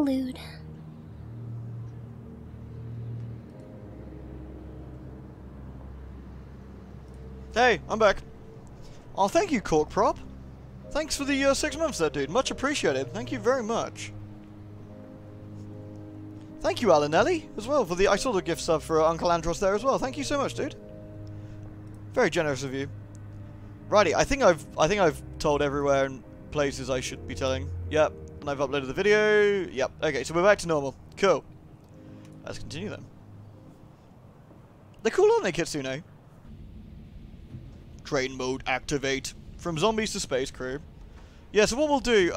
Lewd. Hey, I'm back. Oh, thank you, Cork Prop. Thanks for the 6 months there, dude. Much appreciated. Thank you very much. Thank you, Alanelli, as well, for the... I saw the gift sub for Uncle Andros there as well. Thank you so much, dude. Very generous of you. Righty, I think I've told everywhere and places I should be telling. Yep, and I've uploaded the video. Yep. Okay, so we're back to normal. Cool. Let's continue then. They're cool, aren't they, Kitsune? Train mode activate. From zombies to space crew. Yeah, so what we'll do,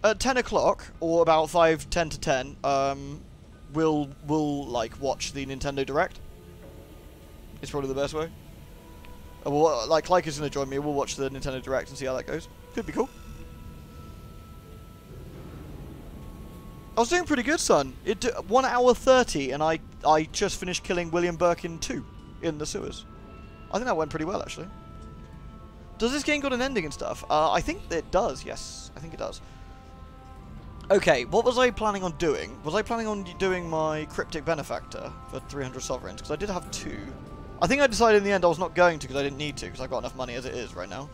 at 10 o'clock, or about 10 to 10, we'll like, watch the Nintendo Direct. It's probably the best way. Well, like, Clyke is going to join me, we'll watch the Nintendo Direct and see how that goes. Could be cool. I was doing pretty good, son. 1 hour 30, and I just finished killing William Birkin 2 in the sewers. I think that went pretty well, actually. Does this game got an ending and stuff? I think it does, yes. I think it does. Okay, what was I planning on doing? Was I planning on doing my Cryptic Benefactor for 300 Sovereigns? Because I did have 2. I think I decided in the end I was not going to because I didn't need to, because I've got enough money as it is right now.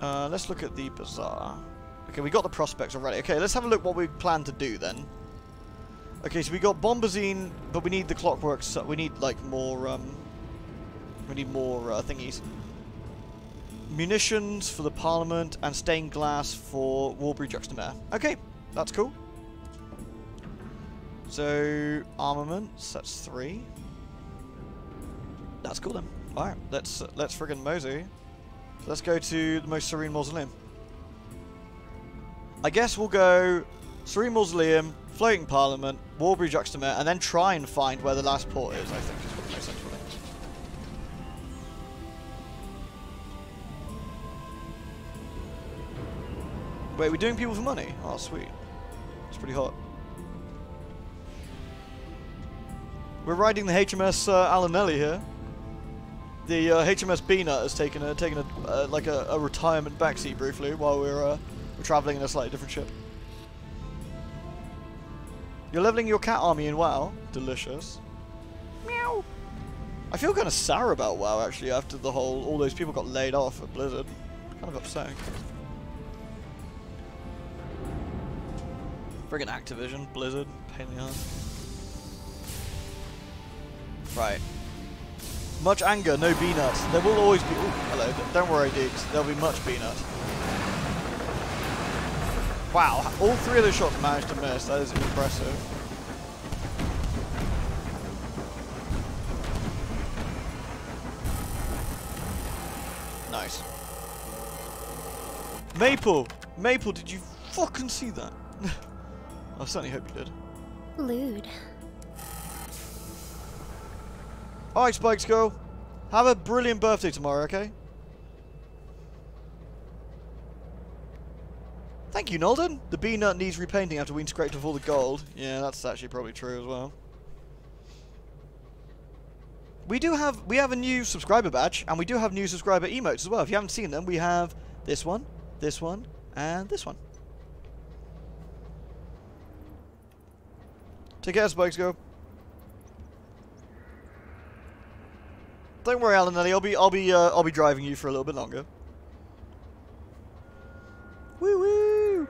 Let's look at the Bazaar. Okay, we got the prospects already. Okay, let's have a look what we plan to do then. Okay, so we got Bombazine, but we need the Clockwork, so we need like more, thingies. Munitions for the Parliament, and stained glass for Warbury Juxtamer. Okay, that's cool. So, armaments, that's 3. That's cool then. Alright, let's friggin' mosey. Let's go to the most serene mausoleum. I guess we'll go Serene Mausoleum, Floating Parliament, Warbury Juxtamer, and then try and find where the last port is, I think is what the most sensible thing. Wait, are we doing people for money? Oh, sweet. It's pretty hot. We're riding the HMS Alanelli here. The HMS Beanut has taken a retirement backseat briefly while we're traveling in a slightly different ship. You're leveling your cat army in WoW. Delicious. Meow. I feel kind of sour about WoW actually after all those people got laid off at Blizzard. Kind of upsetting. Friggin' Activision, Blizzard, pain in the ass. Right. Much anger, no B-nuts. There will always be... Ooh, hello. Don't worry, Deeks. There'll be much B-nut. Wow, all 3 of those shots managed to miss. That is impressive. Nice. Maple! Maple, did you fucking see that? I certainly hope you did. Lewd. Alright, Spikes Girl. Have a brilliant birthday tomorrow, okay? Thank you, Nolden. The B-nut needs repainting after we scraped off all the gold. Yeah, that's actually probably true as well. We have a new subscriber badge, and we do have new subscriber emotes as well. If you haven't seen them, we have this one, and this one. Take care, Spikes Girl. Don't worry, Alanelli. I'll be driving you for a little bit longer. Woo woo!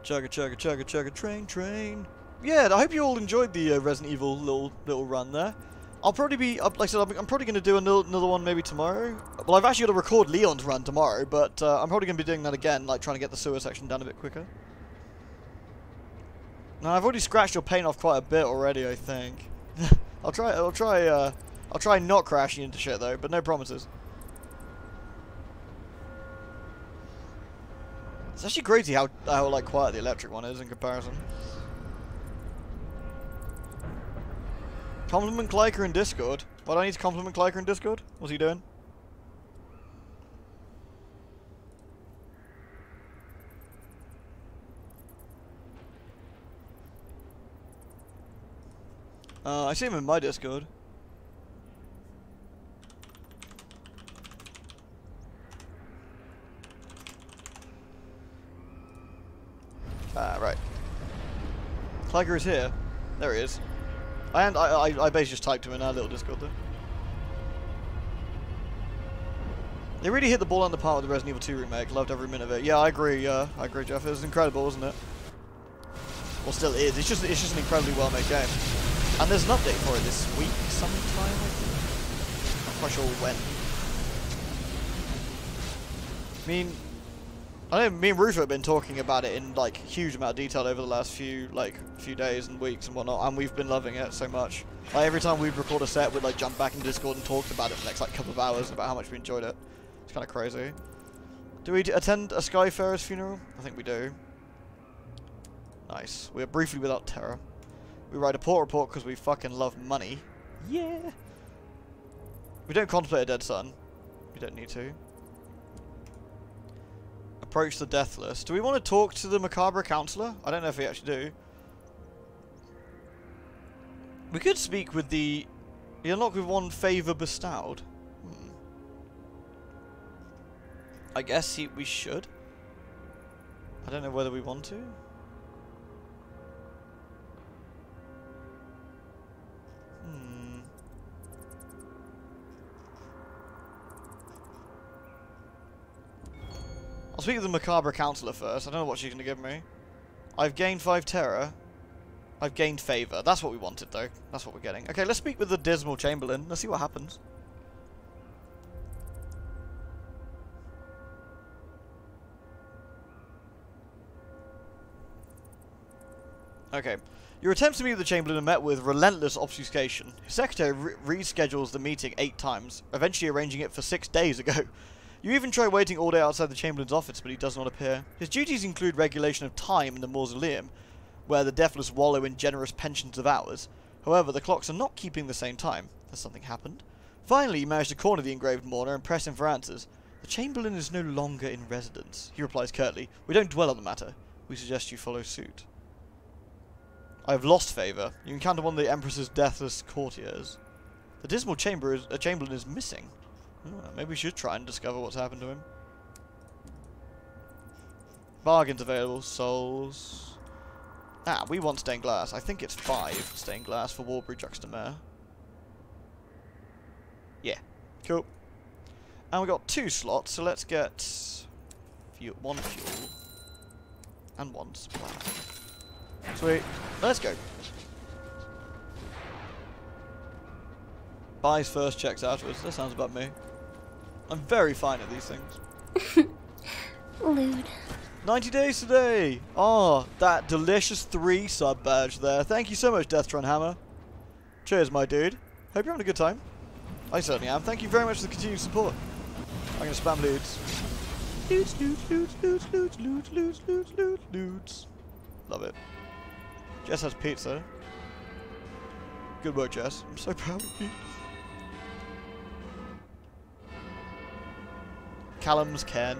Chugga chugga chugga chugga train train. Yeah, I hope you all enjoyed the Resident Evil little run there. I'll probably be like I said, I'm probably going to do another one maybe tomorrow. Well, I've actually got to record Leon's run tomorrow, but I'm probably going to be doing that again, like trying to get the sewer section done a bit quicker. Now I've already scratched your paint off quite a bit already, I think. I'll try not crashing into shit though, but no promises. It's actually crazy how like quiet the electric one is in comparison. Compliment Clyker in Discord. Why do I need to compliment Clyker in Discord? What's he doing? I see him in my Discord. Ah, right. Tiger is here. There he is. I basically just typed him in our little Discord there. They really hit the ball on the park with the Resident Evil 2 remake. Loved every minute of it. Yeah, I agree. I agree, Jeff. It was incredible, wasn't it? Well, still is. It's just an incredibly well-made game. And there's an update for it this week, sometime, I think. Not quite sure when. I mean, I know me and Rufo have been talking about it in like huge amount of detail over the last few days and weeks and whatnot, and we've been loving it so much. Like every time we'd record a set, we'd like jump back into Discord and talk about it for the next like couple of hours about how much we enjoyed it. It's kind of crazy. Do we attend a Skyfarer's funeral? I think we do. Nice. We are briefly without terror. We write a port report because we fucking love money. Yeah. We don't contemplate a dead son. We don't need to. Approach the deathless. Do we want to talk to the macabre counselor? I don't know if we actually do. We could speak with the... Unlock with one favour bestowed. I guess we should. I don't know whether we want to. I'll speak to the macabre counselor first. I don't know what she's going to give me. I've gained 5 terror. I've gained favour. That's what we wanted, though. That's what we're getting. Okay, let's speak with the dismal chamberlain. Let's see what happens. Okay. Your attempts to meet with the chamberlain are met with relentless obfuscation. His secretary reschedules the meeting 8 times, eventually arranging it for 6 days ago. You even try waiting all day outside the chamberlain's office, but he does not appear. His duties include regulation of time in the mausoleum, where the deathless wallow in generous pensions of hours. However, the clocks are not keeping the same time. Has something happened? Finally, you manage to corner the engraved mourner and press him for answers. The chamberlain is no longer in residence. He replies curtly, "We don't dwell on the matter. We suggest you follow suit." I have lost favour. You encounter one of the Empress's deathless courtiers. The dismal chamberlain is missing. Maybe we should try and discover what's happened to him. Bargains available. Souls. Ah, we want stained glass. I think it's 5 stained glass for Warbury Juxtamer. Yeah. Cool. And we got 2 slots, so let's get 1 fuel and 1 supply. Sweet. Let's go. Buys first, checks afterwards. That sounds about me. I'm very fine at these things. Lewd. 90 days today! Oh, that delicious 3 sub badge there. Thank you so much, Deathtron Hammer. Cheers, my dude. Hope you're having a good time. I certainly am. Thank you very much for the continued support. I'm going to spam loots. Loots, loots, loots, loots, loots, loots, loots, loots, loots, loots. Love it. Jess has pizza. Good work, Jess. I'm so proud of you. Callum's Ken.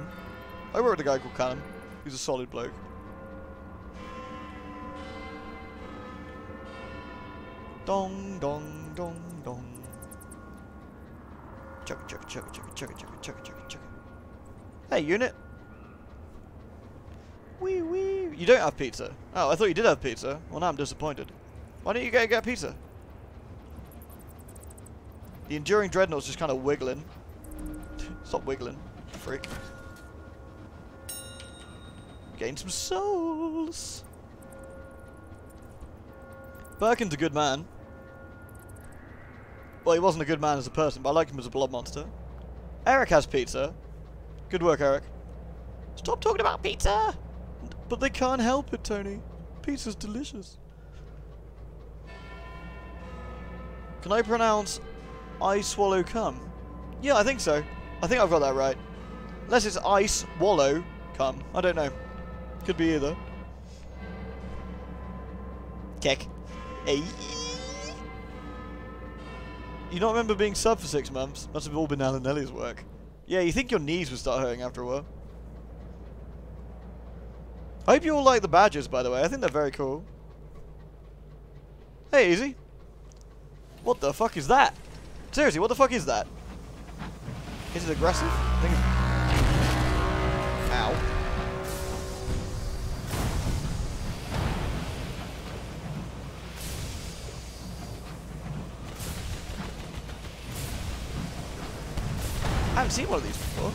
I work with a guy called Callum. He's a solid bloke. Dong, dong, dong, dong. Chugga, chugga, chugga, chugga, chugga, chugga, chugga, chugga, chugga. Hey, unit. Wee wee. You don't have pizza. Oh, I thought you did have pizza. Well, now I'm disappointed. Why don't you go get pizza? The enduring dreadnought's just kind of wiggling. Stop wiggling, freak. Gain some souls. Birkin's a good man. Well, he wasn't a good man as a person, but I like him as a blood monster. Eric has pizza. Good work, Eric. Stop talking about pizza! But they can't help it, Tony. Pizza's delicious. Can I pronounce I swallow cum? Yeah, I think so. I think I've got that right. Unless it's ice, wallow, cum. I don't know. Could be either. Kick. Hey. You don't remember being sub for 6 months? Must have all been Alan Nelly's work. Yeah, you think your knees would start hurting after a while. I hope you all like the badges, by the way. I think they're very cool. Hey, Easy. What the fuck is that? Seriously, what the fuck is that? Is it aggressive? I think it's... Ow. haven't seen one of these before.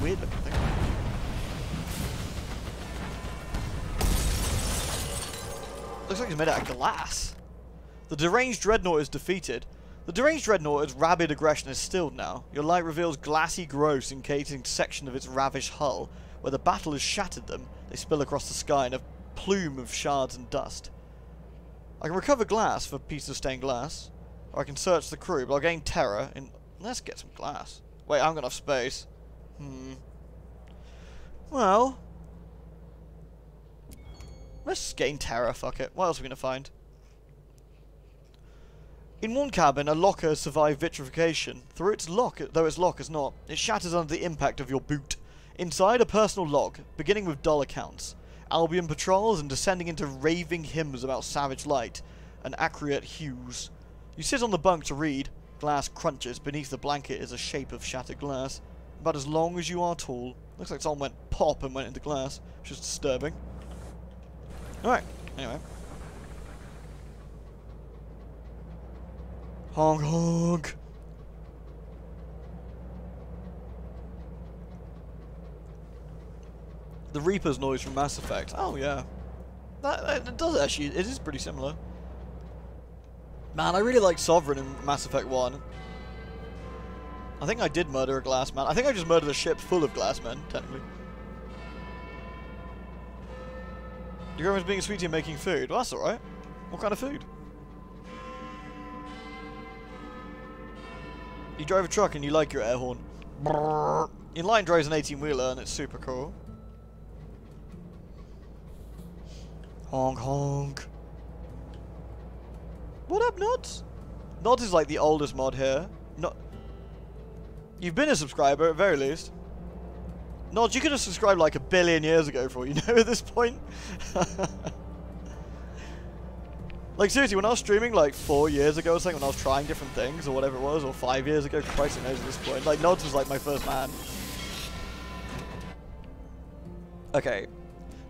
Weird looking thing. Looks like it's made out of glass. The deranged dreadnought is defeated. The deranged dreadnought's rabid aggression is stilled now. Your light reveals glassy growths encasing section of its ravished hull. Where the battle has shattered them, they spill across the sky in a plume of shards and dust. I can recover glass for pieces of stained glass. Or I can search the crew, but I'll gain terror in... Let's get some glass. Wait, I haven't got enough space. Well... Let's gain terror, fuck it. What else are we going to find? In one cabin, a locker has survived vitrification. Though its lock has not, it shatters under the impact of your boot. Inside, a personal log, beginning with dull accounts. Albion patrols and descending into raving hymns about savage light and accurate hues. You sit on the bunk to read. Glass crunches. Beneath the blanket is a shape of shattered glass. About as long as you are tall. Looks like someone went pop and went into glass, which is disturbing. Alright, anyway. Honk honk. The Reaper's noise from Mass Effect. Oh yeah. That does actually, it is pretty similar. Man, I really like Sovereign in Mass Effect 1. I think I did murder a glass man. I think I just murdered a ship full of glass men, technically. Your girlfriend's being a sweetie and making food. Well, that's alright. What kind of food? You drive a truck and you like your air horn. Inline drives an 18-wheeler and it's super cool. Honk honk. What up, Nods? Nods is like the oldest mod here. No, you've been a subscriber at very least. Nods, you could have subscribed like 1 billion years ago for all you know at this point. Like seriously, when I was streaming like 4 years ago or something, when I was trying different things or whatever it was, or 5 years ago, Christ knows at this point, like Nods was like my first man. Okay.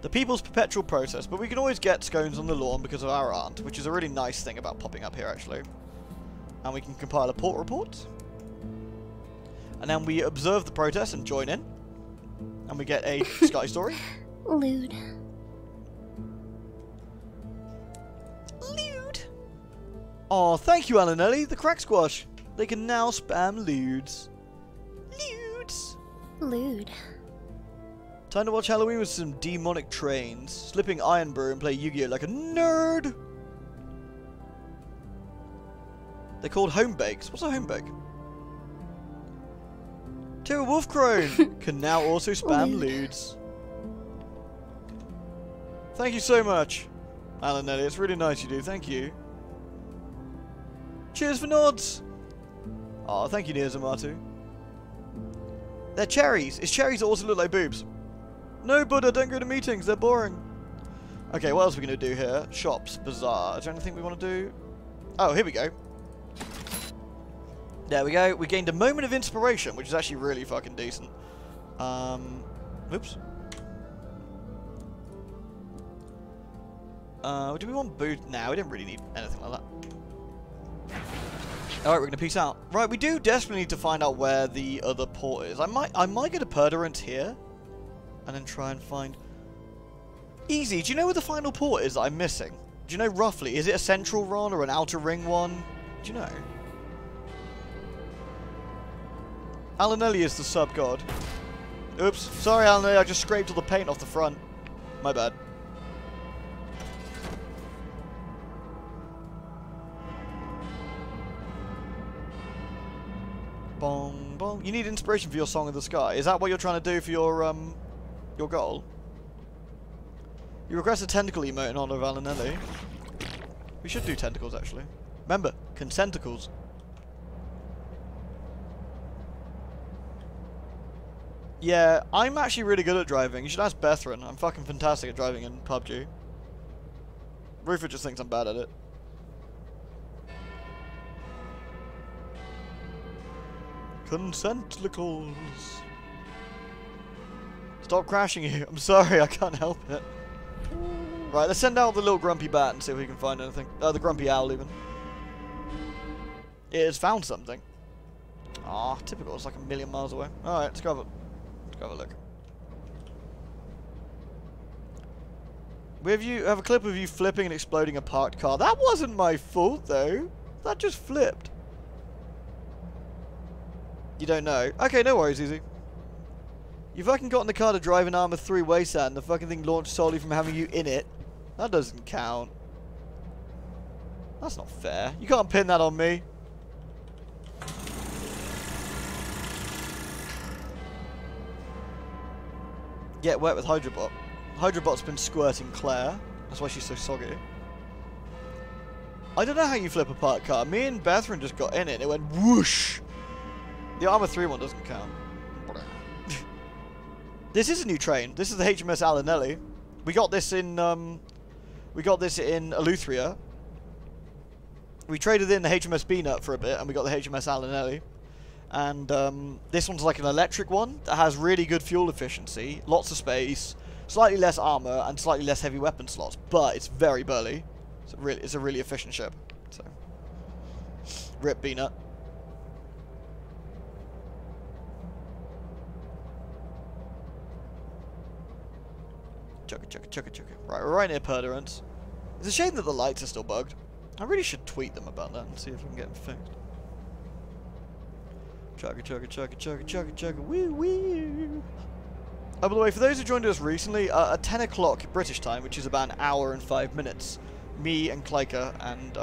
The people's perpetual process, but we can always get scones on the lawn because of our aunt, which is a really nice thing about popping up here actually. And we can compile a port report. And then we observe the protest and join in. And we get a Sky story. Lewd. Lewd. Oh, thank you, Alanelli, the crack squash. They can now spam lewds. Lewds. Lewd. Time to watch Halloween with some demonic trains. Slipping Iron Brew and play Yu-Gi-Oh! Like a nerd. They're called home bakes. What's a home bake? Terra Wolfcrone can now also spam lewds. Thank you so much, Alan Nelly. It's really nice you do. Thank you. Cheers for nods. Oh, thank you, Nia Zamatu. They're cherries. It's cherries that also look like boobs. No, Buddha, don't go to meetings. They're boring. Okay, what else are we going to do here? Shops, bazaar. Is there anything we want to do? Oh, here we go. There we go. We gained a moment of inspiration, which is actually really fucking decent. Oops. Do we want boots? Nah, we didn't really need anything like that. Alright, we're going to peace out. Right, we do desperately need to find out where the other port is. I might get a Perdurant here. And then try and find... Easy, do you know where the final port is that I'm missing? Do you know roughly? Is it a central one or an outer ring one? Do you know? Alanelli is the sub-god. Oops, sorry Alanelli, I just scraped all the paint off the front. My bad. Bong bong. You need inspiration for your Song of the Sky. Is that what you're trying to do for your goal? You request a tentacle emote in honor of Alanelli. We should do tentacles actually. Remember, consentacles. Yeah, I'm actually really good at driving. You should ask Bethran. I'm fucking fantastic at driving in PUBG. Rufus just thinks I'm bad at it. Consentacles. Stop crashing you. I'm sorry, I can't help it. Right, let's send out the little grumpy bat and see if we can find anything. The grumpy owl even. It has found something. Ah, typical. It's like a million miles away. Alright, let's go have a look. We have a clip of you flipping and exploding a parked car. That wasn't my fault, though. That just flipped. You don't know. Okay, no worries, easy. You fucking got in the car to drive an Armour 3 Wasteland and the fucking thing launched solely from having you in it. That doesn't count. That's not fair. You can't pin that on me. Get wet with Hydrobot. Hydrobot's been squirting Claire. That's why she's so soggy. I don't know how you flip a parked car. Me and Bethrin just got in it and it went whoosh. The Armour 3 one doesn't count. This is a new train. This is the HMS Alanelli. We got this in Eleutheria. We traded in the HMS Beanut for a bit and we got the HMS Alanelli. And this one's like an electric one that has really good fuel efficiency, lots of space, slightly less armor, and slightly less heavy weapon slots. But it's very burly. It's a really efficient ship. So, rip Beanut. Chugga. Right, we're right near Perdurance. It's a shame that the lights are still bugged. I really should tweet them about that and see if we can get them fixed. Chugga, woo woo. Oh, by the way, for those who joined us recently, at 10 o'clock British time, which is about an hour and 5 minutes, me and Kleika and,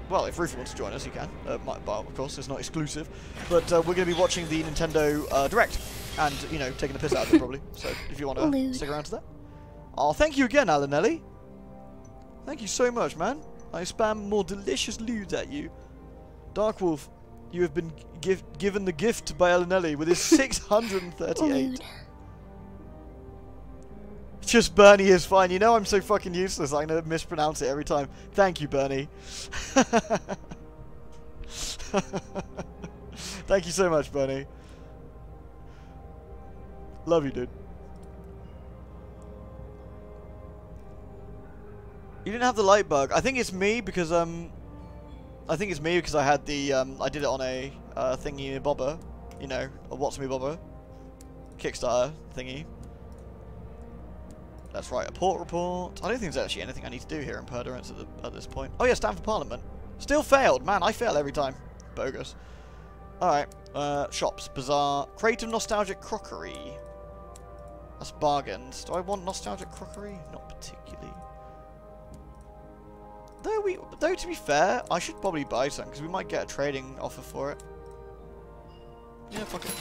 well, if Rufus wants to join us, he can. Well, of course, it's not exclusive. But we're going to be watching the Nintendo Direct and, you know, taking the piss out of it, probably. So, if you want to stick around to that. Oh, thank you again, Alanelli. Thank you so much, man. I spam more delicious lewds at you. Dark Wolf, you have been given the gift by Alanelli with his 638. Just Bernie is fine. You know I'm so fucking useless. I'm going to mispronounce it every time. Thank you, Bernie. Thank you so much, Bernie. Love you, dude. You didn't have the light bug. I think it's me because I had the I did it on a thingy bobber, you know, a What's Me Bobber Kickstarter thingy. That's right, a port report. I don't think there's actually anything I need to do here in Perdurance at this point. Oh yeah, Stanford Parliament. Still failed, man. I fail every time. Bogus. All right, shops, bazaar, crate of nostalgic crockery. That's bargains. Do I want nostalgic crockery? Not particularly. Though to be fair, I should probably buy some because we might get a trading offer for it. Yeah, fuck it.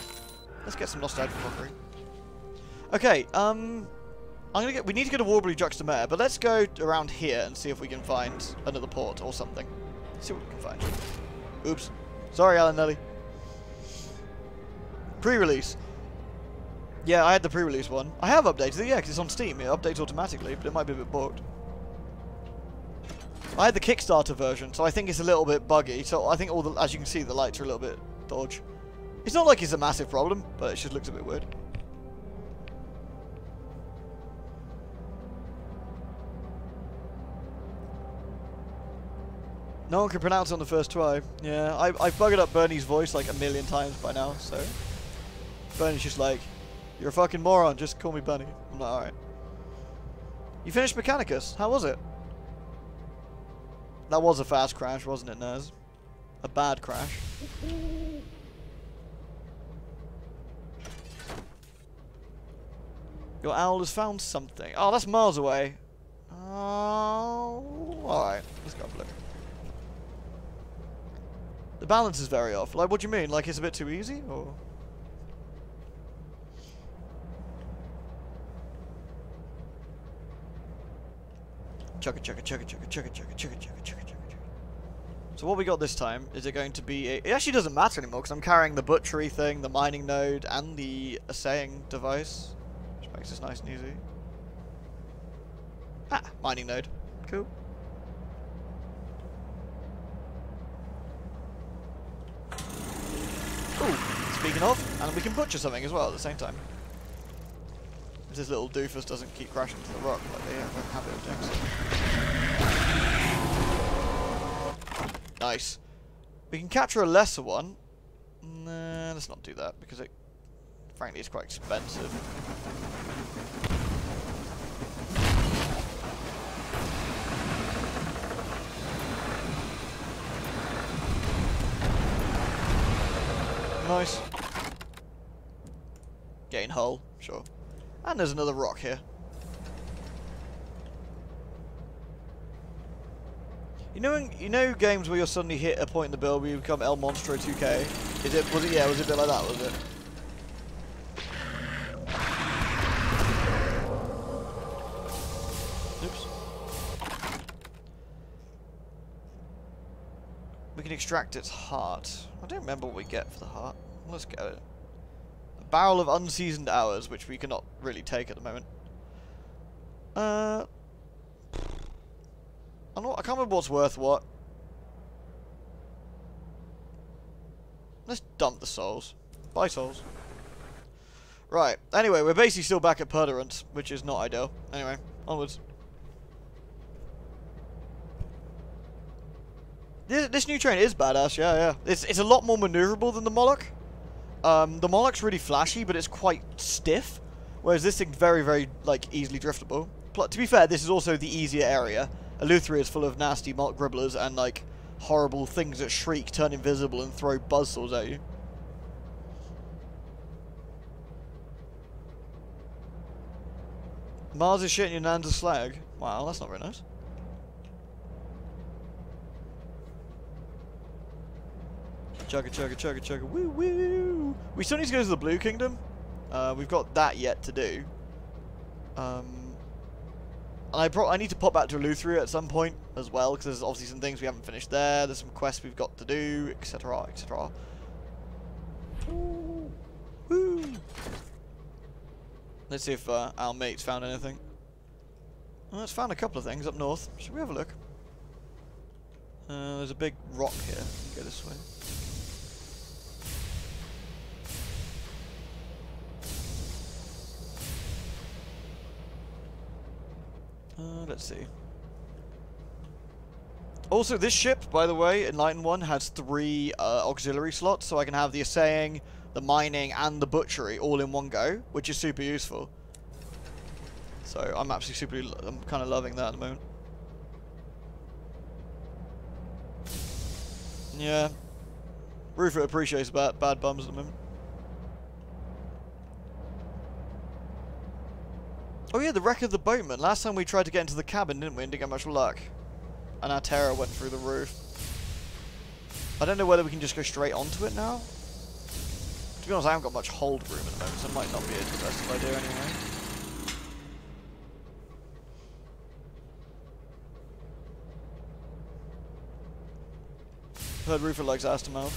Let's get some nostalgic crockery. Okay, we need to go to Warbly Juxtamare, but let's go around here and see if we can find another port or something. See what we can find. Oops. Sorry, Alanelli. Pre-release. Yeah, I had the pre-release one. I have updated it, yeah, because it's on Steam. It updates automatically, but it might be a bit bugged. I had the Kickstarter version, so I think it's a little bit buggy. So I think as you can see, the lights are a little bit dodge. It's not like it's a massive problem, but it just looks a bit weird. No one can pronounce it on the first try. Yeah, I've bugged up Bernie's voice like a million times by now, so... Bernie's just like, you're a fucking moron, just call me Bernie. I'm like, alright. You finished Mechanicus, how was it? That was a fast crash, wasn't it, Nez? A bad crash. Your owl has found something. Oh, that's miles away. Oh, alright, let's go have a look. The balance is very off. Like, what do you mean? Like, it's a bit too easy, or...? So what we got this time, is it going to be it actually doesn't matter anymore because I'm carrying the butchery thing, the mining node, and the assaying device, which makes this nice and easy. Ah, mining node. Cool. Ooh, speaking of, and we can butcher something as well at the same time. If this little doofus doesn't keep crashing to the rock like they have a habit of doing so. Nice. We can capture a lesser one. Nah, let's not do that because it, frankly, is quite expensive. Nice. Gain hull, sure. And there's another rock here. You know games where you suddenly hit a point in the build where you become El Monstro 2K? Was it a bit like that, was it? Oops. We can extract its heart. I don't remember what we get for the heart. Let's get it. A barrel of unseasoned hours, which we cannot really take at the moment. I can't remember what's worth what. Let's dump the souls. Buy souls. Right. Anyway, we're basically still back at Perderant, which is not ideal. Anyway, onwards. This new train is badass, yeah. It's a lot more maneuverable than the Moloch. The Moloch's really flashy, but it's quite stiff. Whereas this thing's very, very, like, easily driftable. To be fair, this is also the easier area. Eleutheria is full of nasty gribblers and, like, horrible things that shriek, turn invisible, and throw buzzsaws at you. Mars is shit and your nan's a slag. Wow, that's not very nice. Chugga, chugga, chugga, chugga, woo, woo! We still need to go to the Blue Kingdom. We've got that yet to do. And I need to pop back to Eleutheria at some point as well, because there's obviously some things we haven't finished there. There's some quests we've got to do, etc., etc. Woo! Let's see if our mate's found anything. Well, it's found a couple of things up north. Should we have a look? There's a big rock here. Go this way. Let's see. Also, this ship, by the way, Enlightened One, has 3 auxiliary slots, so I can have the assaying, the mining, and the butchery all in one go, which is super useful. So I'm I'm kind of loving that at the moment. Yeah, Rufus appreciates bad bums at the moment. Oh yeah, the wreck of the boatman. Last time we tried to get into the cabin, didn't we? And didn't get much luck. And our terror went through the roof. I don't know whether we can just go straight onto it now. To be honest, I haven't got much hold room at the moment, so it might not be the best idea anyway. Heard Rufus likes ass to mouth.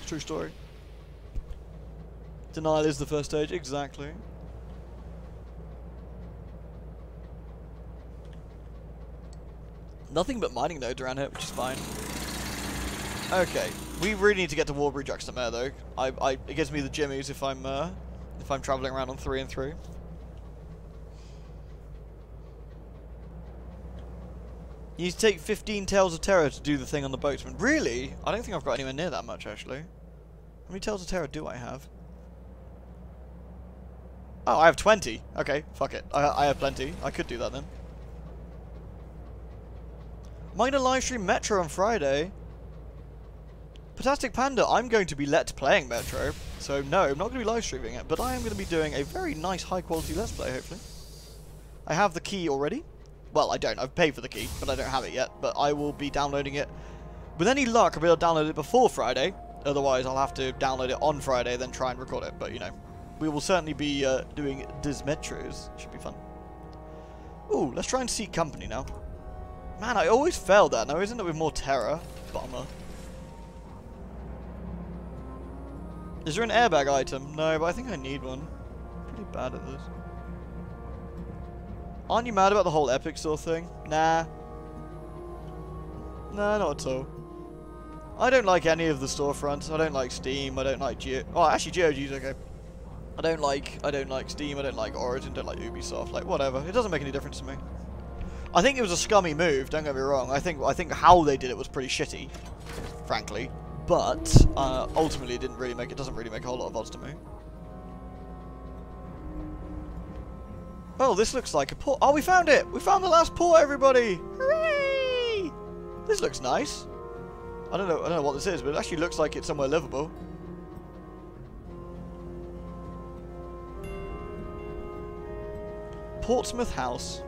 True story. Denial is the first stage, exactly. Nothing but mining nodes around here, which is fine. Okay, we really need to get to Warbury Juxtamer though. It gives me the jimmies if I'm traveling around on 3 and 3. You need to take 15 Tales of Terror to do the thing on the boatman. Really? I don't think I've got anywhere near that much actually. How many Tales of Terror do I have? Oh, I have 20. Okay, fuck it. I have plenty. I could do that then. Am I going to live stream Metro on Friday? Potastic Panda, I'm going to be playing Metro. So no, I'm not going to be live streaming it, but I am going to be doing a very nice high quality Let's Play, hopefully. I have the key already. Well, I don't. I've paid for the key, but I don't have it yet. But I will be downloading it. With any luck, I'll be able to download it before Friday. Otherwise, I'll have to download it on Friday, then try and record it. But, you know, we will certainly be doing Diz Metros. Should be fun. Ooh, let's try and seek company now. Man, I always fail that. Now, isn't it with more terror? Bummer. Is there an airbag item? No, but I think I need one. Pretty bad at this. Aren't you mad about the whole Epic Store thing? Nah. Nah, not at all. I don't like any of the storefronts. I don't like Steam. I don't like Geo. Oh, actually, GOG's okay. I don't like Steam. I don't like Origin. Don't like Ubisoft. Like, whatever. It doesn't make any difference to me. I think it was a scummy move, don't get me wrong. I think how they did it was pretty shitty, frankly. But ultimately, it doesn't really make a whole lot of odds to me. Oh, this looks like a port. Oh, we found it! We found the last port, everybody! Hooray! This looks nice. I don't know what this is, but it actually looks like it's somewhere livable. Portsmouth House.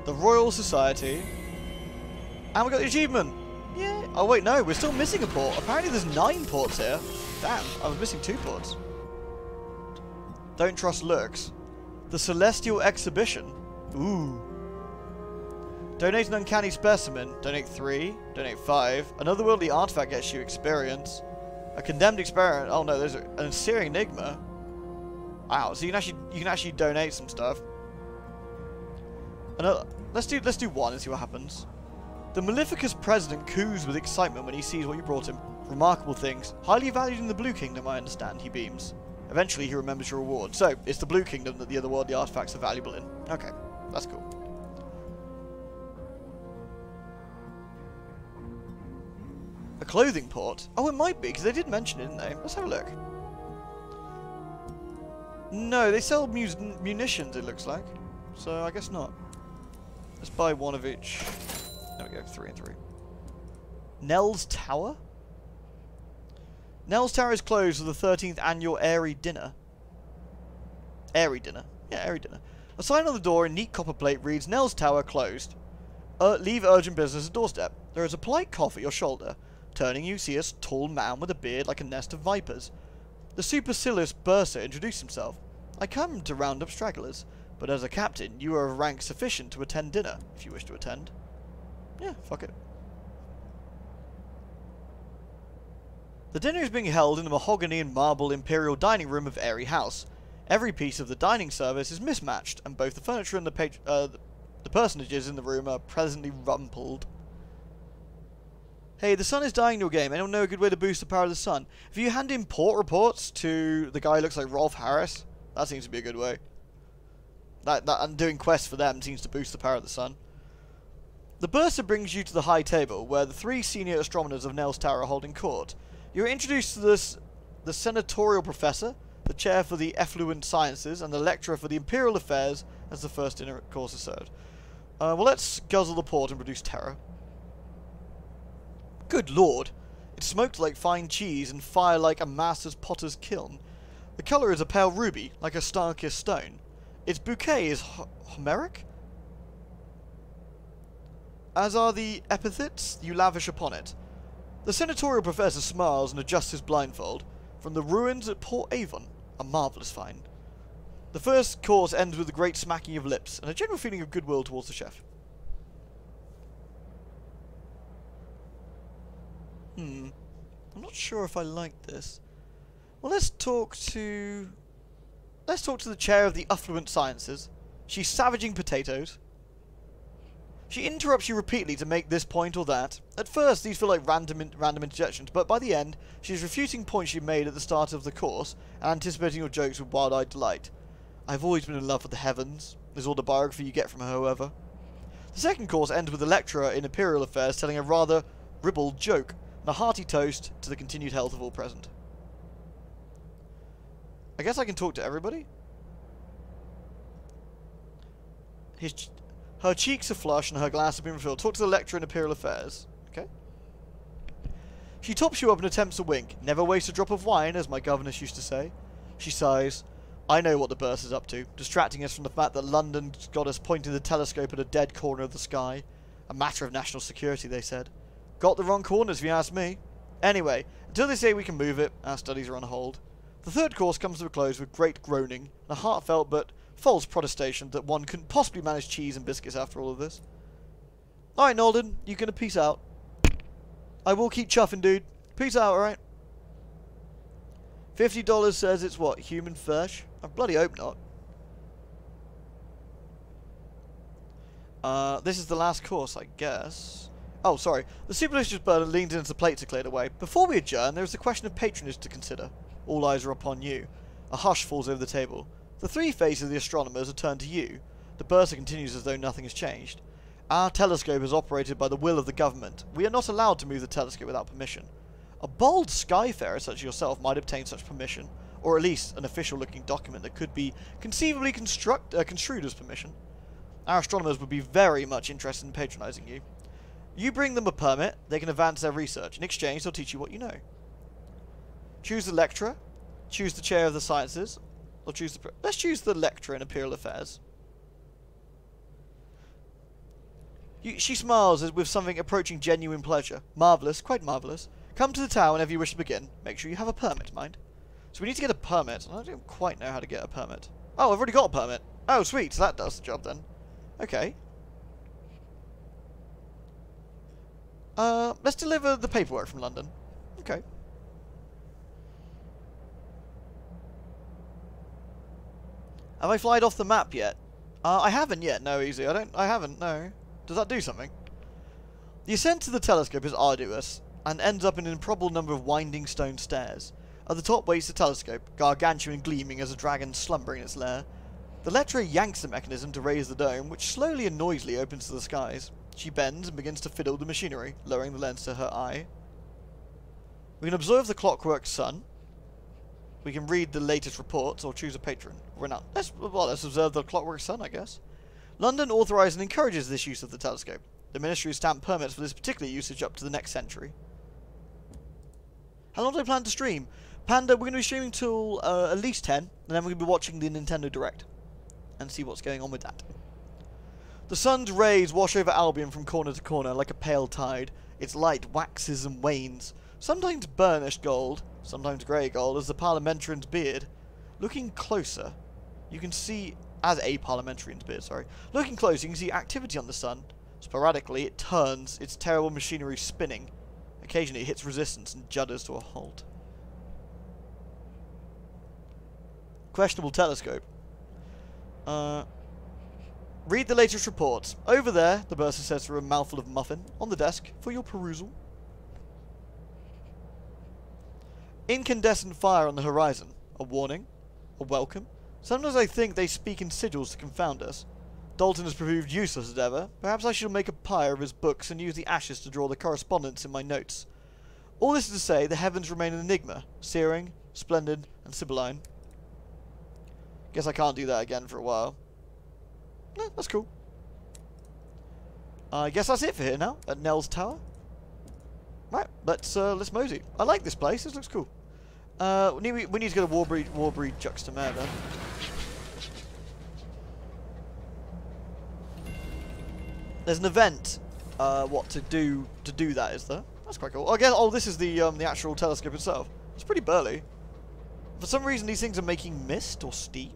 The Royal Society. And we got the achievement! Yeah. Oh wait, no, we're still missing a port. Apparently there's 9 ports here. Damn, I was missing 2 ports. Don't trust lurks. The Celestial Exhibition. Ooh. Donate an uncanny specimen. Donate 3. Donate 5. Another worldly artifact gets you experience. A condemned experiment. Oh no, there's an Searing Enigma. Wow, so you can actually donate some stuff. Another. Let's do 1 and see what happens. The Maleficus president coos with excitement when he sees what you brought him. Remarkable things. Highly valued in the Blue Kingdom, I understand. He beams. Eventually, he remembers your reward. So, it's the Blue Kingdom that the otherworldly artifacts are valuable in. Okay, that's cool. A clothing port? Oh, it might be, because they did mention it, didn't they? Let's have a look. No, they sell munitions, it looks like. So, I guess not. Let's buy 1 of each. There we go, 3 and 3. Nell's Tower? Nell's Tower is closed for the 13th annual Airy Dinner. Airy Dinner? Yeah, Airy Dinner. A sign on the door in neat copper plate reads, Nell's Tower closed. Leave urgent business at doorstep. There is a polite cough at your shoulder. Turning, you see a tall man with a beard like a nest of vipers. The supercilious bursar introduced himself. I come to round up stragglers, but as a captain, you are of rank sufficient to attend dinner, if you wish to attend. Yeah, fuck it. The dinner is being held in the mahogany and marble imperial dining room of Airy House. Every piece of the dining service is mismatched, and both the furniture and the personages in the room are presently rumpled. Hey, the sun is dying in your game. Anyone know a good way to boost the power of the sun? If you hand in port reports to the guy who looks like Rolf Harris, that seems to be a good way. And doing quests for them seems to boost the power of the sun. The bursar brings you to the high table, where the 3 senior astronomers of Nell's Tower are holding court. You are introduced to the senatorial professor, the chair for the effluent sciences, and the lecturer for the imperial affairs as the first dinner course is served. Well, let's guzzle the port and produce terror. Good lord! It smoked like fine cheese and fire like a master's potter's kiln. The colour is a pale ruby, like a star-kissed stone. Its bouquet is Homeric, as are the epithets you lavish upon it. The senatorial professor smiles and adjusts his blindfold. From the ruins at Port Avon, a marvellous find. The first course ends with a great smacking of lips and a general feeling of goodwill towards the chef. I'm not sure if I like this. Well, let's talk to the chair of the affluent sciences. She's savaging potatoes. She interrupts you repeatedly to make this point or that. At first, these feel like random interjections, but by the end, she's refuting points she made at the start of the course and anticipating your jokes with wild-eyed delight. I've always been in love with the heavens, is all the biography you get from her, however. The second course ends with the lecturer in imperial affairs telling a rather ribald joke and a hearty toast to the continued health of all present. I guess I can talk to everybody? Her cheeks are flushed and her glass has been refilled. Talk to the lecturer in Imperial Affairs. Okay. She tops you up and attempts a wink. Never waste a drop of wine, as my governess used to say. She sighs. I know what the bursar's up to, distracting us from the fact that London's got us pointing the telescope at a dead corner of the sky. A matter of national security, they said. Got the wrong corners, if you ask me. Anyway, until they say we can move it, our studies are on hold. The third course comes to a close with great groaning, and a heartfelt but false protestation that one couldn't possibly manage cheese and biscuits after all of this. Alright, Nolden, you gonna peace out. I will keep chuffing, dude. Peace out, alright? $50 says it's what? Human flesh? I bloody hope not. This is the last course, I guess. Oh, sorry. The superstitious bird leans into the plate to clear the way. Before we adjourn, there is a question of patronage to consider. All eyes are upon you. A hush falls over the table. The 3 faces of the astronomers are turned to you. The bursar continues as though nothing has changed. Our telescope is operated by the will of the government. We are not allowed to move the telescope without permission. A bold skyfarer such as yourself might obtain such permission, or at least an official-looking document that could be conceivably construed as permission. Our astronomers would be very much interested in patronizing you. You bring them a permit, they can advance their research. In exchange, they'll teach you what you know. Choose the lecturer, choose the chair of the sciences, or choose the... Let's choose the lecturer in Imperial Affairs. She smiles with something approaching genuine pleasure. Marvellous, quite marvellous. Come to the tower whenever you wish to begin. Make sure you have a permit, mind. So we need to get a permit. I don't quite know how to get a permit. Oh, I've already got a permit. Oh, sweet. So that does the job then. Okay. Let's deliver the paperwork from London. Okay. Have I flied off the map yet? I haven't yet. No, easy. I haven't. No. Does that do something? The ascent to the telescope is arduous and ends up in an improbable number of winding stone stairs. At the top waits the telescope, gargantuan and gleaming as a dragon slumbering in its lair. The lecturer yanks the mechanism to raise the dome, which slowly and noisily opens to the skies. She bends and begins to fiddle with the machinery, lowering the lens to her eye. We can observe the clockwork sun. We can read the latest reports or choose a patron. Let's observe the clockwork sun, I guess. London authorises and encourages this use of the telescope. The Ministry has stamped permits for this particular usage up to the next century. How long do I plan to stream? Panda, we're going to be streaming till at least 10, and then we're going to be watching the Nintendo Direct and see what's going on with that. The sun's rays wash over Albion from corner to corner like a pale tide. Its light waxes and wanes, sometimes burnished gold, sometimes grey gold, as the parliamentarian's beard. Looking closer, you can see... As a parliamentarian's beard, sorry. Looking close, you can see activity on the sun. Sporadically, it turns, its terrible machinery spinning. Occasionally, it hits resistance and judders to a halt. Questionable telescope. Read the latest reports. Over there, the bursar says through a mouthful of muffin, on the desk, for your perusal. Incandescent fire on the horizon. A warning. A welcome. Sometimes I think they speak in sigils to confound us. Dalton has proved useless as ever. Perhaps I shall make a pyre of his books and use the ashes to draw the correspondence in my notes. All this is to say, the heavens remain an enigma. Searing, splendid, and sibylline. Guess I can't do that again for a while. No, that's cool. I guess that's it for here now, at Nell's Tower. Right, let's mosey. I like this place, this looks cool. We need to get a Warbreed Juxtamare then. There's an event, to do that, is there? That's quite cool. Again, this is the actual telescope itself. It's pretty burly. For some reason, these things are making mist or steam.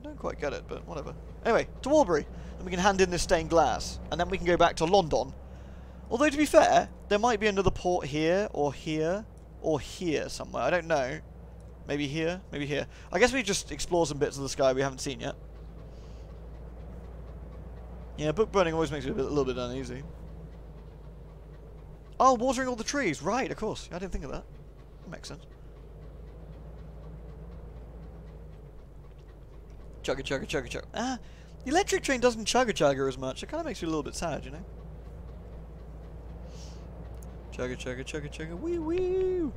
Don't quite get it, but whatever. Anyway, to Warbury, and we can hand in this stained glass, and then we can go back to London. Although, to be fair, there might be another port here, or here, or here somewhere. I don't know. Maybe here, maybe here. I guess we just explore some bits of the sky we haven't seen yet. Yeah, book burning always makes me a little bit uneasy. Oh, watering all the trees. Right, of course. I didn't think of that. That makes sense. Chugga chugga chugga chugga. Ah, the electric train doesn't chugga chugga as much. It kind of makes me a little bit sad, you know? Chugga chugga chugga chugga. Wee wee.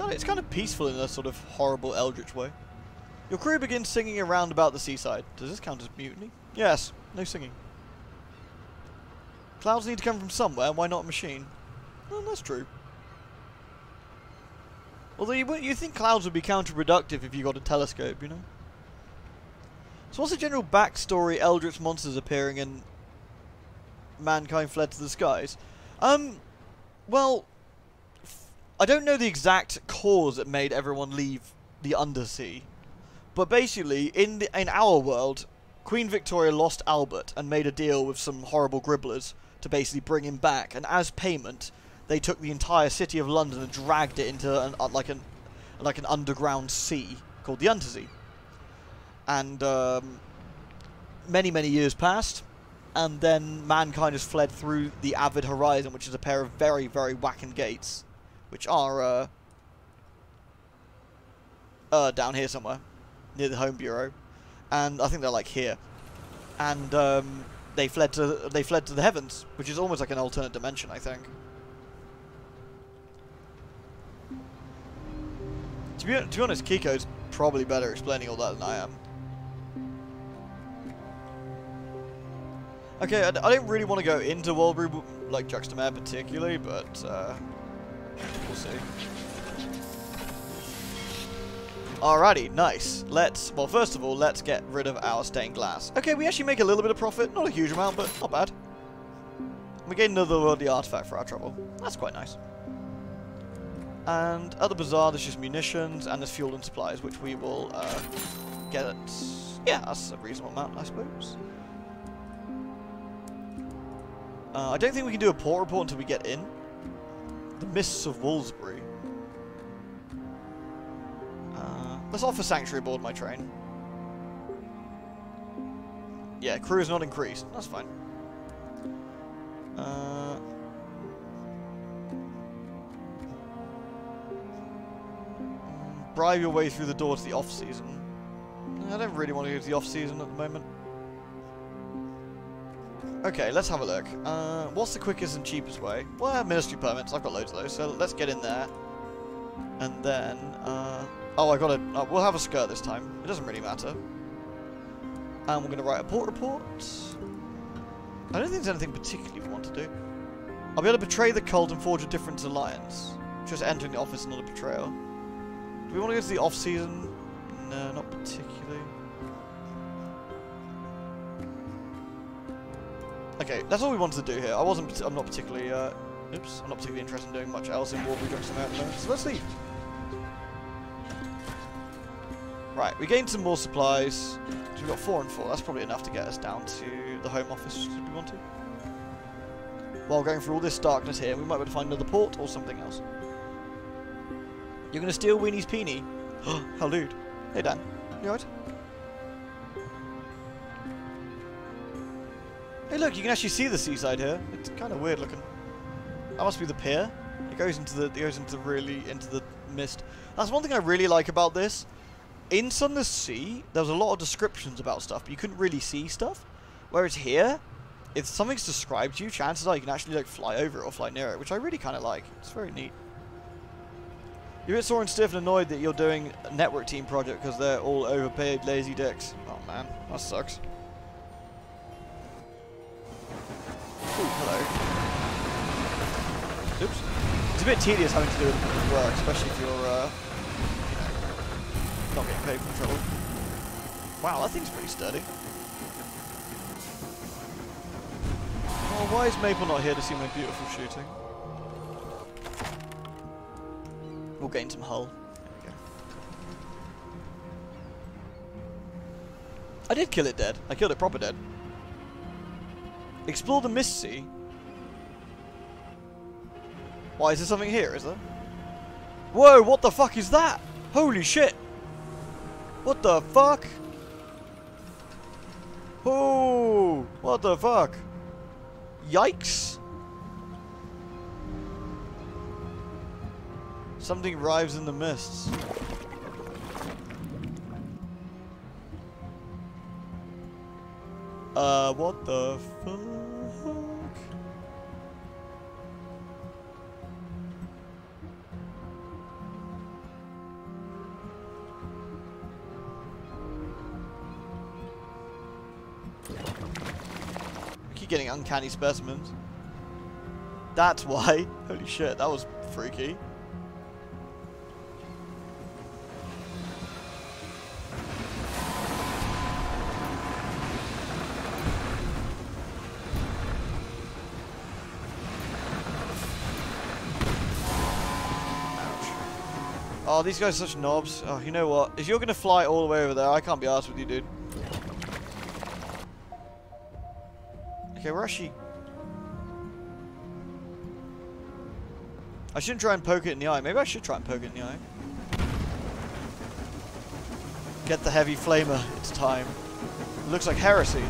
It's kind of peaceful in a sort of horrible eldritch way. Your crew begins singing around about the seaside. Does this count as mutiny? Yes. No singing. Clouds need to come from somewhere. Why not a machine? Well, that's true. Although you think clouds would be counterproductive if you got a telescope, you know? So what's the general backstory eldritch monsters appearing and mankind fled to the skies? Well, I don't know the exact cause that made everyone leave the undersea, but basically, in our world, Queen Victoria lost Albert and made a deal with some horrible gribblers to basically bring him back, and as payment, they took the entire city of London and dragged it into like an underground sea called the Untersea. And many years passed, and then mankind has fled through the Avid Horizon, which is a pair of very, very whacking gates, which are down here somewhere, near the home bureau, and I think they're like here, and they fled to the heavens, which is almost like an alternate dimension, I think. To be honest, Kiko's probably better explaining all that than I am. Okay, I don't really want to go into Walbury, like Juxtamare particularly, but we'll see. Alrighty, nice. Well, first of all, let's get rid of our stained glass. Okay, we actually make a little bit of profit. Not a huge amount, but not bad. We get another worldly artifact for our trouble. That's quite nice. And at the bazaar, there's just munitions, and there's fuel and supplies, which we will get at... Yeah, that's a reasonable amount, I suppose. I don't think we can do a port report until we get in. The Mists of Wolsbury. Let's offer sanctuary aboard my train. Yeah, crew is not increased. That's fine. Bribe your way through the door to the off-season. I don't really want to go to the off-season at the moment. Okay, let's have a look. What's the quickest and cheapest way? Well, I have ministry permits. I've got loads of those, so let's get in there. And then... oh, I gotta... we'll have a skirt this time. It doesn't really matter. And we're gonna write a port report. I don't think there's anything particularly we want to do. I'll be able to betray the cult and forge a different alliance. Just entering the office, not a betrayal. Do we want to go to the off-season? No, not particularly. Okay, that's all we wanted to do here. I'm not particularly, oops, I'm not particularly interested in doing much else in Warbury Junction at the moment, so let's leave. Right, we gained some more supplies. So we've got 4 and 4. That's probably enough to get us down to the home office if we want to. While going through all this darkness here, we might be able to find another port or something else. You're going to steal Weenie's Peenie? How lewd. Hey Dan, you alright? Hey look, you can actually see the seaside here. It's kind of weird looking. That must be the pier. It goes into the mist. That's one thing I really like about this. In Sunless Sea, there was a lot of descriptions about stuff, but you couldn't really see stuff. Whereas here, if something's described to you, chances are you can actually like fly over it or fly near it, which I really kind of like. It's very neat. You're a bit sore and stiff and annoyed that you're doing a network team project because they're all overpaid, lazy dicks. Oh man, that sucks. Ooh, hello. Oops. It's a bit tedious having to do work, especially if you're, you know, not getting paid for trouble. Wow, that thing's pretty sturdy. Oh, why is Maple not here to see my beautiful shooting? We'll gain some hull. There we go. I did kill it dead. I killed it proper dead. Explore the Mist Sea. Why, is there something here, is there? Whoa, what the fuck is that? Holy shit! What the fuck? Oh, what the fuck? Yikes! Something rives in the mists. What the fuck? We keep getting uncanny specimens. That's why. Holy shit, that was freaky. Oh, these guys are such knobs. Oh, you know what? If you're going to fly all the way over there, I can't be arsed with you, dude. Okay, we're actually... I shouldn't try and poke it in the eye. Maybe I should try and poke it in the eye. Get the heavy flamer. It's time. It looks like heresy.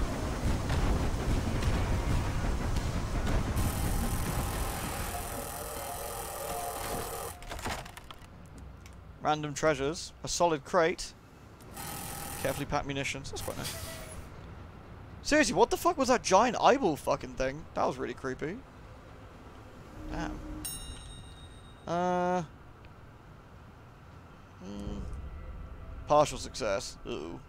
Random treasures. A solid crate. Carefully packed munitions. That's quite nice. Seriously, what the fuck was that giant eyeball fucking thing? That was really creepy. Damn. Partial success. Ooh.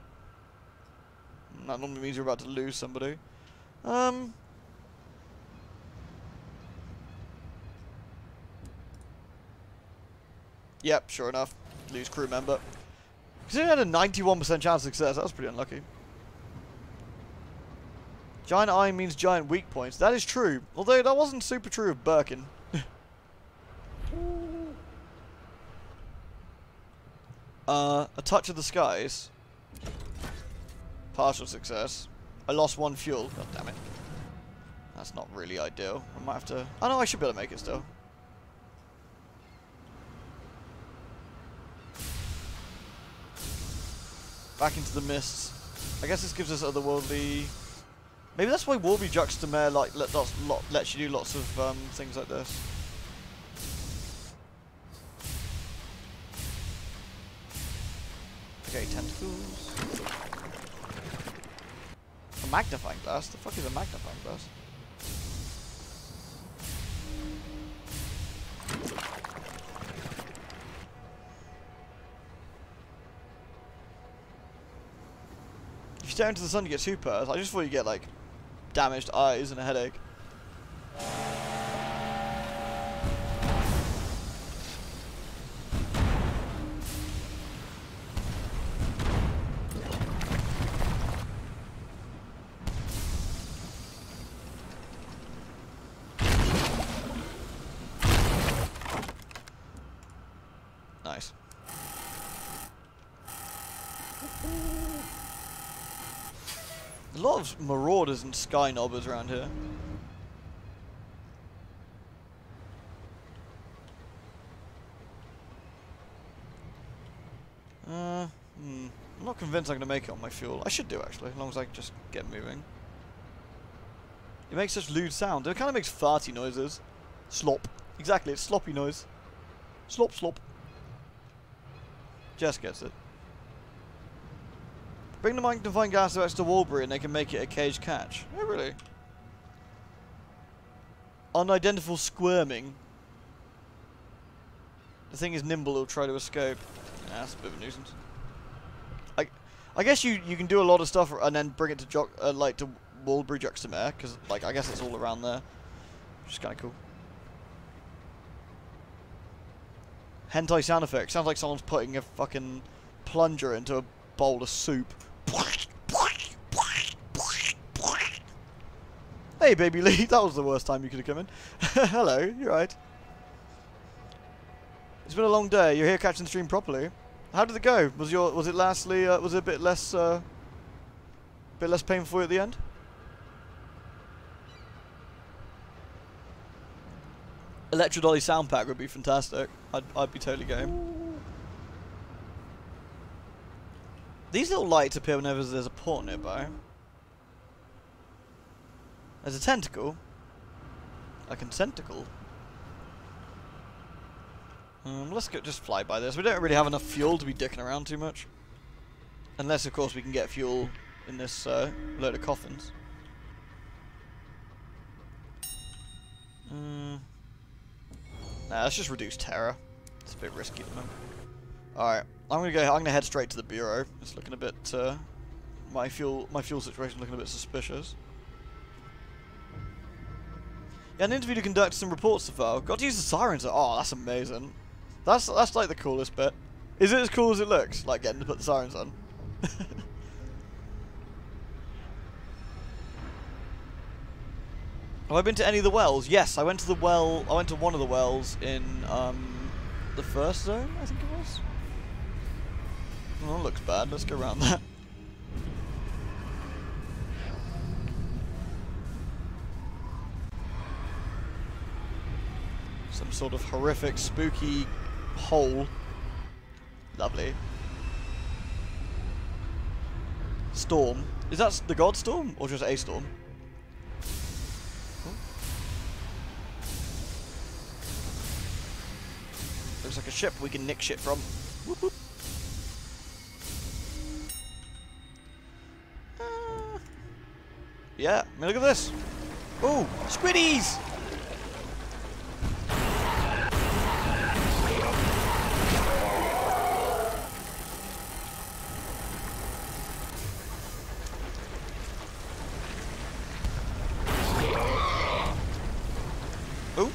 That normally means you're about to lose somebody. Yep, sure enough. Lose crew member. Because he had a 91% chance of success. That was pretty unlucky. Giant eye means giant weak points. That is true. Although that wasn't super true of Birkin. A touch of the skies. Partial success. I lost 1 fuel. God damn it. That's not really ideal. I might have to... Oh no, I should be able to make it still. Back into the mists. I guess this gives us otherworldly... Maybe that's why Warby Juxtamare like lets you do lots of things like this. Okay, tentacles. A magnifying glass? The fuck is a magnifying glass? If you stare into the sun, you get supers. I just thought you get like damaged eyes and a headache. Nice. A lot of marauders and sky knobbers around here. I'm not convinced I'm going to make it on my fuel. I should do, actually, as long as I just get moving. It makes such lewd sound. It kind of makes farty noises. Slop. Exactly, it's sloppy noise. Slop, slop. Jess gets it. Bring the magnifying glass to extra Walbury and they can make it a caged catch. Oh, really? Unidentifiable squirming. The thing is nimble, it'll try to escape. Yeah, that's a bit of a nuisance. I guess you can do a lot of stuff and then bring it to to Walbury Juxtamare, because like I guess it's all around there, which is kind of cool. Hentai sound effect sounds like someone's putting a fucking plunger into a bowl of soup. Hey, baby Lee, that was the worst time you could have come in. Hello, you're right. It's been a long day. You're here catching the stream properly. How did it go? Was it lastly was it a bit less painful for you at the end? Electro Dolly sound pack would be fantastic. I'd be totally game. These little lights appear whenever there's a port nearby. There's a tentacle. Like a tentacle. Let's just fly by this. We don't really have enough fuel to be dicking around too much. Unless, of course, we can get fuel in this load of coffins. Nah, let's just reduce terror. It's a bit risky at the moment. Alright, I'm gonna head straight to the bureau. It's looking a bit my fuel situation looking a bit suspicious. Yeah, an interview to conduct some reports to file. Got to use the sirens. Oh, that's amazing. That's like the coolest bit. Is it as cool as it looks? Like getting to put the sirens on. Have I been to any of the wells? Yes, I went to the well. I went to one of the wells in the first zone, I think it was. Oh, that looks bad. Let's go around that. Some sort of horrific, spooky hole. Lovely. Storm. Is that the god storm or just a storm? Looks like a ship we can nick shit from. Whoop, whoop. Yeah, I mean, look at this. Ooh, squiddies! Ooh.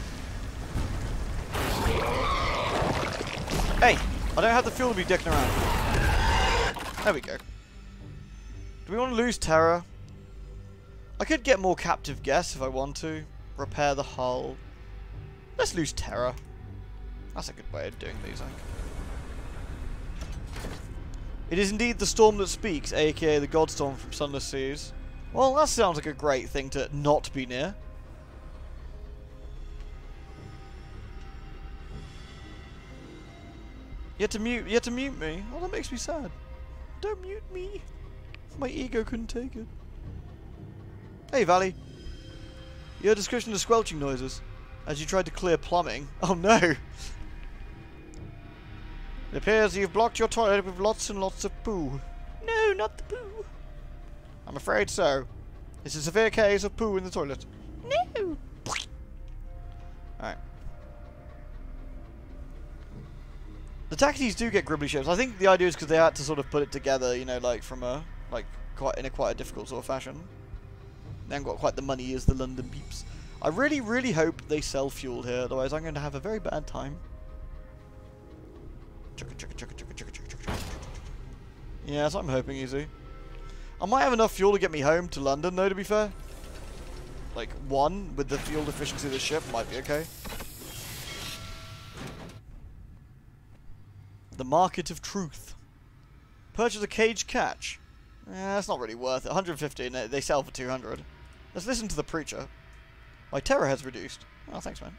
Hey, I don't have the fuel to be dicking around. There we go. Do we want to lose Terra? I could get more captive guests if I want to. Repair the hull. Let's lose Terra. That's a good way of doing these, I think. It is indeed the storm that speaks, aka the Godstorm from Sunless Skies. Well, that sounds like a great thing to not be near. You had to mute me. Oh, that makes me sad. Don't mute me. My ego couldn't take it. Hey, Valley. You heard a description of squelching noises as you tried to clear plumbing. Oh no! It appears you've blocked your toilet with lots and lots of poo. No, not the poo. I'm afraid so. It's a severe case of poo in the toilet. No! Alright. The taxis do get gribbly shapes. I think the idea is because they had to sort of put it together, you know, like from a quite a difficult sort of fashion. They haven't got quite the money as the London peeps. I really, really hope they sell fuel here, otherwise I'm going to have a very bad time. Yeah, that's what I'm hoping, easy. I might have enough fuel to get me home to London, though, to be fair. Like, 1, with the fuel efficiency of the ship, might be okay. The Market of Truth. Purchase a cage catch. That's not really worth it. 150 and they sell for 200. Let's listen to the preacher. My terror has reduced. Oh, thanks, man.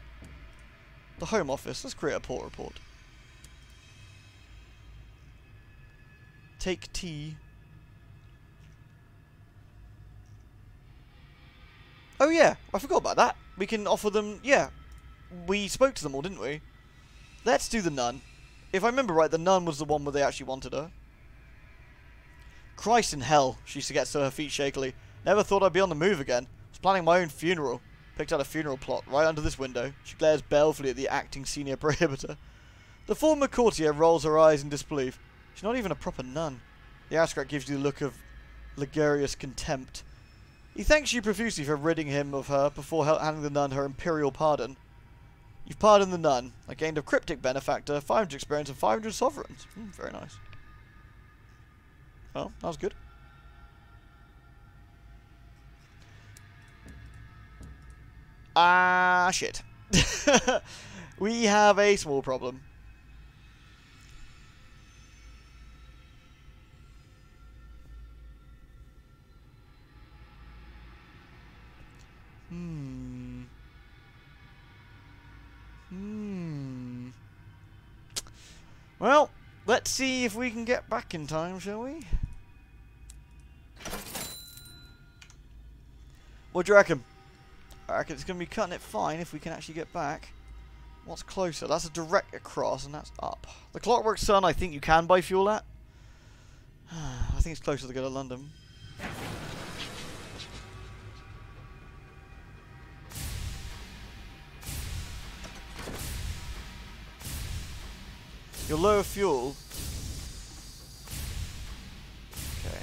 The Home Office. Let's create a port report. Take tea. Oh yeah, I forgot about that. We can offer them... Yeah, we spoke to them all, didn't we? Let's do the nun. If I remember right, the nun was the one where they actually wanted her. Christ in hell, she gets to her feet shakily. Never thought I'd be on the move again. Was planning my own funeral. Picked out a funeral plot right under this window. She glares balefully at the acting senior prohibitor. The former courtier rolls her eyes in disbelief. She's not even a proper nun. The aristocrat gives you the look of lugubrious contempt. He thanks you profusely for ridding him of her before handing the nun her imperial pardon. You've pardoned the nun. I gained a cryptic benefactor, 500 experience, and 500 sovereigns. Very nice. Well, that was good. Shit. We have a small problem. Well, let's see if we can get back in time, shall we? What do you reckon? I reckon it's going to be cutting it fine if we can actually get back. What's closer? That's a direct across, and that's up. The Clockwork Sun, I think you can buy fuel at. I think it's closer to go to London. Your lower fuel. Okay.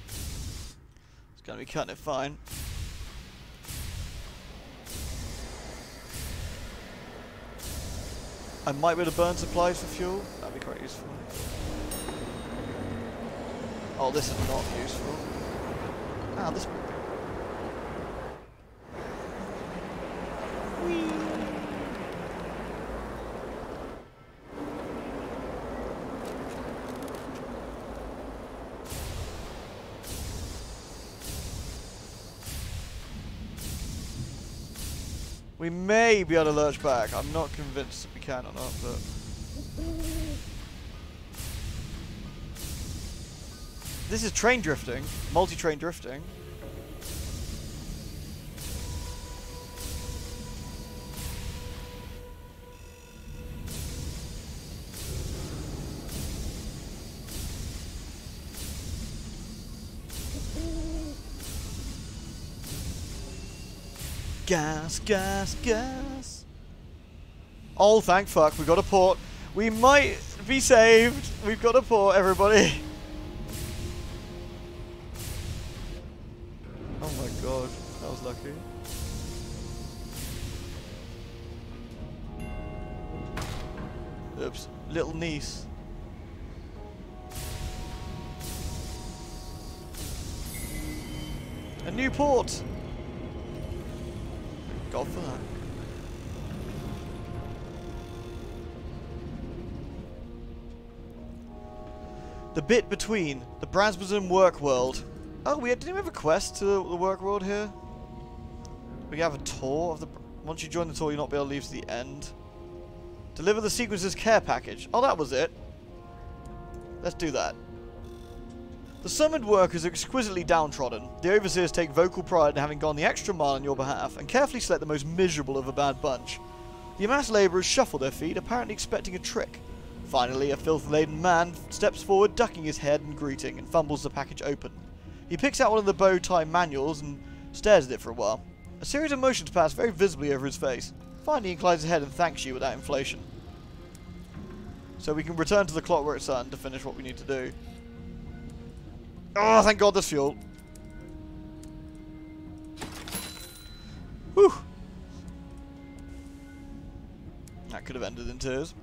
It's going to be cutting it fine. I might be able to burn supplies for fuel. That'd be quite useful. Oh, this is not useful. Ah, this. Whee! We may be able to lurch back. I'm not convinced if we can or not, but... This is train drifting. Multi-train drifting. Gas, gas, gas. Oh, thank fuck, we got a port. We might be saved. We've got a port, everybody. Oh my god, that was lucky. Oops, little niece. A new port. God for that. The bit between the Brasbazon work world. Oh, didn't we have a quest to the work world here? We have a tour of the. Once you join the tour, you'll not be able to leave to the end. Deliver the sequencer's care package. Oh, that was it. Let's do that. The summoned workers are exquisitely downtrodden. The overseers take vocal pride in having gone the extra mile on your behalf and carefully select the most miserable of a bad bunch. The amassed labourers shuffle their feet, apparently expecting a trick. Finally, a filth-laden man steps forward, ducking his head in greeting, and fumbles the package open. He picks out one of the bow tie manuals and stares at it for a while. A series of motions pass very visibly over his face. Finally, he inclines his head and thanks you without inflation. So we can return to the Clockwork Sun to finish what we need to do. Oh, thank God there's fuel. Whew. That could have ended in tears.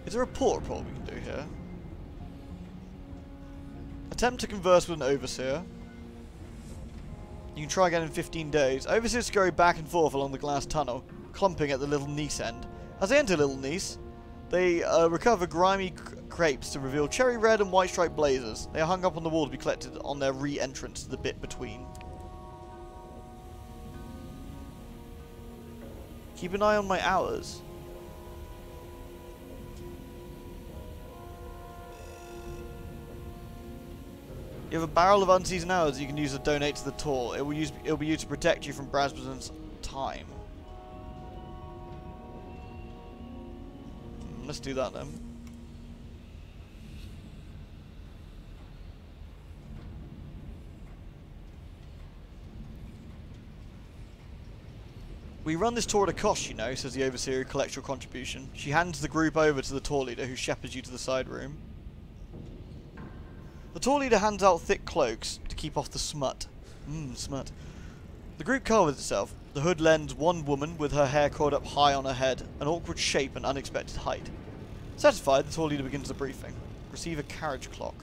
Is there a port report we can do here? Attempt to converse with an overseer. You can try again in 15 days. Overseers scurry back and forth along the glass tunnel, clumping at the Little Niece end. As they enter Little Niece, they recover grimy crepes to reveal cherry red and white striped blazers. They are hung up on the wall to be collected on their re-entrance to the bit between. Keep an eye on my hours. You have a barrel of unseasoned hours you can use to donate to the tour. It will be used to protect you from Brasbazon's time. Let's do that then. We run this tour at a cost, you know, says the overseer who collects your contribution. She hands the group over to the tour leader who shepherds you to the side room. The tour leader hands out thick cloaks to keep off the smut. Smut. The group covers itself. The hood lends one woman with her hair coiled up high on her head, an awkward shape and unexpected height. Satisfied, the tour leader begins the briefing. Receive a carriage clock.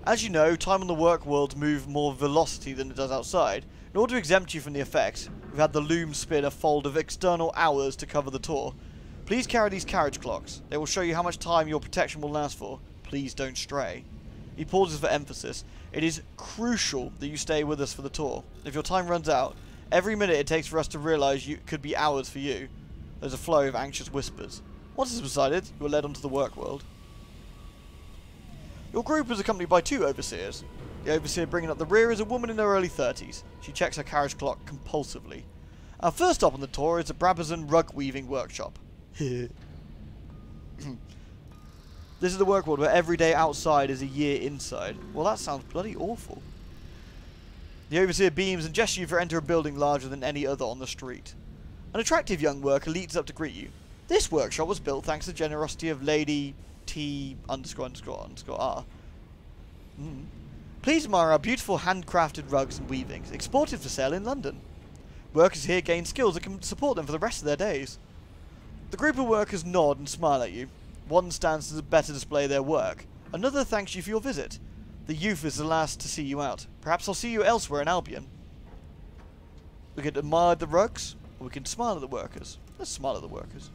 As you know, time on the work world moves more velocity than it does outside. In order to exempt you from the effects, we've had the loom spin a fold of external hours to cover the tour. Please carry these carriage clocks. They will show you how much time your protection will last for. Please don't stray. He pauses for emphasis. It is crucial that you stay with us for the tour. If your time runs out, every minute it takes for us to realise it could be hours for you. There's a flow of anxious whispers. Once it's decided, you are led onto the work world. Your group is accompanied by two overseers. The overseer bringing up the rear is a woman in her early 30s. She checks her carriage clock compulsively. Our first stop on the tour is the Brabazon rug weaving workshop. This is the work world where every day outside is a year inside. Well, that sounds bloody awful. The overseer beams and gestures you to enter a building larger than any other on the street. An attractive young worker leads up to greet you. This workshop was built thanks to the generosity of Lady T____R. Please admire our beautiful handcrafted rugs and weavings, exported for sale in London. Workers here gain skills that can support them for the rest of their days. The group of workers nod and smile at you. One stands to better display their work. Another thanks you for your visit. The youth is the last to see you out. Perhaps I'll see you elsewhere in Albion. We can admire the rugs, or we can smile at the workers. Let's smile at the workers.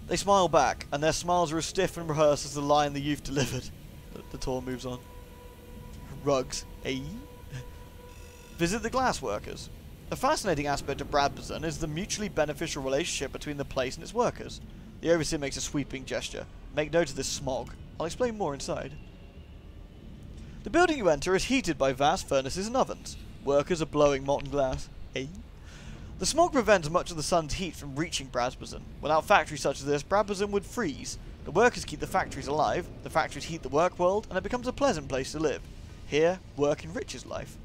They smile back, and their smiles are as stiff and rehearsed as the line the youth delivered. The tour moves on. Rugs, eh? Visit the glass workers. A fascinating aspect of Brabazon is the mutually beneficial relationship between the place and its workers. The overseer makes a sweeping gesture. Make note of this smog. I'll explain more inside. The building you enter is heated by vast furnaces and ovens. Workers are blowing molten glass, eh? The smog prevents much of the sun's heat from reaching Brabazon. Without factories such as this, Brabazon would freeze. The workers keep the factories alive, the factories heat the work world, and it becomes a pleasant place to live. Here, work enriches life.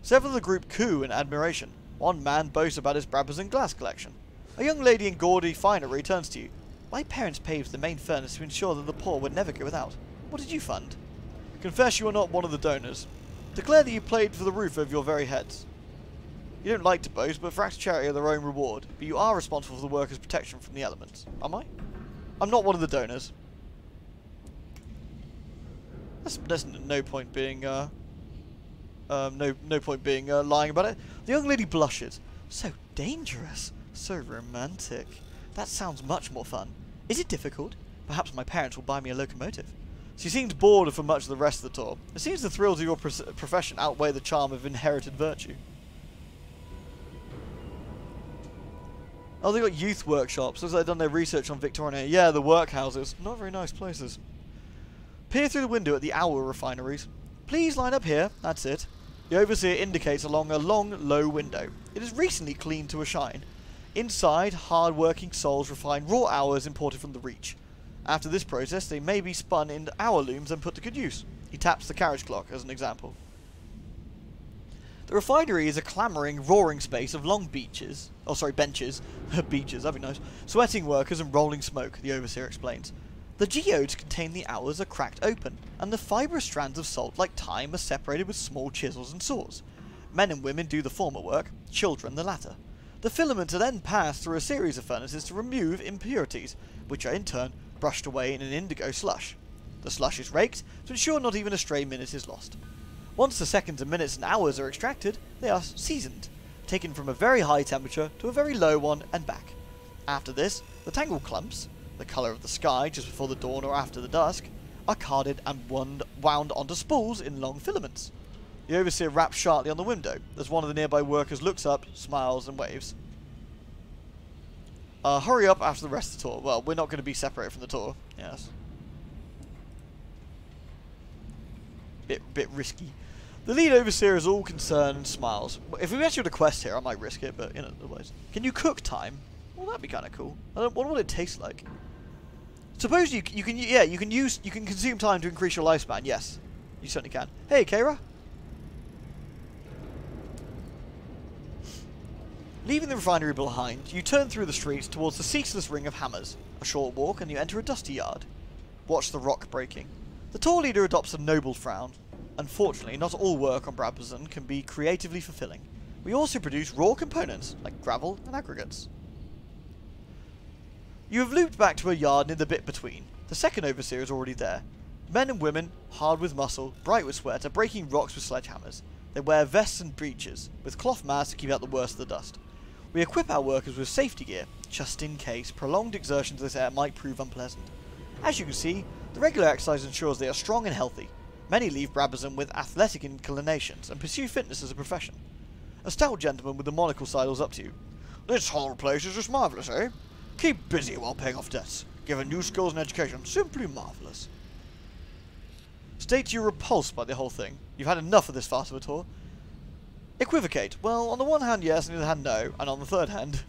Several of the group coo in admiration. One man boasts about his Brabazon glass collection. A young lady in gaudy finery turns to you. My parents paved the main furnace to ensure that the poor would never go without. What did you fund? Confess you are not one of the donors. Declare that you played for the roof over your very heads. You don't like to boast, but for acts of charity are their own reward. But you are responsible for the workers' protection from the elements. Am I? I'm not one of the donors. There's no point being no point being lying about it. The young lady blushes. So dangerous, so romantic. That sounds much more fun. Is it difficult? Perhaps my parents will buy me a locomotive. She seems bored for much of the rest of the tour. It seems the thrills of your profession outweigh the charm of inherited virtue. Oh, they got youth workshops. Looks like they've done their research on Victoria. Yeah, the workhouses. Not very nice places. Peer through the window at the owl refineries. Please line up here. That's it. The overseer indicates along a long, low window. It is recently cleaned to a shine. Inside, hard-working souls refine raw hours imported from the Reach. After this process, they may be spun into hour looms and put to good use. He taps the carriage clock as an example. The refinery is a clamouring, roaring space of long benches. Beaches, that'd be nice. Sweating workers and rolling smoke, the overseer explains. The geodes contain the hours are cracked open, and the fibrous strands of salt like time are separated with small chisels and saws. Men and women do the former work, children the latter. The filaments are then passed through a series of furnaces to remove impurities, which are in turn brushed away in an indigo slush. The slush is raked to ensure not even a stray minute is lost. Once the seconds and minutes and hours are extracted, they are seasoned, taken from a very high temperature to a very low one and back. After this, the tangled clumps, the colour of the sky just before the dawn or after the dusk, are carded and wound onto spools in long filaments. The overseer raps sharply on the window as one of the nearby workers looks up, smiles and waves. Hurry up after the rest of the tour. Well, we're not going to be separated from the tour. Yes. Bit risky. The lead overseer is all concerned and smiles. If we actually had a quest here, I might risk it, but otherwise. Can you cook time? Well, that'd be kind of cool. I wonder what it tastes like. Suppose you can consume time to increase your lifespan. Yes, you certainly can. Hey, Kara. Leaving the refinery behind, you turn through the streets towards the ceaseless ring of hammers. A short walk and you enter a dusty yard. Watch the rock breaking. The tour leader adopts a noble frown. Unfortunately, not all work on Brabazon can be creatively fulfilling. We also produce raw components, like gravel and aggregates. You have looped back to a yard near the bit between. The second overseer is already there. Men and women, hard with muscle, bright with sweat, are breaking rocks with sledgehammers. They wear vests and breeches, with cloth masks to keep out the worst of the dust. We equip our workers with safety gear, just in case prolonged exertions of this air might prove unpleasant. As you can see, the regular exercise ensures they are strong and healthy. Many leave Brabazon with athletic inclinations and pursue fitness as a profession. A stout gentleman with a monocle sidles up to you. This whole place is just marvellous, eh? Keep busy while paying off debts. Given new skills and education, simply marvellous. State you're repulsed by the whole thing. You've had enough of this fast of a tour. Equivocate. Well, on the one hand, yes, on the other hand, no. And on the third hand...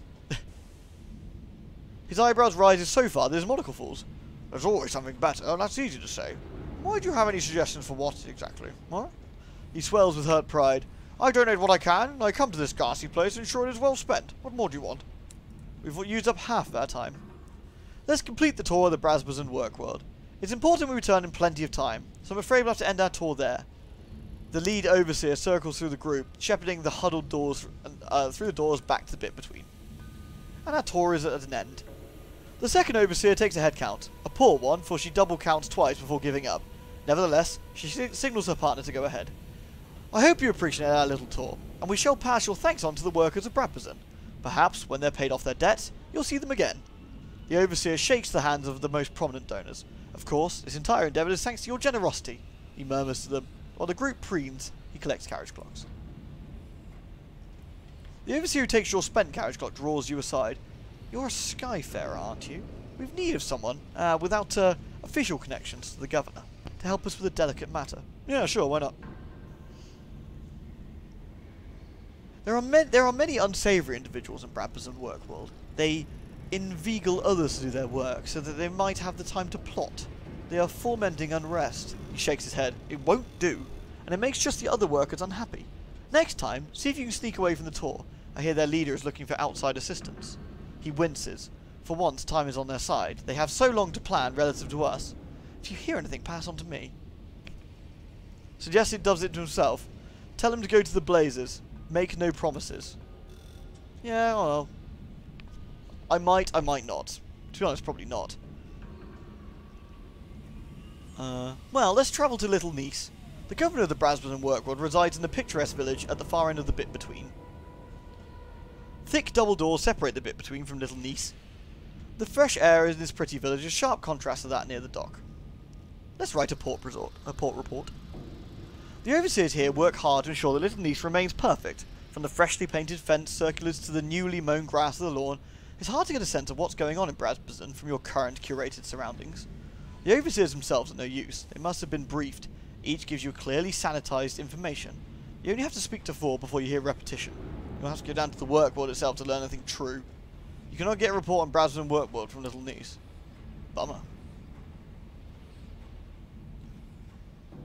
His eyebrows rises so far that his monocle falls. There's always something better, and that's easy to say. Why do you have any suggestions for what, exactly? What? He swells with hurt pride. I donate what I can, and I come to this ghastly place to ensure it is well spent. What more do you want? We've used up half of our time. Let's complete the tour of the Brabazon work world. It's important we return in plenty of time, so I'm afraid we'll have to end our tour there. The lead overseer circles through the group, shepherding the huddled doors through the doors back to the bit between. And our tour is at an end. The second overseer takes a head count, a poor one, for she double counts twice before giving up. Nevertheless, she signals her partner to go ahead. I hope you appreciate our little tour, and we shall pass your thanks on to the workers of Brabazon. Perhaps, when they're paid off their debts, you'll see them again. The overseer shakes the hands of the most prominent donors. Of course, this entire endeavour is thanks to your generosity, he murmurs to them. While the group preens, he collects carriage clocks. The overseer who takes your spent carriage clock draws you aside. You're a skyfarer, aren't you? We've need of someone, without official connections to the governor, to help us with a delicate matter. Yeah, sure, why not? There are many unsavoury individuals in Brabazon work world. They inveigle others to do their work so that they might have the time to plot. They are fomenting unrest. He shakes his head. It won't do, and it makes just the other workers unhappy. Next time, see if you can sneak away from the tour. I hear their leader is looking for outside assistance. He winces. For once, time is on their side. They have so long to plan relative to us. If you hear anything, pass on to me. Suggested does it to himself. Tell him to go to the blazes. Make no promises. Yeah, well. I might not. To be honest, probably not. Well, let's travel to Little Nice. The governor of the Brasburn work world resides in the picturesque village at the far end of the bit between. Thick double doors separate the bit between from Little Nice. The fresh air in this pretty village is a sharp contrast to that near the dock. Let's write a port report. The overseers here work hard to ensure that Little Nice remains perfect. From the freshly painted fence circulars to the newly mown grass of the lawn, it's hard to get a sense of what's going on in Brasburn from your current curated surroundings. The overseers themselves are no use. They must have been briefed. Each gives you clearly sanitized information. You only have to speak to 4 before you hear repetition. You'll have to go down to the work world itself to learn anything true. You cannot get a report on Brasburn work world from Little Nice. Bummer.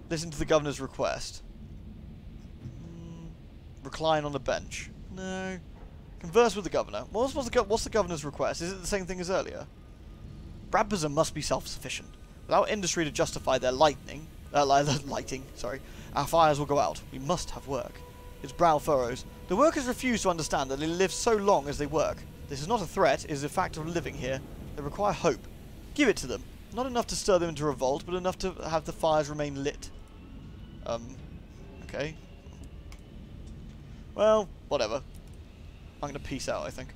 Listen to the governor's request. Recline on the bench. No. Converse with the governor. What's the governor's request? Is it the same thing as earlier? Brasburn must be self-sufficient. Without industry to justify their lighting, our fires will go out. We must have work. His brow furrows. The workers refuse to understand that they live so long as they work. This is not a threat, it is a fact of living here. They require hope. Give it to them. Not enough to stir them into revolt, but enough to have the fires remain lit. Okay. Well, whatever. I'm going to peace out, I think.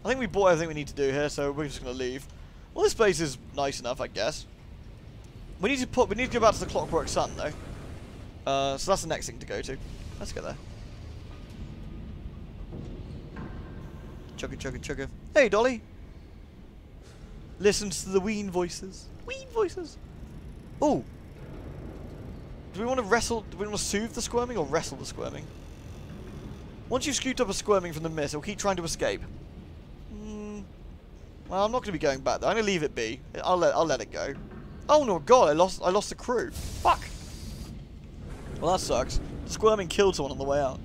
I think we bought everything we need to do here, so we're just going to leave. Well, this place is nice enough, I guess. We need to go back to the Clockwork Sun, though. So that's the next thing to go to. Let's go there. Chugga chugga chugga. Hey, Dolly. Listen to the ween voices. Ween voices. Oh. Do we want to wrestle? Do we want to soothe the squirming or wrestle the squirming? Once you've scooped up a squirming from the mist, it'll keep trying to escape. Well, I'm not going to be going back there. I'm going to leave it be. I'll let it go. Oh no, God! I lost the crew. Fuck. Well, that sucks. The squirming killed someone on the way out.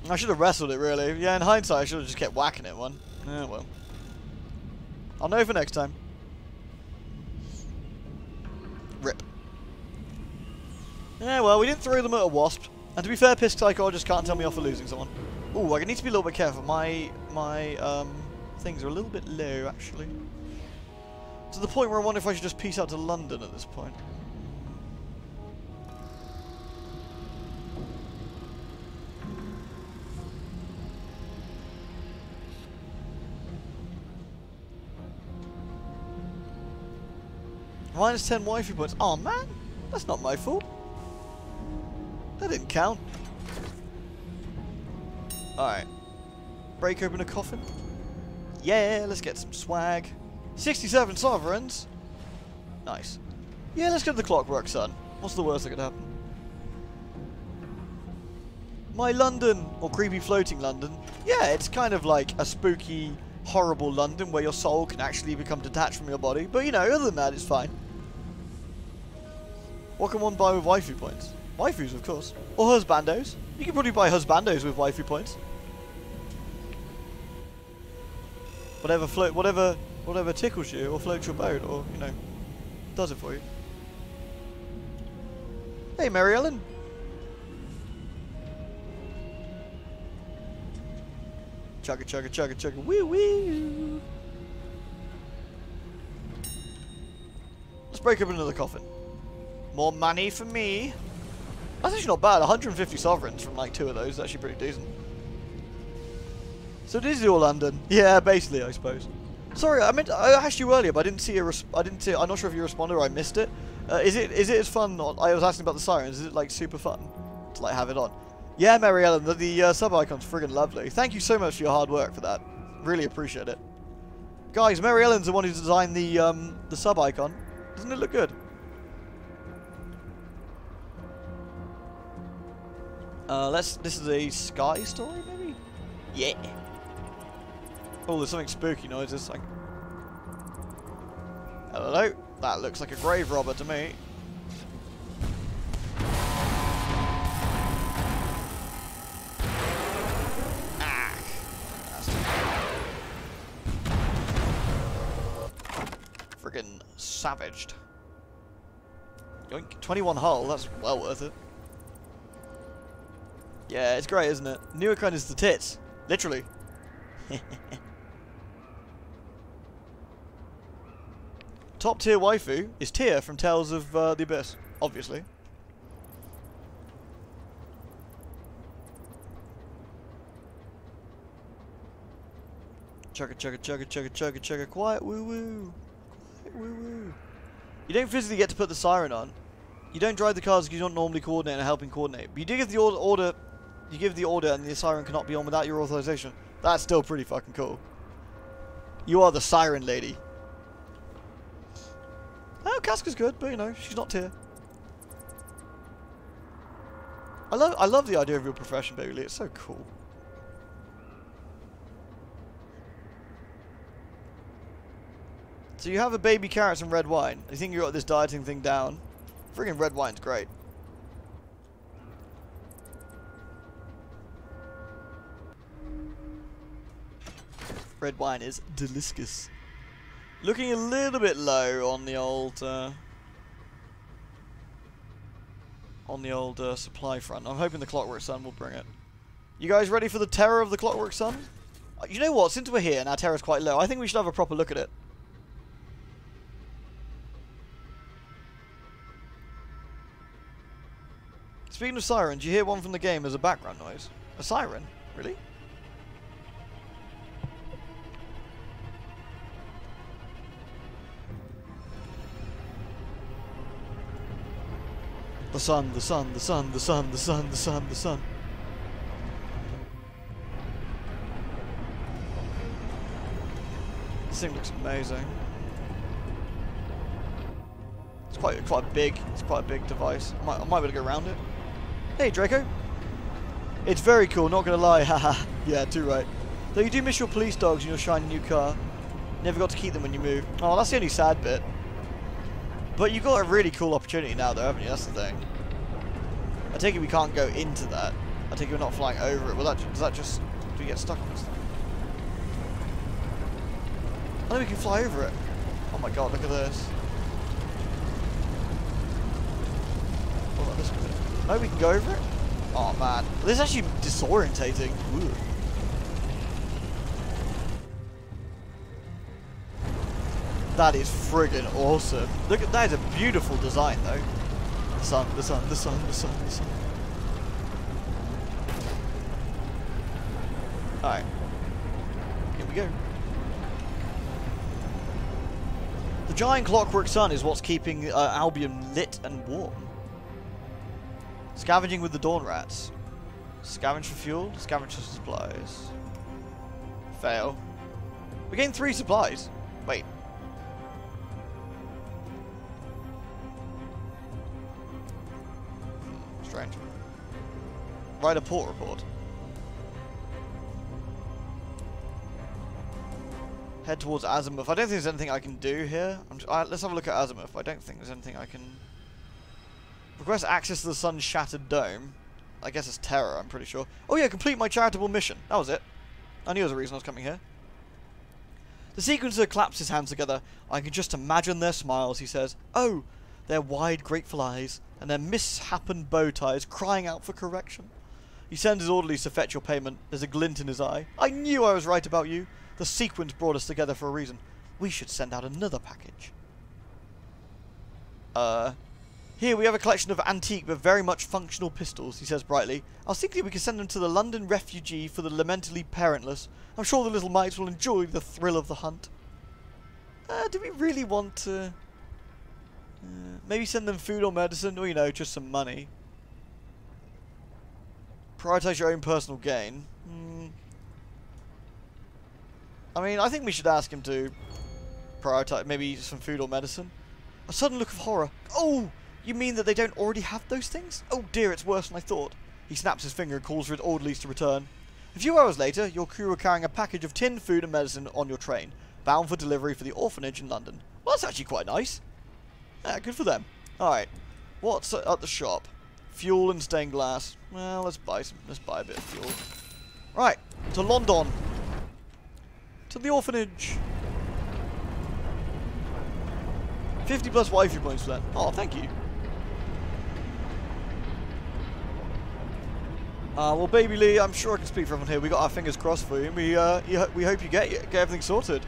I should have wrestled it, really. Yeah, in hindsight, I should have just kept whacking it one. Yeah, well. I'll know for next time. Rip. Yeah, well, we didn't throw them at a wasp. And to be fair, Piss Psycho just can't tell me off for losing someone. Ooh, I need to be a little bit careful. My things are a little bit low, actually. To the point where I wonder if I should just peace out to London at this point. Minus 10 waifu points. Oh man, that's not my fault. That didn't count. Alright. Break open a coffin. Yeah, let's get some swag. 67 sovereigns. Nice. Yeah, let's go to the Clockwork Sun. What's the worst that could happen? My London, or creepy floating London. Yeah, it's kind of like a spooky, horrible London where your soul can actually become detached from your body. But you know, other than that, it's fine. What can one buy with waifu points? Waifus, of course. Or husbandos. You can probably buy husbandos with waifu points. Whatever tickles you or floats your boat or, you know, does it for you. Hey, Mary Ellen. Chugga chugga chugga chugga wee wee. Let's break open another coffin. More money for me. That's actually not bad. 150 sovereigns from like 2 of those is actually pretty decent. So this is your London. Yeah, basically, I suppose. Sorry, I asked you earlier, but I didn't see I'm not sure if you responded or I missed it. Is it as fun? I was asking about the sirens. Is it like super fun to like have it on? Yeah, Mary Ellen, the sub icon's friggin' lovely. Thank you so much for your hard work for that. Really appreciate it. Guys, Mary Ellen's the one who designed the sub icon. Doesn't it look good? This is a sky story, maybe? Yeah. Oh, there's something spooky noises. Hello? That looks like a grave robber to me. savaged. Yoink. 21 hull, that's well worth it. Yeah, it's great, isn't it? Neocon is the tits. Literally. Top tier waifu is Tyr from Tales of the Abyss, obviously. Chugga chugga chugga chugga chugga chugga. Quiet woo woo. Quiet woo woo. You don't physically get to put the siren on. You don't drive the cars because you don't normally coordinate and helping coordinate. But you do give the order. You give the order and the siren cannot be on without your authorization. That's still pretty fucking cool. You are the siren lady. Oh, Casca's good, but you know, she's not Tyr. I love the idea of your profession, Baby Lee. It's so cool. So you have a baby carrots and red wine. You think you got this dieting thing down? Friggin' red wine's great. Red wine is delicious. Looking a little bit low on the old supply front. I'm hoping the Clockwork Sun will bring it. You guys ready for the terror of the Clockwork Sun? You know what? Since we're here and our terror's quite low, I think we should have a proper look at it. Speaking of sirens, you hear one from the game as a background noise. A siren? Really? The sun, the sun, the sun, the sun, the sun, the sun, the sun. This thing looks amazing. It's quite a big device. I might be able to go around it. Hey Draco. It's very cool, not gonna lie, haha. Yeah, too right. Though you do miss your police dogs in your shiny new car. Never got to keep them when you move. Oh, that's the only sad bit. But you've got a really cool opportunity now though, haven't you? That's the thing. I take it we can't go into that. I take it we're not flying over it. Well, does that just... Do we get stuck on this thing? I know we can fly over it. Oh my god, look at this. What about this bit? Oh, we can go over it? Oh man. This is actually disorientating. Ooh. That is friggin' awesome. Look at that, is a beautiful design though. The sun, the sun, the sun, the sun, the sun. Alright. Here we go. The giant clockwork sun is what's keeping Albion lit and warm. Scavenging with the dawn rats. Scavenge for fuel, scavenge for supplies. Fail. We gained 3 supplies. Wait. Strange. Write a port report. Head towards Azimuth. I don't think there's anything I can do here. Let's have a look at Azimuth. I don't think there's anything I can... Request access to the sun's shattered dome. I guess it's terror, I'm pretty sure. Oh yeah, complete my charitable mission. That was it. I knew there was a reason I was coming here. The sequencer claps his hands together. I can just imagine their smiles, he says. Oh, their wide, grateful eyes, and their misshapen bow ties crying out for correction. He sends his orderlies to fetch your payment. There's a glint in his eye. I knew I was right about you. The sequence brought us together for a reason. We should send out another package. Here we have a collection of antique but very much functional pistols, he says brightly. I was thinking we could send them to the London refugee for the lamentably parentless. I'm sure the little mites will enjoy the thrill of the hunt. Do we really want to... maybe send them food or medicine, or, you know, just some money. Prioritize your own personal gain. I mean, I think we should ask him to prioritize maybe some food or medicine. A sudden look of horror. Oh! You mean that they don't already have those things? Oh dear, it's worse than I thought. He snaps his finger and calls for his orderlies to return. A few hours later, your crew are carrying a package of tinned food and medicine on your train, bound for delivery for the orphanage in London. Well, that's actually quite nice. Yeah, good for them. Alright, what's at the shop? Fuel and stained glass. Well, let's buy a bit of fuel. Right, to London. To the orphanage. 50 plus waifu points for that. Oh, thank you. Well, Baby Lee, I'm sure I can speak for everyone here. We got our fingers crossed for you. And we hope you get everything sorted.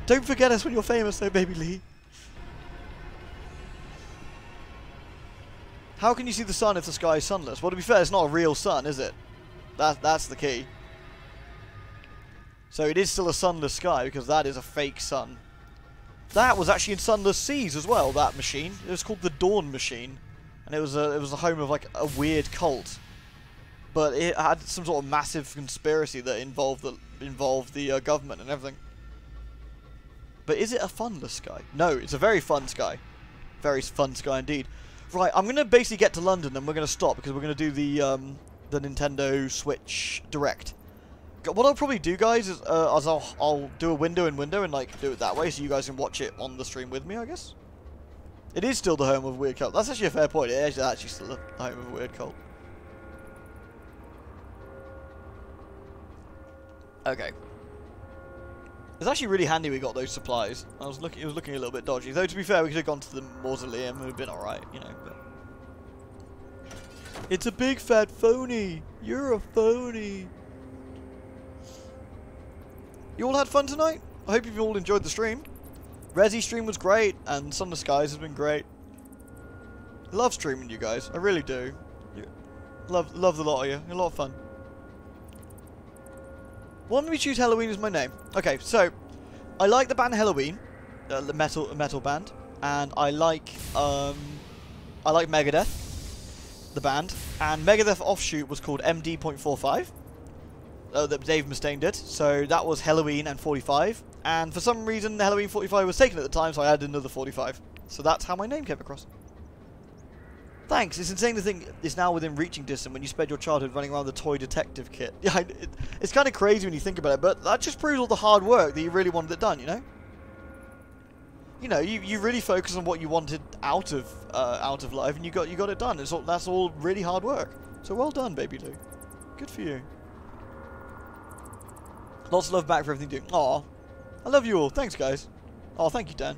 Don't forget us when you're famous, though, Baby Lee. How can you see the sun if the sky is sunless? Well, to be fair, it's not a real sun, is it? That's the key. So it is still a sunless sky because that is a fake sun. That was actually in Sunless Skies as well. That machine. It was called the Dawn Machine, and it was a home of like a weird cult. But it had some sort of massive conspiracy that involved the government and everything. But is it a funless sky? No, it's a very fun sky. Very fun sky indeed. Right, I'm going to basically get to London and we're going to stop because we're going to do the Nintendo Switch Direct. What I'll probably do, guys, is I'll do a window and like do it that way so you guys can watch it on the stream with me, I guess. It is still the home of a weird cult. That's actually a fair point. It is actually still the home of a weird cult. Okay. It's actually really handy we got those supplies. It was looking a little bit dodgy. Though to be fair, we could have gone to the mausoleum and it would have been alright, you know. But it's a big fat phony. You're a phony. You all had fun tonight? I hope you've all enjoyed the stream. Resi stream was great, and Sunless Skies has been great. I love streaming you guys. I really do. Love the lot of you. A lot of fun. Why don't we choose Halloween as my name? Okay, so I like the band Halloween, the metal band, and I like Megadeth, the band, and Megadeth offshoot was called MD.45. That Dave Mustaine did. So that was Halloween and 45, and for some reason Halloween 45 was taken at the time, so I added another 45. So that's how my name came across. Thanks. It's insane to think it's now within reaching distance when you spent your childhood running around the toy detective kit. Yeah, it's kind of crazy when you think about it, but that just proves all the hard work that you really wanted it done, you know? You know, you really focus on what you wanted out of life, and you got it done. That's all really hard work. So well done, Baby Lou. Good for you. Lots of love back for everything you do. Aw. I love you all. Thanks, guys. Oh, thank you, Dan.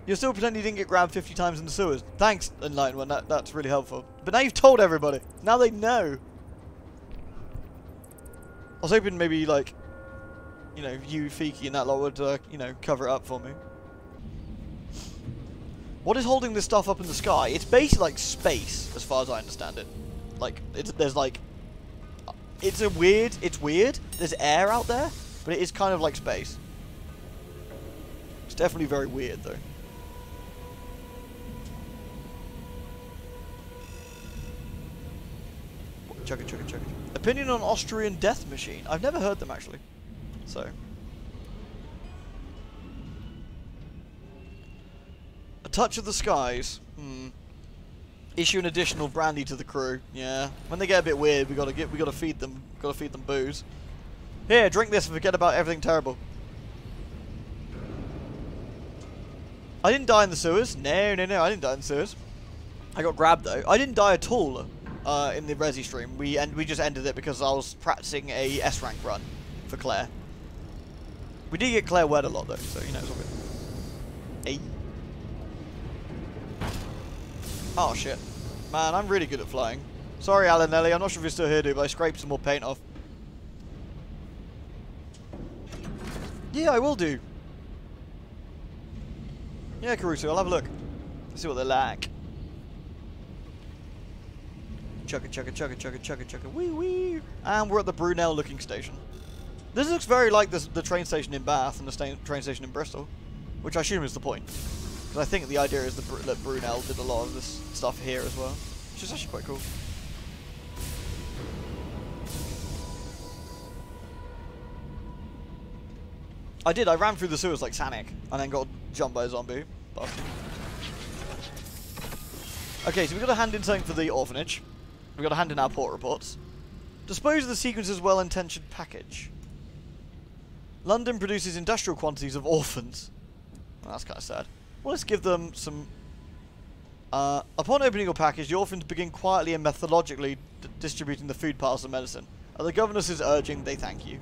You're still pretending you didn't get grabbed 50 times in the sewers. Thanks, Enlightened One. That's really helpful. But now you've told everybody. Now they know. I was hoping maybe, like, you know, you, Fiki, and that lot would, you know, cover it up for me. What is holding this stuff up in the sky? It's basically like space, as far as I understand it. Like, there's like... It's weird. There's air out there, but it is kind of like space. It's definitely very weird, though. Chugga. Opinion on Austrian Death Machine. I've never heard them, actually. So. A touch of the skies. Issue an additional brandy to the crew. Yeah. When they get a bit weird, we gotta feed them. Gotta feed them booze. Here, drink this and forget about everything terrible. I didn't die in the sewers. No, I didn't die in the sewers. I got grabbed though. I didn't die at all in the Resi stream. We just ended it because I was practicing a S rank run for Claire. We did get Claire wet a lot though, so you know it's all good. Hey. Oh shit. Man, I'm really good at flying. Sorry, Alan Nelly, I'm not sure if you're still here, dude, but I scraped some more paint off. Yeah, I will do. Yeah, Caruso, I'll have a look. See what they're like. Chugga. Wee. And we're at the Brunel looking station. This looks very like the train station in Bath and the train station in Bristol, which I assume is the point. Because I think the idea is that Brunel did a lot of this stuff here as well, which is actually quite cool. I ran through the sewers like Sonic, and then got jumped by a zombie. Bastard. Okay, so we've got to hand in something for the orphanage. We've got to hand in our port reports. Dispose of the sequence's well-intentioned package. London produces industrial quantities of orphans. Well, that's kind of sad. Well, let's give them some... upon opening your package, the orphans begin quietly and methodologically distributing the food parcel of medicine. At the governess's urging, they thank you.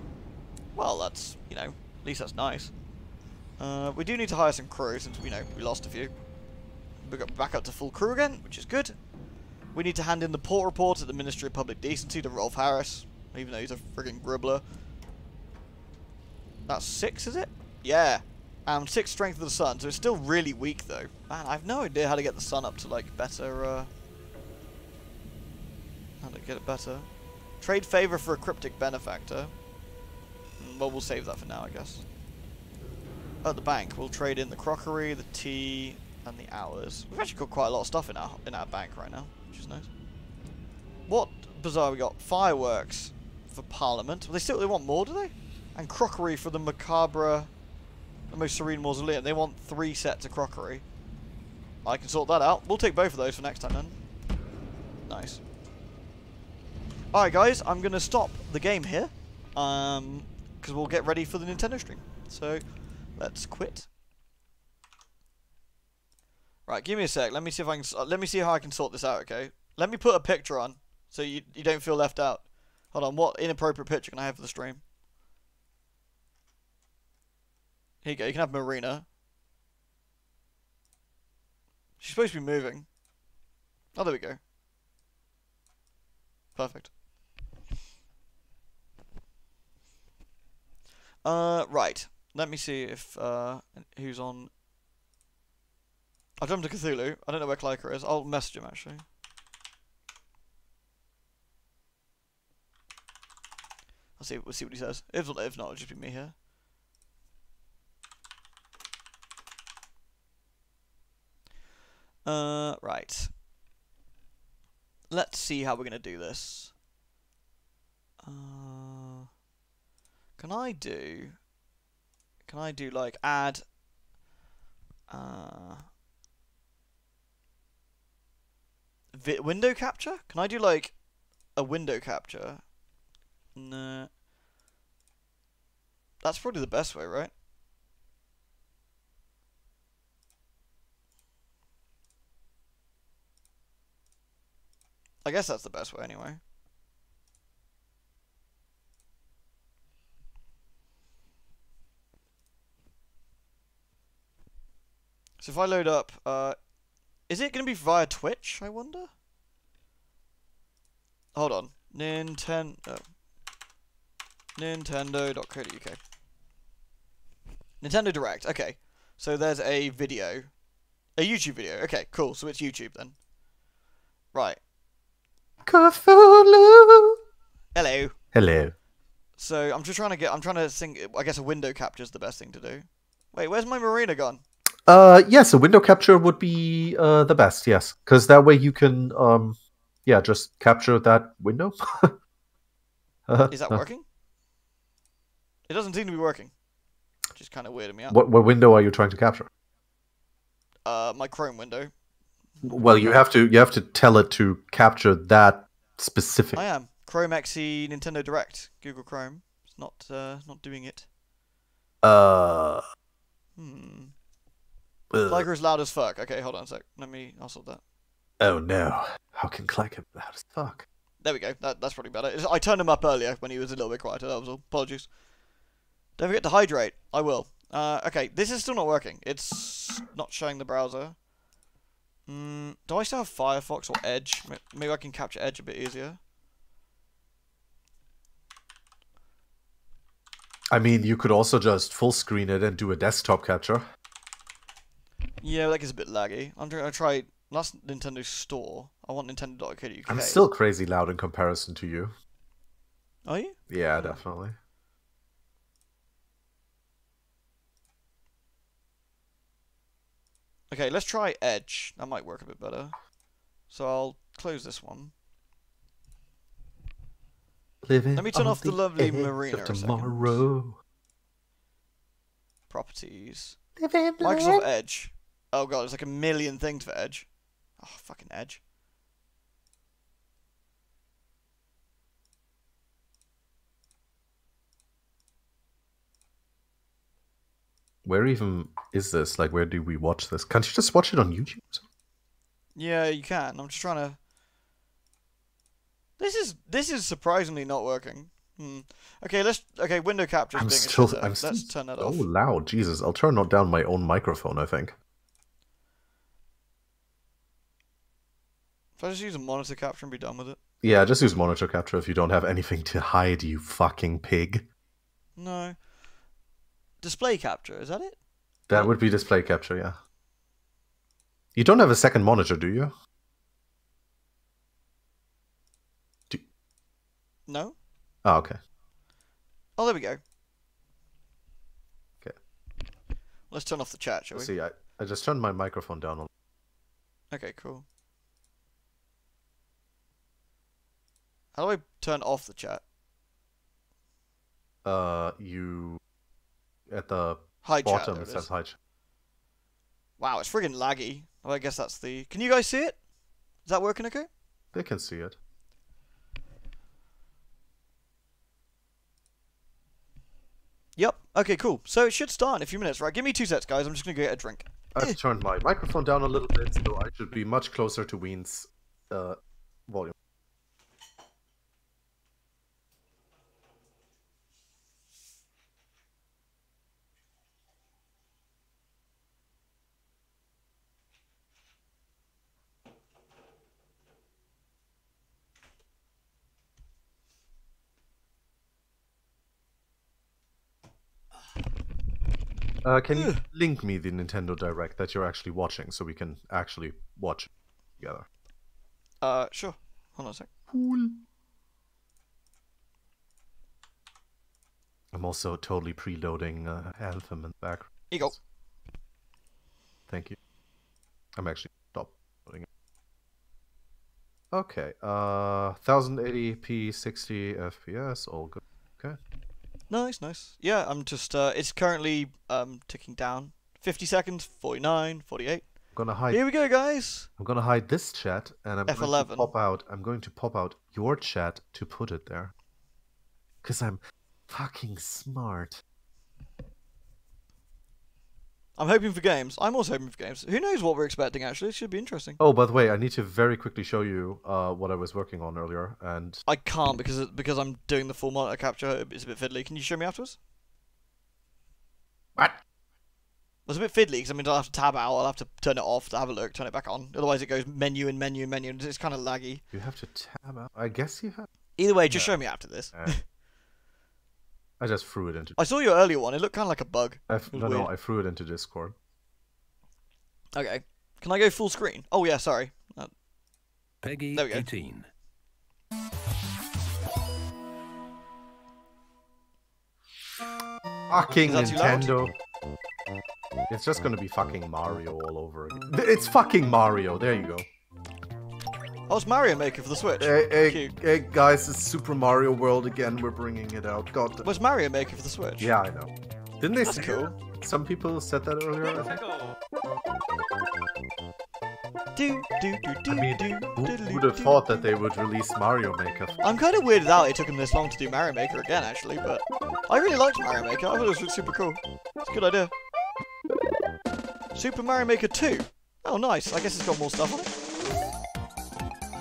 Well, that's, you know, at least that's nice. We do need to hire some crew since we lost a few. We got back up to full crew again, which is good. We need to hand in the port report at the Ministry of Public Decency to Rolf Harris, even though he's a frigging gribbler. That's 6, is it? Yeah. 6 strength of the sun, so it's still really weak though. Man, I have no idea how to get the sun up to like better. How to get it better? Trade favor for a cryptic benefactor. Well, we'll save that for now, I guess. At the bank, we'll trade in the crockery, the tea, and the hours. We've actually got quite a lot of stuff in our bank right now, which is nice. What bizarre we got? Fireworks for Parliament. Well, they want more, do they? And crockery for the macabre, the most serene mausoleum. They want 3 sets of crockery. I can sort that out. We'll take both of those for next time then. Nice. Alright guys, I'm going to stop the game here. Because we'll get ready for the Nintendo stream. So, let's quit. Right, give me a sec. Let me see if I can. Let me see how I can sort this out. Okay. Let me put a picture on so you don't feel left out. Hold on. What inappropriate picture can I have for the stream? Here you go. You can have Marina. She's supposed to be moving. Oh, there we go. Perfect. Right. Let me see if who's on. I'll jump to Cthulhu. I don't know where Clyker is. I'll message him actually. We'll see what he says. If not, it'll just be me here. Right. Let's see how we're gonna do this. Can I do like add window capture? Can I do like a window capture? No. That's probably the best way, right? I guess that's the best way anyway. So if I load up, is it going to be via Twitch, I wonder? Hold on. Nintendo.co.uk. Nintendo Direct, okay. So there's a video. A YouTube video. Okay, cool. So it's YouTube then. Right. Cthulhu. Hello. Hello. So I'm trying to think, I guess a window capture is the best thing to do. Wait, where's my marina gone? Yes, a window capture would be the best, yes. Because that way you can, just capture that window. Is that working? It doesn't seem to be working. Which is kind of weirding me out. What window are you trying to capture? My Chrome window. Well, you have to tell it to capture that specific. I am. Chrome XE Nintendo Direct. Google Chrome. It's not doing it. Clyker is loud as fuck. Okay, hold on a sec. I'll sort that. Oh no. How can Clyker be loud as fuck? There we go. That's probably better. I turned him up earlier when he was a little bit quieter. That was all. Apologies. Don't forget to hydrate. I will. Okay, this is still not working. It's not showing the browser. Do I still have Firefox or Edge? Maybe I can capture Edge a bit easier. I mean, you could also just full screen it and do a desktop capture. Yeah, that gets a bit laggy. I'm going to try last Nintendo Store. I want Nintendo.co.uk. I'm still crazy loud in comparison to you. Are you? Yeah, definitely. Okay, let's try Edge. That might work a bit better. So I'll close this one. Living Let me turn off the lovely edge marina of a second. tomorrow. Properties. Living Microsoft Edge. Oh god, there's like a million things for Edge. Oh, fucking Edge. Where even is this? Like, where do we watch this? Can't you just watch it on YouTube? Yeah, you can. I'm just trying to... This is surprisingly not working. Okay, okay, window capture. I'm Let's still turn that so off. loud. Jesus, I'll turn down my own microphone, I think. If I just use a monitor capture and be done with it. Yeah, just use monitor capture if you don't have anything to hide, you fucking pig. No. Display capture, is that it? That would be display capture, yeah. You don't have a second monitor, do you? No? Oh, okay. Oh, there we go. Okay. Let's turn off the chat, shall we? See, I just turned my microphone down a little. Okay, cool. How do I turn off the chat? You... At the Hi bottom, chat, it says hi chat. Wow, it's friggin' laggy. Oh, I guess that's the... Can you guys see it? Is that working okay? They can see it. Yep. Okay, cool. So it should start in a few minutes, right? Give me 2 sets, guys. I'm just gonna go get a drink. I've turned my microphone down a little bit, so I should be much closer to Ween's volume. Can you link me the Nintendo Direct that you're actually watching so we can actually watch together? Sure. Hold on a sec. Cool. I'm also totally preloading Anthem in the background. Here you go. Thank you. I'm actually stop loading it. Okay, 1080p, 60 FPS, all good. Okay. Nice, nice. Yeah, I'm just, it's currently, ticking down. 50 seconds, 49, 48. I'm gonna hide. Here we go, guys. I'm gonna hide this chat, and I'm F11. going to pop out. I'm going to pop out your chat to put it there, cause I'm fucking smart. I'm hoping for games. I'm also hoping for games. Who knows what we're expecting, actually? It should be interesting. Oh, by the way, I need to very quickly show you what I was working on earlier, and I can't because I'm doing the full monitor capture. It's a bit fiddly. Can you show me afterwards? what? It's a bit fiddly because I mean I'll have to tab out. I'll have to turn it off to have a look, turn it back on. Otherwise, it goes menu and menu and menu, and it's kind of laggy. You have to tab out. I guess you have. Either way, just show me after this. I just threw it into. I saw your earlier one. It looked kind of like a bug. No, I threw it into Discord. Okay. Can I go full screen? Oh yeah, sorry. Peggy there we go. 18. Fucking Is that too loud? Nintendo. It's just gonna be fucking Mario all over again. It's fucking Mario. There you go. Oh, it's Mario Maker for the Switch. Hey, guys, it's Super Mario World again. We're bringing it out. God. Where's Mario Maker for the Switch? Yeah, I know. Didn't they That's say cool. that? Some people said that earlier, I think. I mean, who would have thought that they would release Mario Maker? I'm kind of weirded out it took them this long to do Mario Maker again, actually, but I really liked Mario Maker. I thought it was super cool. It's a good idea. Super Mario Maker 2. Oh, nice. I guess it's got more stuff on it.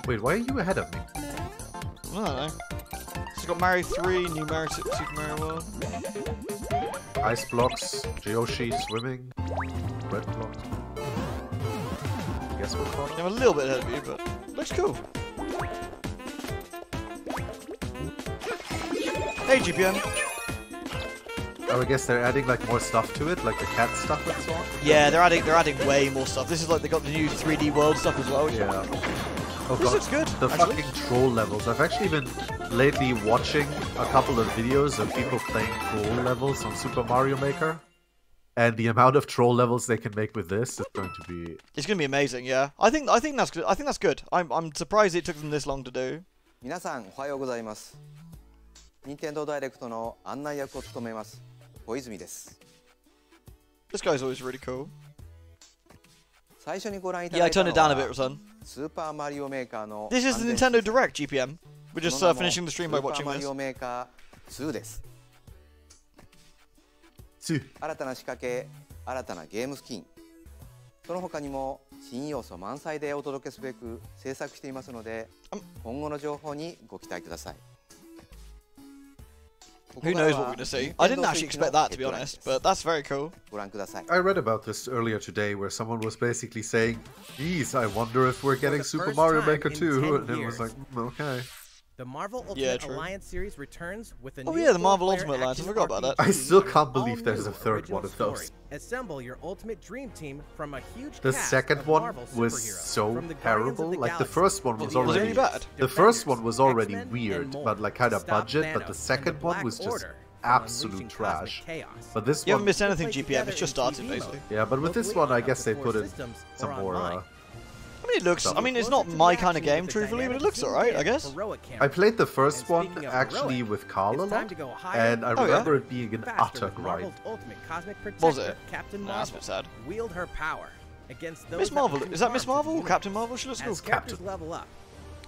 Wait, why are you ahead of me? I don't know. It's got Mario 3, new Mario Super Mario World. Ice blocks, Yoshi swimming, red blocks. Guess what product? I'm a little bit ahead of you, but looks cool. Hey, GPM. Oh, I guess they're adding like more stuff to it, like the cat stuff and so on. Yeah, they're adding way more stuff. This is like they got the new 3D world stuff as well. Yeah. Oh This god, looks good, the actually. fucking troll levels. I've actually been lately watching a couple of videos of people playing troll levels on Super Mario Maker, and the amount of troll levels they can make with this is going to be. It's gonna be amazing. Yeah, I think that's good. I think that's good. I'm surprised it took them this long to do. 皆さんおはようございます。任天堂ダイレクトの案内役を務めます小泉です。 This guy's always really cool. 最初にご覧いた Yeah, だ I いた turned の it down a は bit, son. スーパーマリオメーカーの This is the 安全 Nintendo システム Direct, GPM. We're just その名も finishing the stream by スーパー watching マリ this. オメーカー2です。2. 新たな仕掛け、新たなゲームスキン、その他にも新要素満載でお届けすべく制作していますので、今後の情報にご期待ください。Who knows what we're gonna see? I didn't actually expect that, to be honest, but that's very cool. ご覧ください。 I read about this earlier today where someone was basically saying, geez, I wonder if we're getting the Super first Mario time Maker in 2. 10 And it was years. like, okay. The Marvel Yeah, Ultimate true. Alliance series returns with a Oh new yeah, the Marvel four-player Ultimate Alliance, I action forgot about that. RPG I still can't and believe there's a all-new third original one of those. story. Assemble your ultimate dream team from a huge The cast second of one Marvel was superheroes, so from the Guardians of terrible. the Like the Galaxy first one to was the Was it already any bad? the first one was already X-Men, weird, and more. but like kind of Stop budget. But Thanos the and second the one Black was just Order from absolute unleashing cosmic trash. chaos. But this You haven't one, missed anything, Play GPM. together It's just in started, TV basically. mode, yeah. But with this locally one, I on guess they before put in systems some or more. online. I mean, it looks. I mean, it's not my kind of game, truthfully, but it looks alright, I guess. I played the first And one speaking of actually heroic, with Carl a It's time lot, to go higher and I and Oh, yeah? remember it being an faster utter with grind. Marvel's ultimate cosmic Was protector, it? Captain Nah, that's a Marvel. bit sad. Wield her power against those Miss that Marvel. would Is that Miss harm to the Marvel or universe. Captain Marvel? She looks As cool. characters Captain. level up,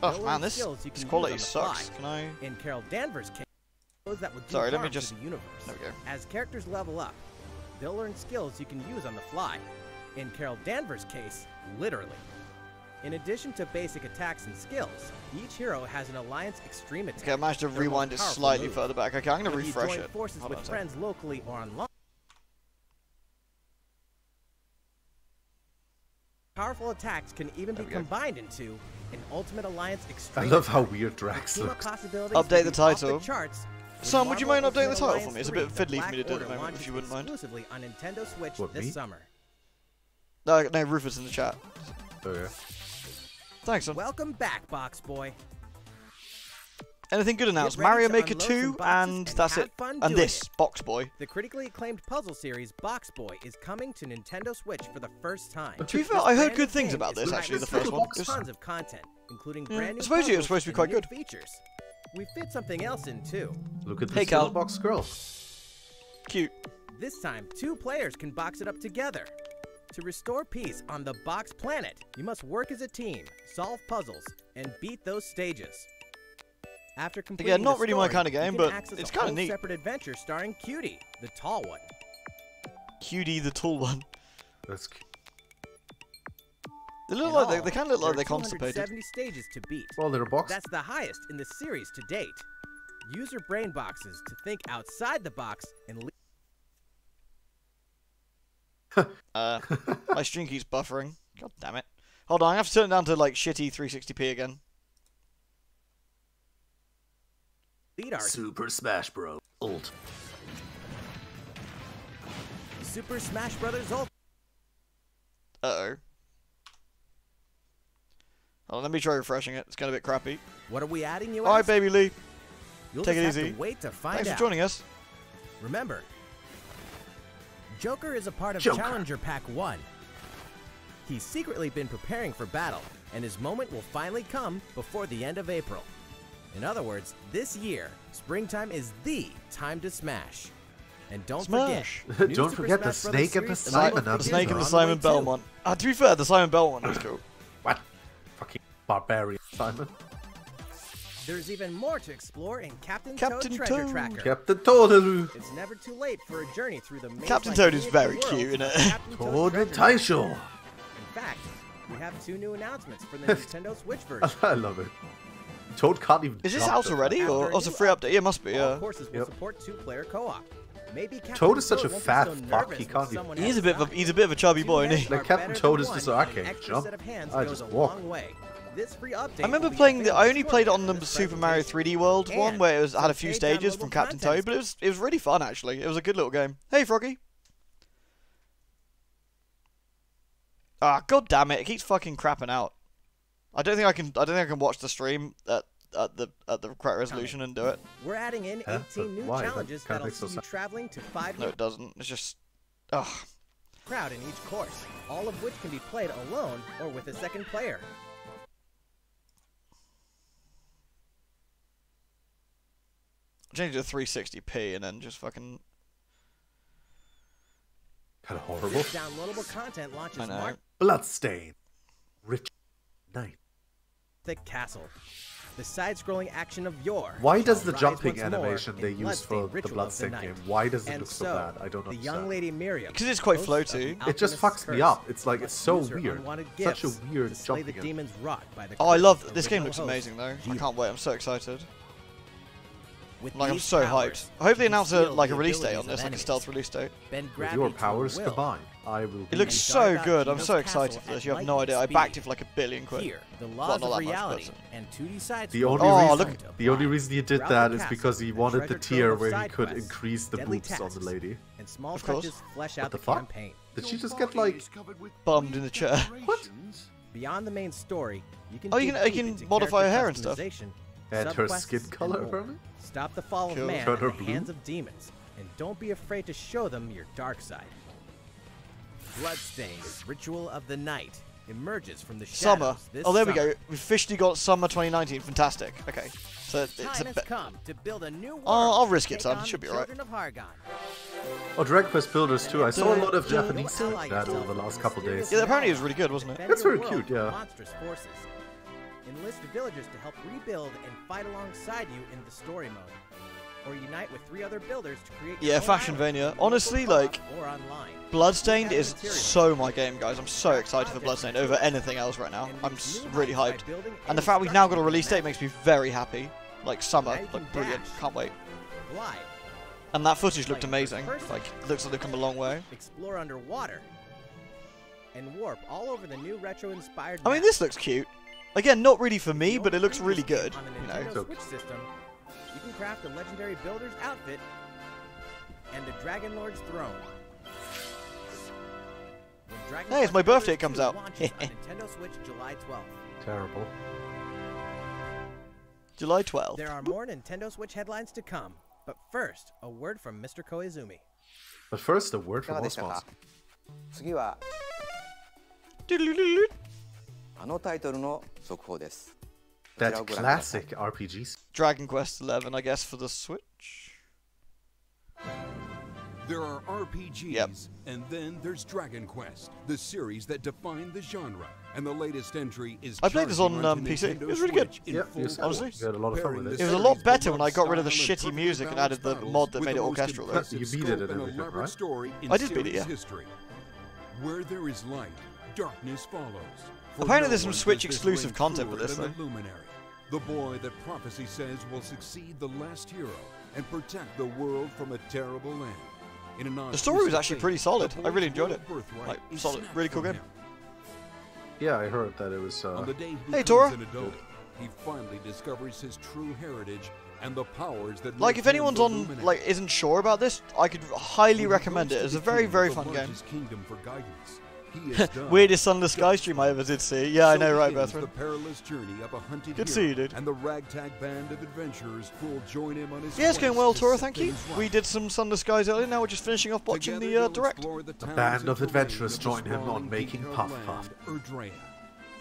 Oh they'll man, learn this skills you can use quality on the sucks. fly. Can I? In Carol Danvers' case, those that would do Sorry, let me harm just- to the universe. There we go. As characters level up, they'll learn skills you can use on the fly. In Carol Danvers' case, literally. In addition to basic attacks and skills, each hero has an Alliance Extreme attack. Okay, I managed to their most rewind it powerful slightly move. further back. Okay, I'm gonna When you refresh join it. forces Hold with on a second. friends locally or online. Powerful attacks can even be There we go. combined into an Ultimate Alliance I Extreme. love how attack. weird Drax Team-up looks. possibilities Update can the be off title. charts, with Sam, would you mind Marvel updating the Ultimate title for Alliance me? It's a 3, bit fiddly the for me to Black do at the Order moment, if you launches wouldn't mind. exclusively on Nintendo Switch What, this me? summer. No, Rufus in the chat. Oh, yeah. Thanks, son. Welcome back, Box Boy. Anything good announced? ready Mario to Maker unload some 2, boxes and and that's have it. fun And doing this, it. Box Boy. The critically acclaimed puzzle series Box Boy is coming to Nintendo Switch for the first time. To be fair, This I heard brand new good things game about is this, packed actually, the with first one. Tons of content, including Yeah, brand new I suppose it was puzzles supposed to be and quite new good. features. We fit something else in too. Look at Hey, this little Cal. box girl. Cute. This time, 2 players can box it up together. To restore peace on the Box Planet, you must work as a team, solve puzzles, and beat those stages. After completing not the really my story, kinda you game, can but access it's a kinda whole neat. separate adventure starring Cutie, the tall one. Cutie the tall one. That's cute. They look In like all, they kind of look like there they're are constipated. 270 stages to beat. Well, they're a box. That's the highest in the series to date. Use your brain boxes to think outside the box and My stream keeps buffering. God damn it. Hold on, I have to turn it down to like shitty 360p again. lead our Super Smash Bros. Ult. Super Smash Bros. Ultimate. Uh-oh. Hold on, let me try refreshing it. It's kind of a bit crappy. What are we adding, you Alright, ask? baby Lee. You'll take just it have easy. to wait to find Thanks out. for joining us. Remember, Joker is a part of Joker. Challenger Pack 1. He's secretly been preparing for battle, and his moment will finally come before the end of April. In other words, this year, springtime is THE time to smash. And don't Smash. forget, new Don't Super forget the Smash Brothers snake and the series Simon emote up The Figures Snake and figures the are on Simon way, Bell too. one. To be fair, the Simon Bell one was cool. What? Fucking barbarian Simon. There's even more to explore in Captain Captain Toad Treasure Toad. Tracker. Captain Toad. It's never too late for a journey through the maze Captain like Toad is miniature very world cute, of innit? Captain Toad Toad Treasure and Tracker. Taisho. In fact, we have 2 new announcements for the Nintendo Switch version. I love it. Toad can't even Is this jump out that already? After Or a oh, it's a new free update? Yeah, it must be, All yeah. courses will Yep. support 2-player co-op. Maybe Captain Toad is such a won't be fat so fuck, nervous he with can't even- someone He's a bit of a else. chubby Two boy, isn't heads he? are Like, Captain better Toad than is just one, like, and I an can't extra jump. set of hands I goes just a walk. long way. This free update I remember will be playing the. I only available played it on shortly the after Super Mario this 3D World one, And where it had a some few paid stages downloadable from Captain content. Toad, but it was really fun actually. It was a good little game. Hey, Froggy. Ah, god damn it! It keeps fucking crapping out. I don't think I can watch the stream at the correct resolution and do it. We're adding in Huh? 18 new But why? That challenges kinda that'll makes no see you sense. traveling to 5 No, it doesn't. It's just. Ugh. crowd in each course, all of which can be played alone or with a second player. Change it to 360p and then just fucking. Kind of horrible. This downloadable content launches I know. Mark Bloodstain. Rich Knight. the Castle, the side-scrolling action of yore. Why does shall the rise jumping once more animation they in use for Bloodstained the Ritual of Bloodstained Night. game? Why does it And look so bad? I don't the understand. young lady Miriam, Because it's quite host floaty. of the It just Alchemist's fucks me Curse, up. It's like, it's must so use her weird. unwanted Such a gifts weird to slay the jumping in. demons wrought by the Oh, I curse love of this game. original Looks host, amazing though. I Jiva. can't wait. I'm so excited. With Like, I'm these so powers, hyped. I hope they you can announce steal like a the release date abilities on this, of like a enemies. stealth release date. Bend With gravity your to powers will. combined, I will. It looks And so dart out good. I'm Kino's so excited castle for this. at You have no lightning idea. I speed. backed it for like $1 billion. Here, the Well, laws not of that much, reality but and 2D side The scrolling only Oh, reason, look- the only reason he did Throughout that the is castle, because he the wanted the treasure tier trove of where he side could quests, increase the deadly boobs on tasks, the lady. and small Of course. touches flesh out the the fuck? campaign. Did she just get like? Bummed in the chair. What? Beyond the main story, you can Oh, you dig can- you deep can into modify her character hair and stuff. customization, And her subquests, skin color, and more. apparently? Stop the fall Cool. of man Turn in her the blue? hands of demons, and don't be afraid to show them your dark side. Bloodstained Ritual of the Night emerges from the Summer. shadows this Oh, there we summer. go. We've officially got summer 2019. Fantastic. Okay. So it's Time a has bit. come to build a new world. I'll risk to it, take son. on Should be the alright. children of Hargon. Oh, Dragon Quest Builders too. I saw a lot of Don't Japanese You'll like ally that over yourself the last with couple mysterious days. Yeah, apparently it was really good, wasn't it? Defend That's your very world cute, from yeah. Monstrous forces. Enlist villagers to help rebuild and fight alongside you in the story mode. Or unite with 3 other builders to create your Yeah, own Fashionvania. island, Honestly, local like, co-op or online. Bloodstained Look at is the materials. so my game, guys. I'm so excited for Bloodstained over anything else right now. And I'm reach new really heights hyped. by building And the fact we've now got a constructing release date your makes me very happy. Like summer, Now you like can brilliant. dash. Can't wait. Glide, And that footage looked Playing first amazing. person. Like, looks like they've come a long way. explore underwater, and warp all over the new retro-inspired I mean, map. this looks cute. Again, not really for me, If but you it looks own really this game good. on the You know. Nintendo So- Switch system, you can craft a legendary builder's outfit and the Dragon Lord's throne. When Dragon Hey, it's Quest my birthday, it Builders comes 2 out. launches on Nintendo Switch July 12th. Terrible. July 12th. There are more Nintendo Switch headlines to come, but first, a word from Mr. Koizumi. But first, a word いか from がでした Osmos. か次は Doodle-doodle-doodle. あのタイトルの速報です。 That こちらをご覧ください。 classic RPG. Dragon Quest 11, I guess, for the Switch. There are RPGs, Yep. and then there's Dragon Quest, the series that defined the genre. And the latest entry is I played this on, charging onto PC. Nintendo It was really good. Switch in Yep, full you said honestly. force. You had a lot of fun Pairing with the it. It was a lot series' better when I got rid of the beloved shitty style and music and added the perfectly mod that balanced made it battles with the orchestral, most though. impressive You beat it scope and and everything, elaborate right? story in I did beat it, series yeah. history. Where there is light, darkness follows. For Apparently no there's some one Switch does this exclusive ring content for truer this, than the Luminary, the boy that prophecy says will succeed the last hero and protect the world from a terrible land. In a The story was actually non-twisted pretty fate, solid. the I really boy's enjoyed it. world birthright Like, is solid, snapped really cool from game. him. Yeah, I heard that it was. On the day he Hey, becomes Tora. an adult, he finally discovers his true heritage and the powers that Like, make if him anyone's the on, Luminary. like, isn't sure about this, I could highly When he recommend goes it. to It's a the very, king very of the fun game. largest kingdom for guidance, he is done. Weirdest Sunless Skies stream I ever did see. Yeah, I So know, right, begins Bertrand? the perilous journey of a hunted Good to hero see you, dude. and the ragtag band of adventurers who will join him on his Yeah, it's going quest well, to Tora, set thank you. things We right. did some Sunless Skies earlier, now we're just finishing off watching Together the they'll direct. explore the towns band and of terrain adventurers of the join him on sprawling making detailed Puff land, Puff. Erdrea.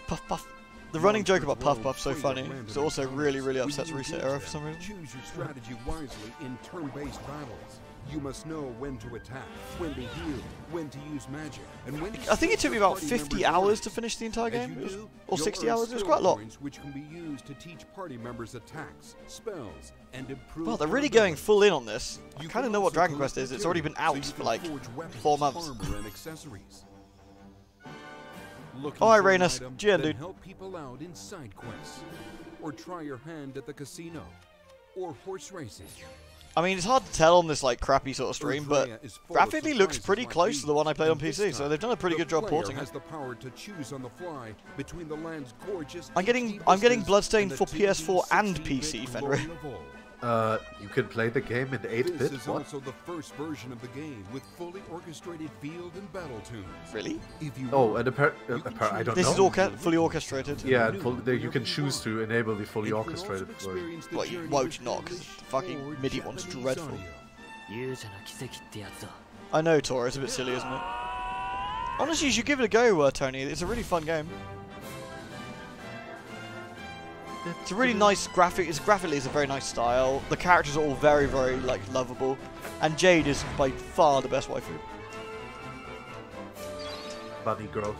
Puff Puff. The running joke about Puff Monsters Puff's so roam funny. free of It also random really, really encounters. upsets When you Reset engage Era for some them, reason. Choose your strategy wisely in turn-based battles. You must know when to attack, when to heal, when to use magic, and when to I think it took me about party 50 members' hours orders. to finish the entire As game. you It was- do, or you'll 60 earn hours, it was skill quite a lot. points which can be used to teach party members attacks, spells, and improve Well, they're their really going abilities. full in on this. I You kind can of know what also Dragon collect Quest is. It's already been out materials so for you like can forge weapons, 4 months. armor, and accessories. Looking Alright, for an Rainus. item? GN, Then dude. help people out in side quests, or try your hand at the casino, or horse racing. I mean, it's hard to tell on this like crappy sort of stream, but Erdrea is full of graphically looks surprises pretty like close to the one I played on these, PC, and so this they've done a pretty time, good job the player porting has it. the power to choose on the fly between the land's gorgeous I'm getting Bloodstained for PS4 and PC, Fenrir. You can play the game in This 8-bit. is What? also the first version of the game with fully orchestrated field and battle tunes. Really? If you Oh, want, and I don't This is know. fully orchestrated. Yeah, and you can choose to enable the fully orchestrated version. Well, you won't not, 'cause the fucking MIDI one's dreadful. I know, Tora, it's a bit silly, isn't it? Honestly, you should give it a go, Tony. It's a really fun game. It's a really nice graphic. Graphically, it's a very nice style. The characters are all very, very like lovable, and Jade is by far the best waifu. Bunny girl.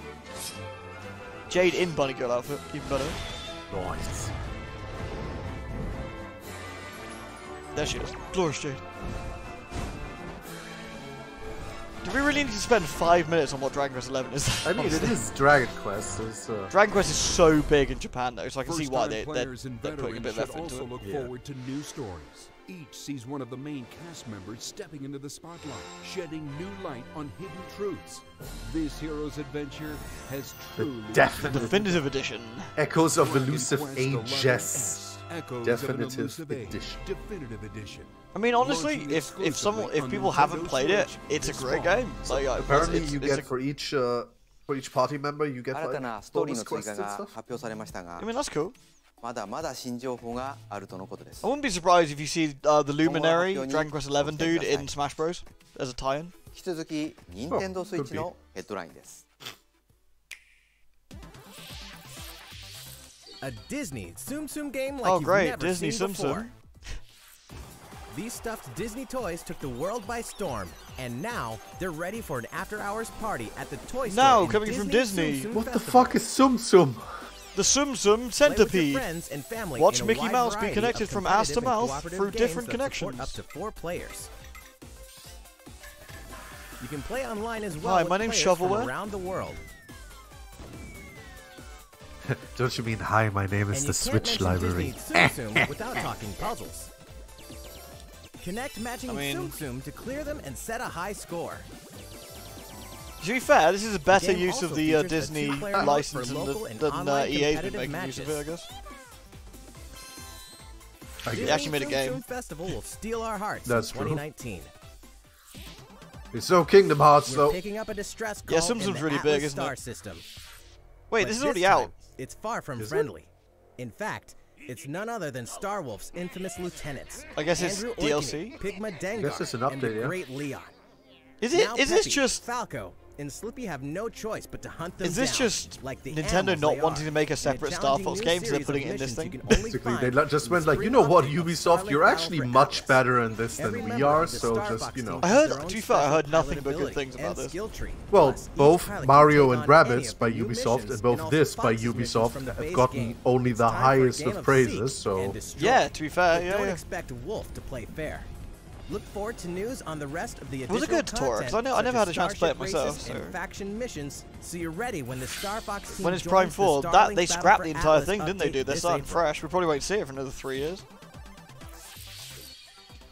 Jade in bunny girl outfit, even better. Nice. There she is, glorious Jade. Do we really need to spend 5 minutes on what Dragon Quest 11 is? I mean, it is Dragon Quest. Dragon Quest is so big in Japan, though, so I can see why they're players and putting a bit of veterans should effort into also it. look forward to new stories. Each sees one of the main cast members stepping into the spotlight, shedding new light on hidden truths. This hero's adventure has truly Definitive Edition. Echoes of Dragon Elusive Quest XI Ages. Echoes of an Definitive Elusive Age. Edition. Definitive Edition. I mean, honestly, Launching if exclusively on people Nintendo haven't played it, Switch it's a this great fall. game. Like, Apparently, it's you a- get for each party member, you get 新た like なストーリー bonus の追 quests 加 and が stuff. 発表されましたが I mean, that's cool. まだまだ新情報があるとのことです I wouldn't be surprised if you see the Luminary Dragon Dragon Quest 11 dude in Smash Bros. as a tie-in. 引き続き任天堂スイッチのヘッドラインです A Disney Tsum Tsum game like Oh, you've great. never Disney seen Tsum before. Tsum. These stuffed Disney toys took the world by storm, and now they're ready for an after-hours party at the toy store. Now, in coming from Disney. Tsum Tsum What the Festival. fuck is Tsum Tsum? The Tsum Tsum Play with your Centipede. friends and family Watch in a Mickey wide Mouse be variety connected of from ass to competitive and mouth cooperative through games different that support connections. Up to 4 players. You can play online as well. Hi, with my name's players from Shovelware. around the world. Don't you mean hi? My name is And the you Switch can't mention library. Disney Tsum Tsum without talking puzzles. Connect matching I mean- Tsum Tsum to clear them and set a high score. To be fair, this is a better game use also of the features a Disney two-player mode license for than, local and than online EA's been competitive making use of it, I matches. guess. I Disney guess. actually made a Tsum game. Tsum Festival will steal our hearts That's in true. 2019. It's so Kingdom Hearts We're though. picking up a distress Yeah, call Tsum in Tsum's the really Atlas big, isn't star it? system. Wait, But this is already time, out. It's far from Is it? friendly. In fact, it's none other than Starwolf's infamous lieutenants. I guess it's Andrew DLC? Orkney, Pigma Dengar, Guess it's an and the update, yeah. Great Leon. Is it? Now Is this Peppy, just? Falco and Slippy have no choice but to hunt them Is this down, just like the Nintendo animals not they wanting are, to make a in separate Star Fox challenging game, new so they're series putting of it in this missions you thing? can only Basically, find they just in went the like, you spring know what, update of Ubisoft, Scarlet you're Battle actually for much Atlas. better in this Every than we member are, of the so Star just, Fox you know. team I has heard- their own to be fair, I special heard nothing pilot but good ability things about and this. skill tree. Well, Plus, each both pilot can Mario take and on Rabbids any of by the new Ubisoft missions and both also this by Fox's missions Ubisoft from the have base gotten game. only It's the time for a highest game of seek praises, and so destroy. Yeah, to be fair, But yeah, don't yeah. expect Wolf to play fair. Look forward to news on the rest of the It was a additional good tour, 'cause I content, know- I never had a such chance as to play it starship myself, races and so- faction missions, so you're ready when the Star Fox team When it's joins Prime the 4, Starlink that they Battle scrapped for the entire Atlas thing, didn't they, update dude? They're this starting April. fresh. We probably won't see it for another 3 years.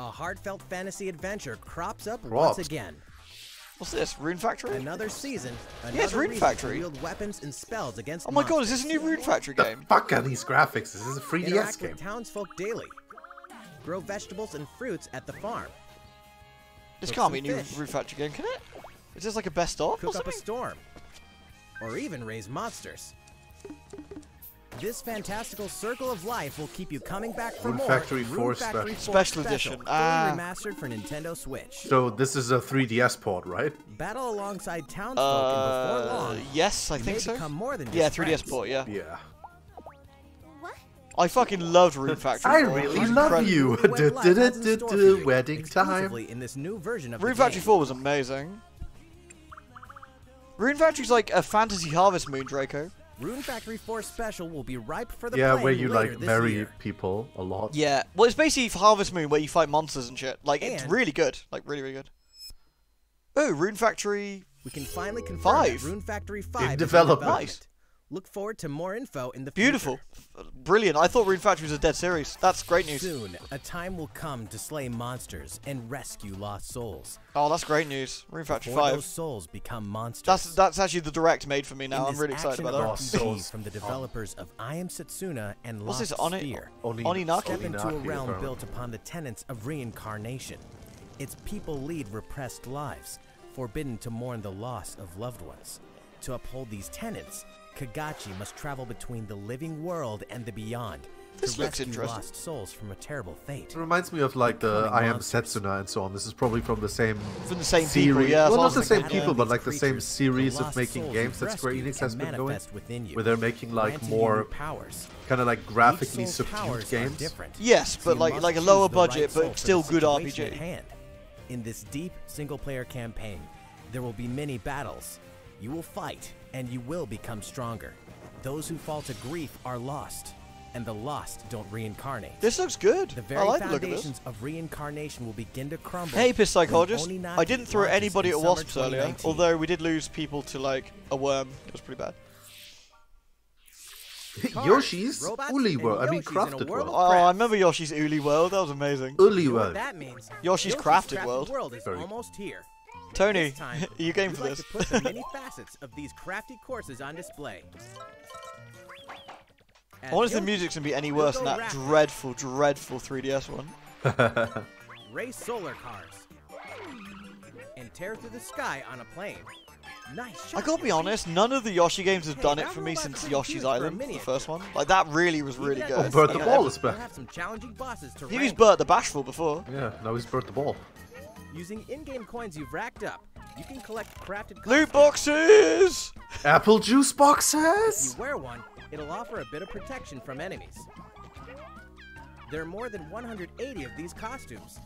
A heartfelt fantasy adventure crops up Crops. once again. What's this? Rune Factory? Another season, it's another Rune reason to Factory. wield weapons and spells against Oh my god, is monsters. this a new Rune Factory the game? fuck are these graphics? This is a 3DS Interact game. with townsfolk daily. Grow vegetables and fruits at the farm. This Cook can't some be a new fish. Rune Factory game, can it? Is this like a best of or Cook up a something? storm. Or even raise monsters. This fantastical circle of life will keep you coming back for Rune more. Factory Rune 4 Factory Special. 4 Special edition. Fully Ah. remastered for Nintendo Switch. So this is a 3DS port, right? Battle alongside townsfolk and before long, Yes, I you think may so. become more than just Yeah, 3DS friends. port, yeah. Yeah. I fucking loved Rune Factory. I 4. really It was love incredible. you. What life has in store for you, Wedding time. exclusively in this new version of Rune the Factory game. 4 was amazing. Rune Factory's like a fantasy Harvest Moon, Draco. Rune Factory 4 Special will be ripe for the Yeah, playing where you later like this marry year. people a lot. Yeah, well, it's basically Harvest Moon where you fight monsters and shit. Like, it's And- really good. Like, really, really good. Oh, Rune Factory. We can finally confirm that 5. Rune Factory 5 In is development. Nice. Look forward to more info in the Beautiful. future. Brilliant. I thought Rune Factory was a dead series. That's great news. Soon, a time will come to slay monsters and rescue lost souls. Oh, that's great news. Rune Factory Before 5. those souls become monsters. That's actually the direct made for me now. In I'm this really excited action about that. Lost RPG Souls. from the developers of I Am Setsuna and What's Lost this, Oni- Sphere. Oninaki? Step into a Oninaki, realm apparently. built upon the tenets of reincarnation. Its people lead repressed lives, forbidden to mourn the loss of loved ones. To uphold these tenets, Kagachi must travel between the living world and the beyond This to looks rescue interesting. lost souls from a terrible fate. It reminds me of like the Becoming I Am monsters. Setsuna and so on. This is probably from the same From the same people, series. yeah. that's Well, what I not the was same thinking, people, yeah. but like the same Creatures, series the of lost making souls games you've that Square rescued Enix has and been doing, manifest within you, where they're making like granting you new more powers. kind of like Each graphically soul's subdued powers are games. different. Yes, So but you like must a choose lower the right budget, soul but for still the good situation at RPG. hand. In this deep single-player campaign, there will be many battles. You will fight, and you will become stronger. Those who fall to grief are lost. and the lost don't reincarnate. This looks good. The very I like the look of this. foundations of reincarnation will begin to crumble. Hey, Piss Psychologist. when I didn't throw Oninaki anybody at launches in wasps summer earlier, 2019. although we did lose people to, like, a worm. It was pretty bad. Cars, Yoshi's robots, Uli and World. I mean, Yoshis in a Crafted world World. of Oh, I crafts. remember Yoshi's Uli World. That was amazing. Uli You know what World. that means? Yoshi's Crafted World. is Very- almost here. Tony, This time, are you game we'd for like this? to put the many facets of these crafty courses on display. I wonder if the music's gonna be any worse than that dreadful, dreadful 3DS one. Race solar cars and tear through the sky on a plane. Nice shot, I gotta be Yoshi. honest, none of the Yoshi games have Hey, done it that for me robot since pretty Yoshi's cute for a Island, the miniature. first one. Like, that really was really Even good. at Oh, Bert the this Ball level, is back. we'll have some challenging bosses to He was wrangle. Bert the Bashful before. Yeah, now he's Bert the Ball. Using in-game coins you've racked up, you can collect crafted Loot costumes. boxes! Apple juice If boxes! you wear one, it'll offer a bit of protection from enemies. There are more than 180 of these costumes.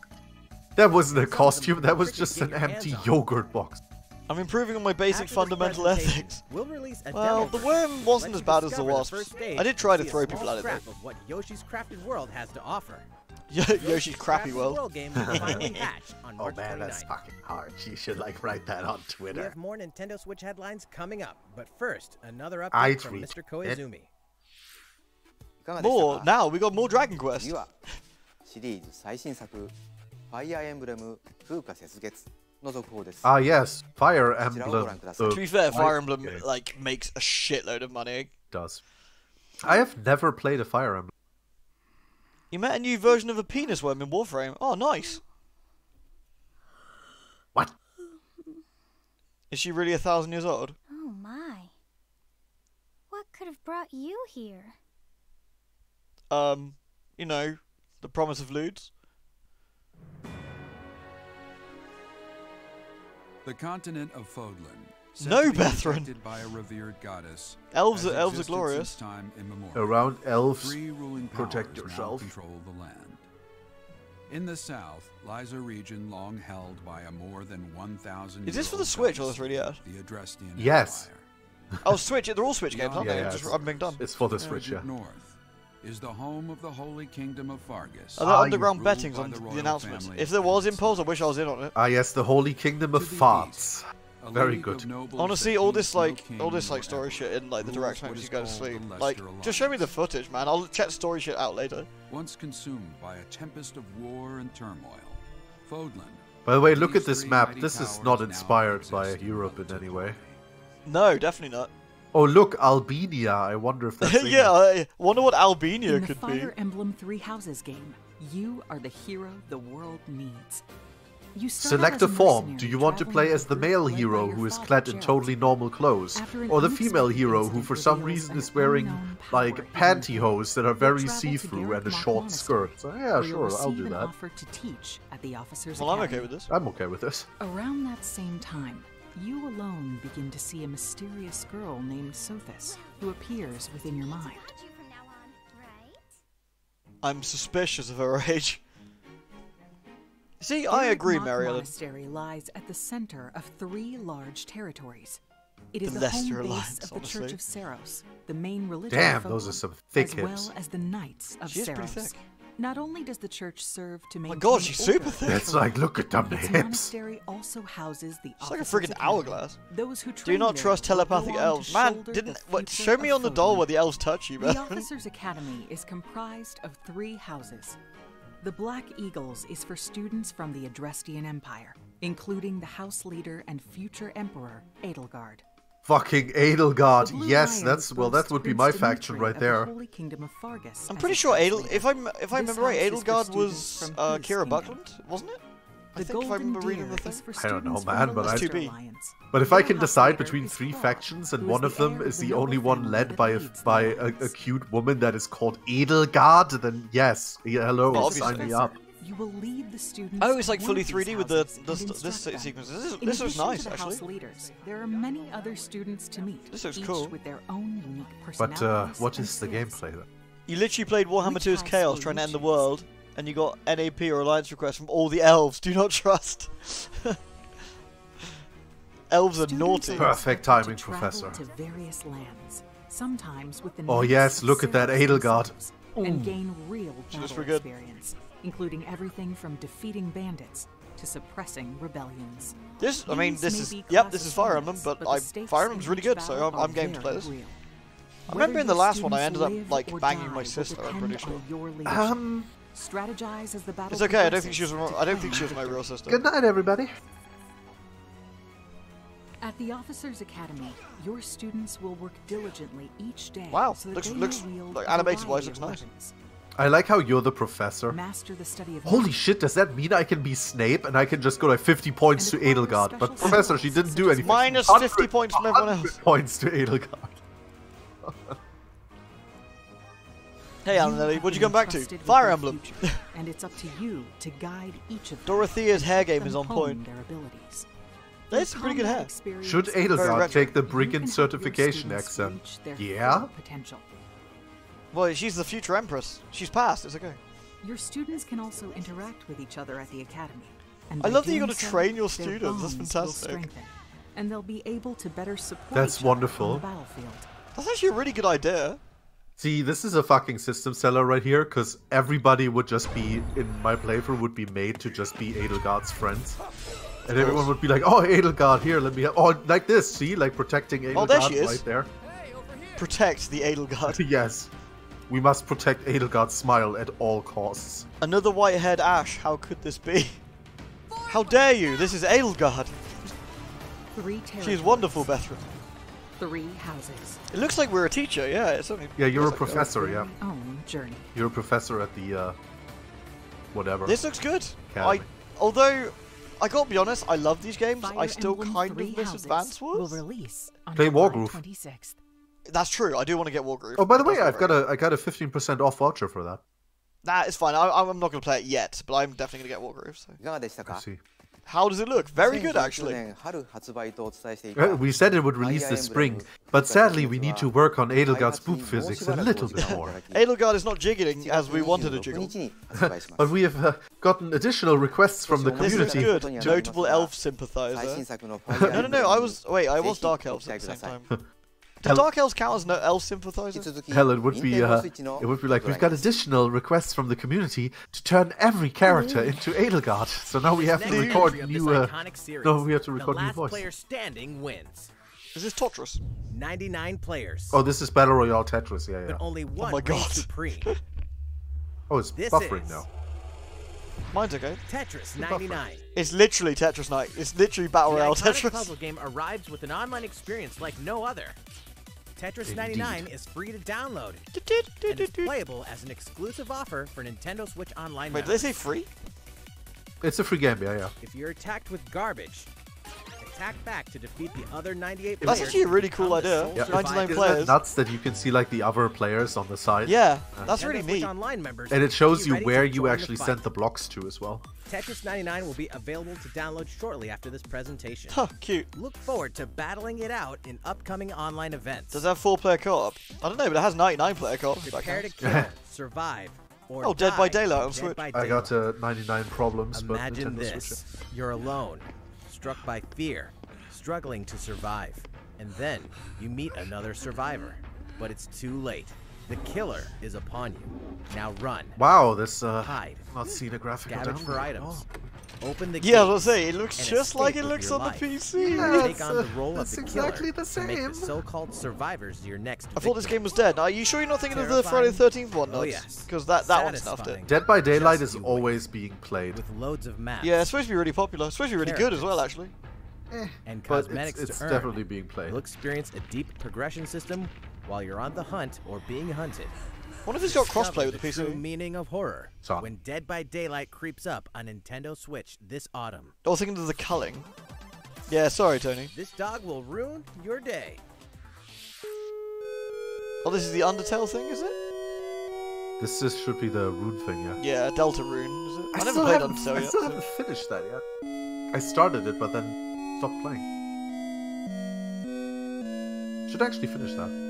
That wasn't a costume, that was just an empty yogurt box. I'm improving on my basic After this fundamental presentation, ethics. We'll release a Well, demo the version worm to wasn't let as you bad as the discover wasps. first stage I did try to and see throw a people small at it, though. scrap of what Yoshi's Crafted World has to offer. Yoshi's Crappy World. game will finally hatch on Oh March man, that's 29th. fucking hard. You should like write that on We Twitter. have more Nintendo Switch headlines coming up, but first, another update I from tweet Mr. it. Koizumi. いかがでした More か now. We got more Dragon Quest. 次はシリーズ最新作ファイアーエンブレム風化雪月の続報です Ah yes, Fire こちらを Emblem ご覧ください To be fair, Fire Emblem Okay. like makes a shitload of money. does. I have never played a Fire Emblem. You met a new version of a penis worm in Warframe. Oh, nice. What? Is she really 1,000 years old? Oh my. What could have brought you here? You know, the promise of lewds. The continent of Fodlan. said No, to be Bethran. protected by a revered goddess, Elves has are- elves are existed glorious. since time immemorial. Around elves, Three ruling protect powers yourself. now control the land. In the south lies a region long held by a more than 1,000. Is this for the Switch or the 3DS? The Adrestian Yes. Empire. Oh, Switch. They're all Switch games, aren't Yeah, they? yeah, I'm being dumb. it's for the Switch, yeah. North is the home of the Holy Kingdom of Fargus. Are there Ah, underground ruled bettings by on the the royal announcements? family If there was of Impulse, I wish I was in on it. Ah yes, the Holy Kingdom of To the Farts. east, a Very league good. of nobles Honestly, that all needs this no like king all this nor like story emperor, shit in like the rules direct what makes is you go to called sleep. the Like, Leicester just show me the Alliance. footage, man. I'll check story shit out later. Once consumed by a tempest of war and turmoil, Fodlan. By the way, look these at this three map. mighty This is towers not now inspired by exist Europe in any way. No, definitely not. Oh look, Albania. I wonder if that's Yeah, I wonder what Albania In the could be. Fire Emblem Three Houses game, you are the hero the world needs. You start out Select as a form. mercenary Do you want to traveling play with as a the group male led by hero your who is father, clad in Gerald. totally normal clothes? After an Or the female unexpected hero who incident for some reveals reason an is wearing unknown like power hidden pantyhose that are very Travel to see-through Gareth and a Mock short Monastery, skirt? So yeah, where you'll sure, I'll receive do an that. offer to teach at the officers' Well, I'm okay academy. with this. I'm okay with this. Around that same time, you alone begin to see a mysterious girl named Sothis, who appears within your mind. You from now on, right? I'm suspicious of her age. See, I Gareth agree, Mock Marilyn. Monastery lies at the center of three large territories. It is The the, Leicester home base Alliance, of the honestly. Church of Saros, the main religion Damn, of those are Fodlan, some thick as hips. well as the Knights of She is pretty Saros. thick. Not only does the church serve to my maintain God, she's super order thick. It's like, look at them its hips. monastery also houses the It's like a officers' freaking academy. hourglass. Those who Do train not there trust will go telepathic on to elves. Man, shoulder didn't the what? future Show me of on the doll Fodlan. where the elves touch you, The man. Officers' Academy is comprised of three houses. The Black Eagles is for students from the Adrestian Empire, including the house leader and future emperor, Edelgard. Fucking The Edelgard. Blue Yes, Lions that's well. boast That would be Prince my Dimitri faction right of the there. Holy Kingdom of Fargus I'm as pretty its sure house Edel. leader. If I This remember right, house is for Edelgard was students from his Kira kingdom. Buckland, wasn't it? I The think if I Golden remember reading Deer the thing. is for I don't know, students from man, the but I- Leicester 2B. Alliance. But if I Their can house decide leader between is three Claude, factions and who one is of the them heir is of the noble only one family led that by leads the a Alliance. cute woman that is called Edelgard, then yes, yeah, hello, Well, sign obviously. me up. You will lead the students. Oh, it's like to fully one of 3D these with the houses this and this instruct them. sequence. In This was addition nice, to the actually. house leaders, there are many other students to meet. This looks each cool. with their own unique But personalities what and is the skills. gameplay then? You literally played Warhammer Which 2's house Chaos will trying to you end the choose? world, and you got NAP or alliance requests from all the elves. Do not trust. Elves are Students naughty. are Perfect expected timing, to travel Professor. To various lands, sometimes with the Oh knights yes, of look at that Saros Edelgard. themselves. and gain real She was battle pretty good. experience, including everything from defeating bandits to suppressing rebellions. This, I mean, These this may is, be yep, this is class Fire Emblem, assignments, but the stakes Fire in Emblem's really each good, so battle I'm are game to play very this. real. I remember in the Whether last your one I ended up, students like, live or banging die my will sister, I'm depend pretty sure. on your leadership. Strategize as the battle It's okay, I don't think progresses she was, to I don't think she was claim my real sister. Good night, everybody. At the Officers Academy, your students will work diligently each day. Wow, so that looks they may wield like a animated-wise, variety looks of nice. weapons. I like how you're the professor. Master the study of Holy magic, shit, does that mean I can be Snape and I can just go like 50 points to And acquire Edelgard? But special Professor, she skills didn't such do as anything. Minus 100 50 points from everyone else. 100 points to Edelgard. Hey, Alan Lily, have what'd you been come back to? entrusted with Fire their Emblem. future, and it's up to you to guide each of them. Dorothea's hair and game help is them on hone point. Their abilities. That's Through pretty good combat hair. experience Should and Edelgard retro. take the you can Brigand help your certification students exam? reach their Yeah? full potential. Well, she's the future Empress. She's passed, it's okay. Your students can also interact with each other at the academy. And I by love that you're doing gonna so, train your their students, that's bonds will fantastic. strengthen, and they'll be able to better support That's each other wonderful. on the battlefield. That's actually a really good idea. See, this is a fucking system seller right here, because everybody would just be, in my playthrough, would be made to just be Edelgard's friends. And everyone would be like, oh, Edelgard, here, let me have... Oh, like this, see? Like protecting Edelgard Oh, there she is. right there. Protect the Edelgard. Yes. We must protect Edelgard's smile at all costs. Another white-haired Ash, how could this be? How dare you? This is Edelgard. 3 She is territories, wonderful, Bethran. 3 houses, It looks like we're a teacher, yeah. It's only, Yeah, you're a looks like professor, yeah. own journey. You're a professor at the, whatever. This looks good. Academy. Although, I gotta be honest, I love these games. Fire I still Emblem kind 3 of miss houses Advance will Wars. release on Play July Wargroove. 26th. That's true. I do want to get Wargroove. Oh, by the way, That's I right. got a 15% off voucher for that. Nah, it's fine. I'm not gonna play it yet, but I'm definitely gonna get Wargroove. So. いかがでしたか I see. How does it look? Very good, 2019 actually. 年春発売とお伝えしていた We said it would release this spring, but sadly we need to work on Edelgard's boop physics a little bit more. Edelgard is not jiggling as we wanted to 26 jiggle. 日に発売しま But す we have gotten additional requests from the This looks community. good. Notable elf 最 sympathizer. 新作の Fire No, no, no. I was Emblem I ぜ was ひ Dark ご Elves 期 at 待 the くだ same さい time. Do Dark Elves count as no elf 引き sympathizer? 続き Hell, it would be 任天堂 Switch の we've got additional requests from the community to turn every character into Edelgard. So now we have to Next record entry of this new. iconic series, No, we have to the record new last voice. player standing wins. Is this Totris? 99 players, Oh, this is Battle Royale Tetris. Yeah, but yeah. only one my God. reigns supreme. Oh, it's This buffering is- now. Mine's okay. Tetris 99. It's literally Tetris Night. It's literally Battle The Royale iconic Tetris. puzzle game arrives with an online experience like no other. Tetris 99 is free to download and is playable as an exclusive offer for Nintendo Switch Online Wait, did they members. say free? It's a free game. Yeah, yeah. If you're attacked with garbage, attack back to defeat the other 98 That's players. actually a really to cool become the idea. sole Yeah. 99 survivor. Isn't that players. nuts that you can see like the other players on the side? Yeah, that's Nintendo really Switch neat. Online members And it shows be you ready where to you join actually the sent fight. the blocks to as well. Tetris 99 will be available to download shortly after this presentation. Huh, cute. Look forward to battling it out in upcoming online events. Does it have 4-player co-op? I don't know, but it has 99-player co-op. if that Prepare to counts. kill, survive, or Oh, Dead by die Daylight in on Dead Switch. by I got Daylight. 99 problems, but Imagine Nintendo Switch. this. You're alone, struck by fear, struggling to survive. And then you meet another survivor. But it's too late. The killer is upon you. Now run. Wow, this Hide. not seen a graphical Scavenge for download. items. Oh. Open the Yeah, I was gates gonna say, it looks and just like escape it with looks your on the life. PC. Yeah. Take on the role of that's the exactly killer the to make the same. so-called survivors your next I thought this victim. game was dead. Are you sure you're not thinking of the Friday the 13th one? Oh, Nuts? yes. Because that one snuffed it. Satisfying. Dead by Daylight Just is you always being played, With loads of maps. Yeah, it's supposed to be really popular. It's supposed to be really good as well, actually. and but cosmetics it's to earn. definitely being played. You'll experience a deep progression system while you're on the hunt or being hunted. I wonder if it's got Discover crossplay with the true PC. meaning of horror So- when Dead by Daylight creeps up on Nintendo Switch this autumn. I was thinking of the culling. Yeah, sorry, Tony. This dog will ruin your day. Oh, this is the Undertale thing, is it? This should be the rune thing, yeah. Yeah, Delta Rune, is it? I never still played haven't- Undertale I yet. still so- haven't finished that yet. I started it, but then stopped playing. Should actually finish that.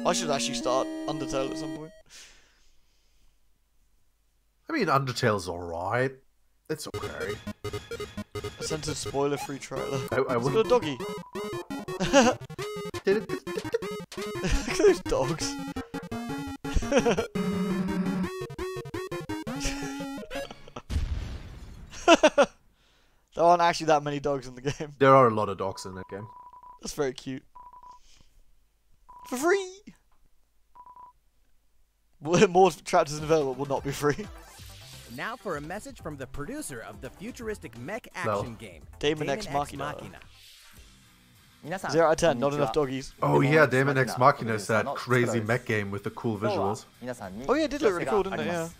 I should actually start Undertale at some point. I mean, Undertale's alright. It's okay. A censored spoiler-free trailer. I It's got a wouldn't... doggy. Look at those dogs. actually that many dogs in the game. There are a lot of dogs in that game. That's very cute. For free! More chapters available will not be free. Now for a message from the producer of the futuristic mech action game, Damon X Machina. 皆さん 0 out of 10, こん not にちは enough doggies. Oh yeah, Damon X Machina is プロデューサー that の crazy 塚田です mech game with the cool 今日は visuals. 皆さんに Oh yeah, it did look really お知らせ cool, が didn't あ it? りま Yeah. す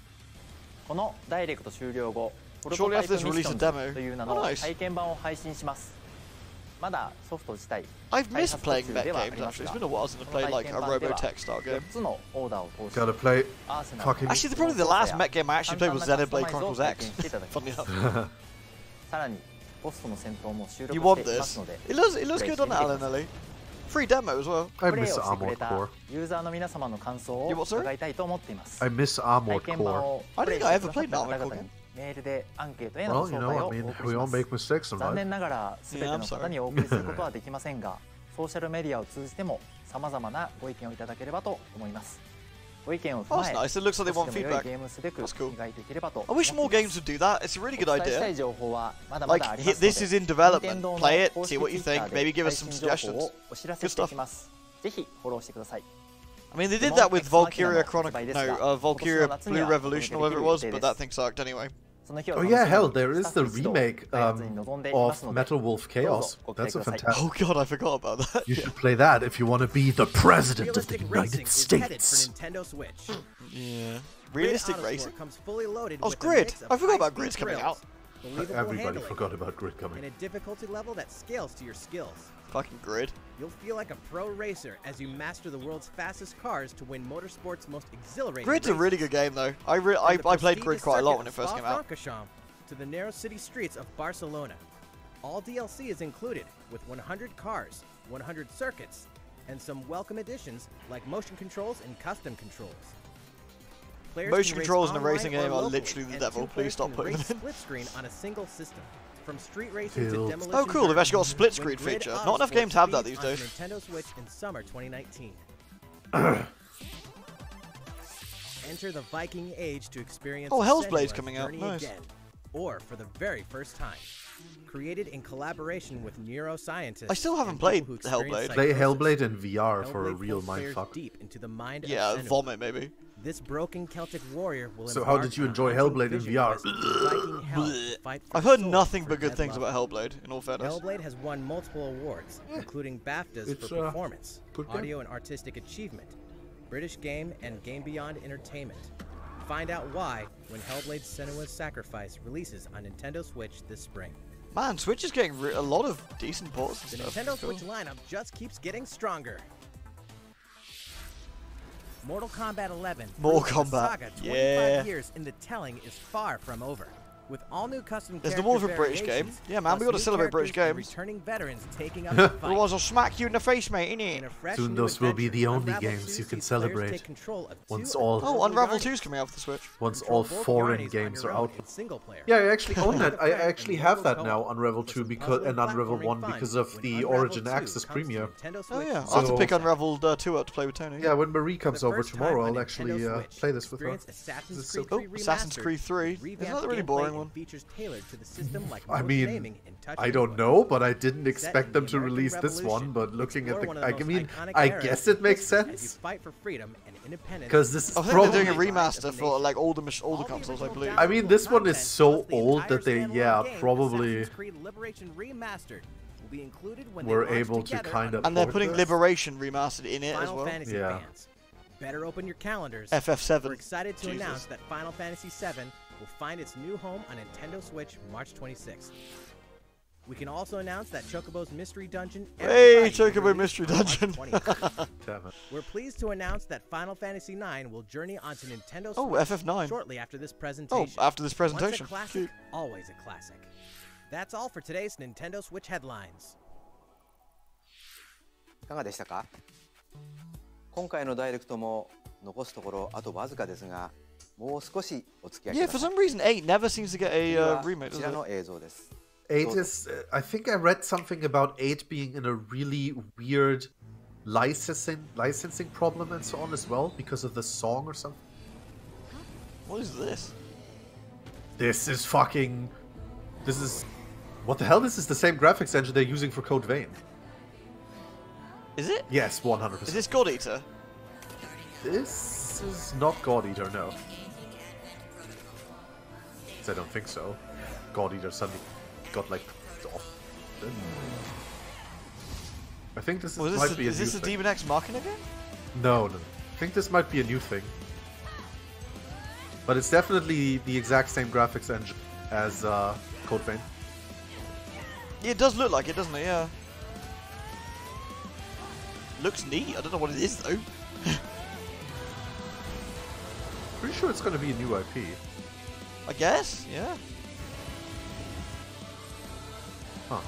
このダイレクト終了後プロト Shortly タイ after プ this ミッ release シ a ョン demo. という名 Oh, の nice. 体験版を配信しますまだソフト自体 I've 開 missed 発途 playing 中 mech ではあ games りま actually. す It's が been a while since こ I've の played 体 like 験 a 版では Robotech style game. 4つのオーダーを通し Gotta play アーセナル fucking. Actually, probably the last mech game I actually played was Xenoblade Chronicles X. Funny enough. さらにボスとの戦闘も収録 You し want ています this? ので It looks good on it, Alan Ellie. Free demo as well. I プレイ miss をしてくれ Armored た Core. ユーザーの皆様の感想を You what, sir? 伺いたいと思っています I miss 体 Armored 験版 Core. を I プレ don't イ think して I く ever ださ played った Armored 方々 Core. にメールでアンケートへの Well, ご you 紹 know, 介 I を mean, お送り we し all ます make mistakes in 残 life. 念ながら全て Yeah, の I'm 方にお送りすることはできませんがソーシャルメディアを通じてもさまざまなご意見をいただければと思いますご意見を踏 Oh, ま that's え nice. It looks like they 少 want しでも良い feedback. ゲームすべく That's cool. 磨いていければと I wish more 思っています games would do that. It's a really お good 伝えしたい idea. 情報はまだま Like, だありますので this is in development. 任天堂の Play it, 公 see 式 what you think. Twitter で Maybe give us 最 some 新情報 suggestions. をお知らせしていきますぜひフォローしてください I mean, they did Demon that with X Valkyria Machina Chronicle. の発売です No, が Valkyria 今年の夏に Blue は Revolution or whatever it was, お届けできる予定 but で that す thing sucked anyway. その日を Oh 楽しみ yeah, に hell, there ス is タ the ッフ一同 remake 開発に臨んでいま of すので Metal Wolf Chaos. That's a fantastic. Oh god, I forgot about that. You should play that if you want to be the president of the Realistic Racing United is headed for States. Nintendo Switch. Yeah. Grid Realistic Autosport racing? comes fully loaded Oh, with it's a Grid. mix of I forgot about high-speed Grid's coming thrills, out. believable Everybody handling, forgot about Grid and coming. a difficulty level that scales to your skills. Fucking Grid. You'll feel like a pro racer as you master the world's fastest cars to win motorsport's most exhilarating Grid's a races. really good game though. I From the played Grid prestigious quite a lot circuit when it of first came out. Spa-Francorchamps to the narrow city streets of Barcelona. All DLC is included with 100 cars, 100 circuits, and some welcome additions like motion controls and custom controls. Players Motion can race controls in a online racing or game are locally, literally the and devil. two Please players stop can putting race them in. split screen on a single system. From street racing to Killed. demolition. Oh cool, they've actually got a split when screen Grid feature. Not enough Autosport games have that speeds these on days. Nintendo Switch in summer 2019. Enter the Viking Age to experience Oh, Hell's Senua's Blade's coming out. journey Nice. again, or for the very first time. Created in collaboration with neuroscientists. I still haven't and people played who experience Hellblade. Play psychosis. Hellblade in VR for a Hellblade real pulls players mindfuck. deep into the mind Yeah, of Senua. vomit maybe. This broken Celtic warrior will So how embark did you on a enjoy haunting Hellblade in vision VR? quest through Viking hell to fight for I've heard souls nothing for but good dead things loved about ones. Hellblade, in all fairness. Hellblade has won multiple awards, including BAFTAs It's, for performance, good game. audio and artistic achievement, British Game and Game Beyond Entertainment. Find out why when Hellblade: Senua's Sacrifice releases on Nintendo Switch this spring. Man, Switch is getting a lot of decent ports The and stuff. Nintendo Cool. Switch lineup just keeps getting stronger. Mortal Kombat 11. Mortal proves the Kombat, Saga 25 yeah. years in the telling is far from over. With all new custom There's the character more of a British game. variations, Yeah, man, we plus gotta new celebrate British characters and games. returning veterans taking up the fight. Otherwise I'll smack you in the face, mate, In innit? a fresh Soon new those will be adventure, the only Unravel games 2 you can sees players celebrate. take control of Once two all- unbelievable Oh, Unravel guardians. 2's coming out for the Switch. Once Control all both foreign guardians on games your are own out. in single player. Yeah, I actually own Another that. I friend actually in have Marvel's that co-op now, Unravel for 2, some because puzzle and Unravel platforming 1 fun because of when the Unravel Origin 2 Access comes to premiere. Nintendo Oh Switch yeah, I'll this have to So- pick fall. Unraveled 2 up to play with Tony. Yeah, when Marie For the comes over first time tomorrow, on I'll Nintendo actually Switch, play this with her. experience Assassin's This is so Creed Oh, 3 Assassin's Remastered Creed 3. with Isn't revamped that the really gameplay boring and one? features tailored to the system like I motion mean, aiming and touch I don't input. know, but I didn't Set expect in them the to American release this Revolution, one, but looking at explore the... one of the I most mean, iconic I eras guess in it makes history as you sense. fight for freedom and independence. Because this is I think they're doing a probably... remaster for like older consoles, I believe. I mean, this one is so old that they, yeah, probably were able to kind of... And they're port putting this. Liberation remastered in it as Final well. Fantasy Yeah. fans, better open your calendars. FF7. We're excited to Jesus. announce that Final Fantasy VII will find its new home on Nintendo Switch March 26th. We can also announce that Chocobo's Mystery Dungeon Hey, Everybody will Chocobo release Mystery on March Dungeon. 20th. Damn it. We're pleased to announce that Final Fantasy IX will journey onto Nintendo Switch Oh, FF9. shortly after this Oh, presentation. after this Once presentation. a classic, Cute. always a classic. That's all for today's Nintendo Switch headlines. いかがでしたか今回のダイレクトも残すところあとわずかですがもう少しお付き合い Yeah, くだ for さい some reason 8 never seems to get 次 a は remake, こ does ちら it? の映像です 8 is... I think I read something about 8 being in a really weird licensing problem and so on as well, because of the song or something. What is this? This is fucking... This is What the hell? This is the same graphics engine they're using for Code Vein. Is it? Yes, 100%. Is this God Eater? This is not God Eater, no. I don't think so. God Eater suddenly got like off. I think this Well, might be a is new this the thing. Demon X Machina again? No. I think this might be a new thing. But it's definitely the exact same graphics engine as Code Vein. Yeah, it does look like it, doesn't it? Yeah. Looks neat. I don't know what it is though. Pretty sure it's going to be a new IP. I guess. Yeah. Huh.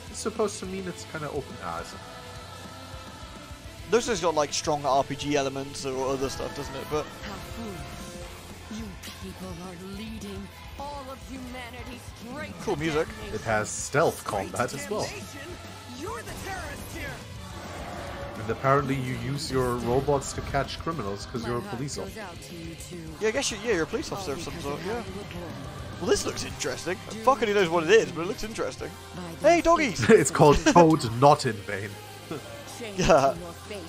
It's supposed to mean it's kind of open. Looks like it's got like strong RPG elements or other stuff, doesn't it? But How foolish. You people are leading all of humanity straight cool to music. damnation. It has stealth combat as well. You're the terrorist here. And apparently you use your robots to catch criminals because you're a My heart police goes officer. out to you two. Yeah, I guess you're a police All officer of some because sort. of Yeah. how you were born. Well, this looks interesting. Fuck only knows what it is, but it looks interesting. By Hey, the doggies! fate It's called Code Not in Vain. Change Yeah. to your fate.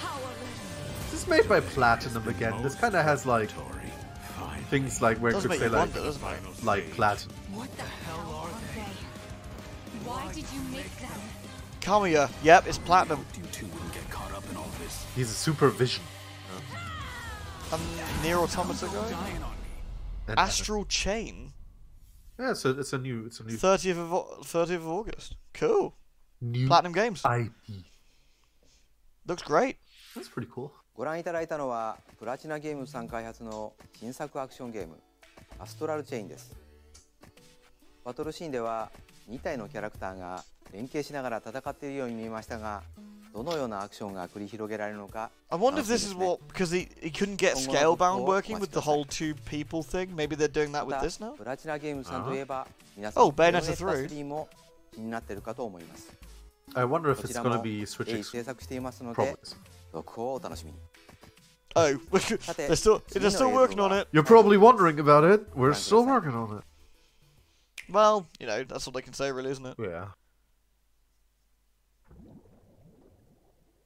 Powerless. This is made by Platinum again. This kind of has like things like where it Does could make say you like wonder, doesn't it? Platinum. What the hell are they? Why did you make them? Kamiya. Yep, it's platinum. You two wouldn't get caught up in all this. He's a supervision. Near Automata guy. Dying on me. And- Astral Chain. Yeah, it's a new 30th of August. Cool. new Platinum Games. IP. Looks great. That's pretty cool. ご覧いただいたのはプラチナゲームさん開発の新作アクションゲームアストラルチェインです。バトルシーンでは2体のキャラクターが連携しながら戦っているように見えましたが、どのようなアクションが繰り広げられるのか。 I wonder if this is what, because he couldn't get Scalebound working with the whole two people thing. Maybe they're doing that with this now? プラチナゲームさんといえば皆さん Oh, Bayonetta 3. 3も気になっているかと思います。 I wonder if こち it's ら gonna も be Switch 鋭意制作していますの Probably で is. 続報をお楽しみに。 Oh, they're still working on it. You're probably wondering about it. We're still working on it. Well, you know, that's all they can say, really, isn't it? Yeah.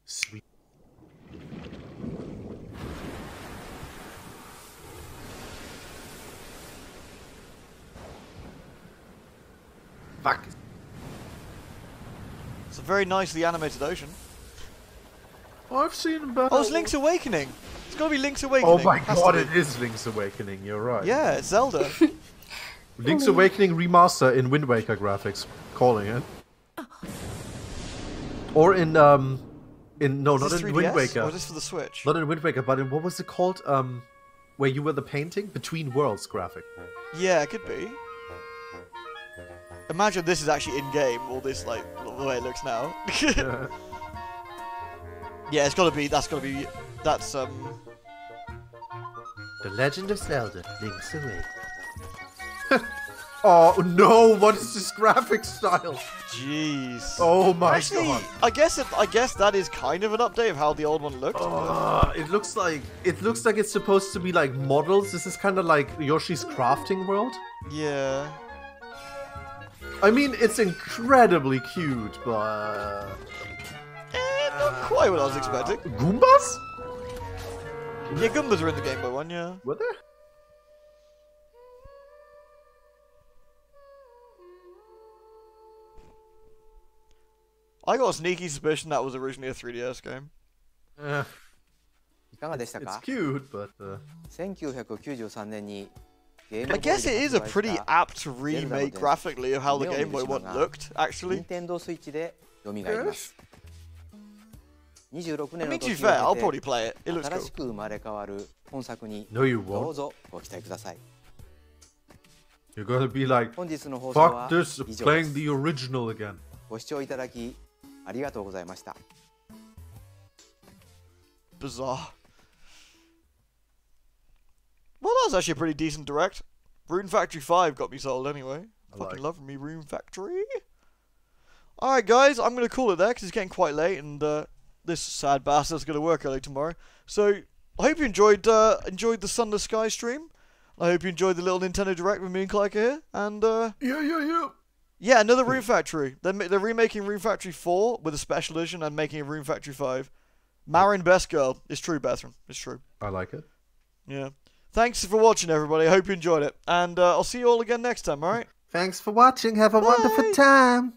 Sweet. Fuck. It's a very nicely animated ocean. I've seen about. Oh, it's Link's Awakening. It's got to be Link's Awakening. Oh my Has to god, be. it is Link's Awakening. You're right. Yeah, it's Zelda. Link's Awakening remaster in Wind Waker graphics, calling it. Or in no, Is not this in 3DS, Wind Waker. or is this for the Switch? Not in Wind Waker, but in what was it called? Where you were the painting Between Worlds graphic. Yeah, it could be. Imagine this is actually in game, all this like the way it looks now. Yeah. Yeah, it's gotta be. That's gotta be. That's The Legend of Zelda: Link's Awakening. Oh no! What is this graphic style? Jeez. Oh my Actually, god! I guess that is kind of an update of how the old one looked. It looks like it's supposed to be like models. This is kind of like Yoshi's Crafting World. Yeah. I mean, it's incredibly cute, but Not quite what I was expecting. Goombas? Yeah, Goombas are in the Game Boy one, yeah. Were there? I got a sneaky suspicion that was originally a 3DS game. いかがでした It's か cute, but 1993年にゲーム I ボーイ guess で it is a 発売 pretty した apt remake graphically of how the Game Boy one looked, actually. 任天堂スイッチで蘇ります26 I 年の mean, to 時 be fair, I'll を probably 経て play it. It looks 新 cool. しく生まれ変わる本作に No, you ど won't. うぞご期待ください You're gonna be like, 本日の放送は fuck this, 以上で playing す the original again. ご視聴いただきありがとうございました Bizarre. Well, that was actually a pretty decent direct. Rune Factory 5 got me sold anyway. Fucking like. love me Rune Factory. Alright guys, I'm going to call it there because it's getting quite late and this sad bastard's going to work early tomorrow. So, I hope you enjoyed the Sunless Skies stream. I hope you enjoyed the little Nintendo Direct with me and Clyker here. And, Yeah. yeah, another Rune Factory. They're remaking Rune Factory 4 with a special edition and making a Rune Factory 5. Marin Best Girl. It's true, Bethran. It's true. I like it. Yeah. Thanks for watching, everybody. I hope you enjoyed it. And I'll see you all again next time, alright? Thanks for watching. Have a wonderful time.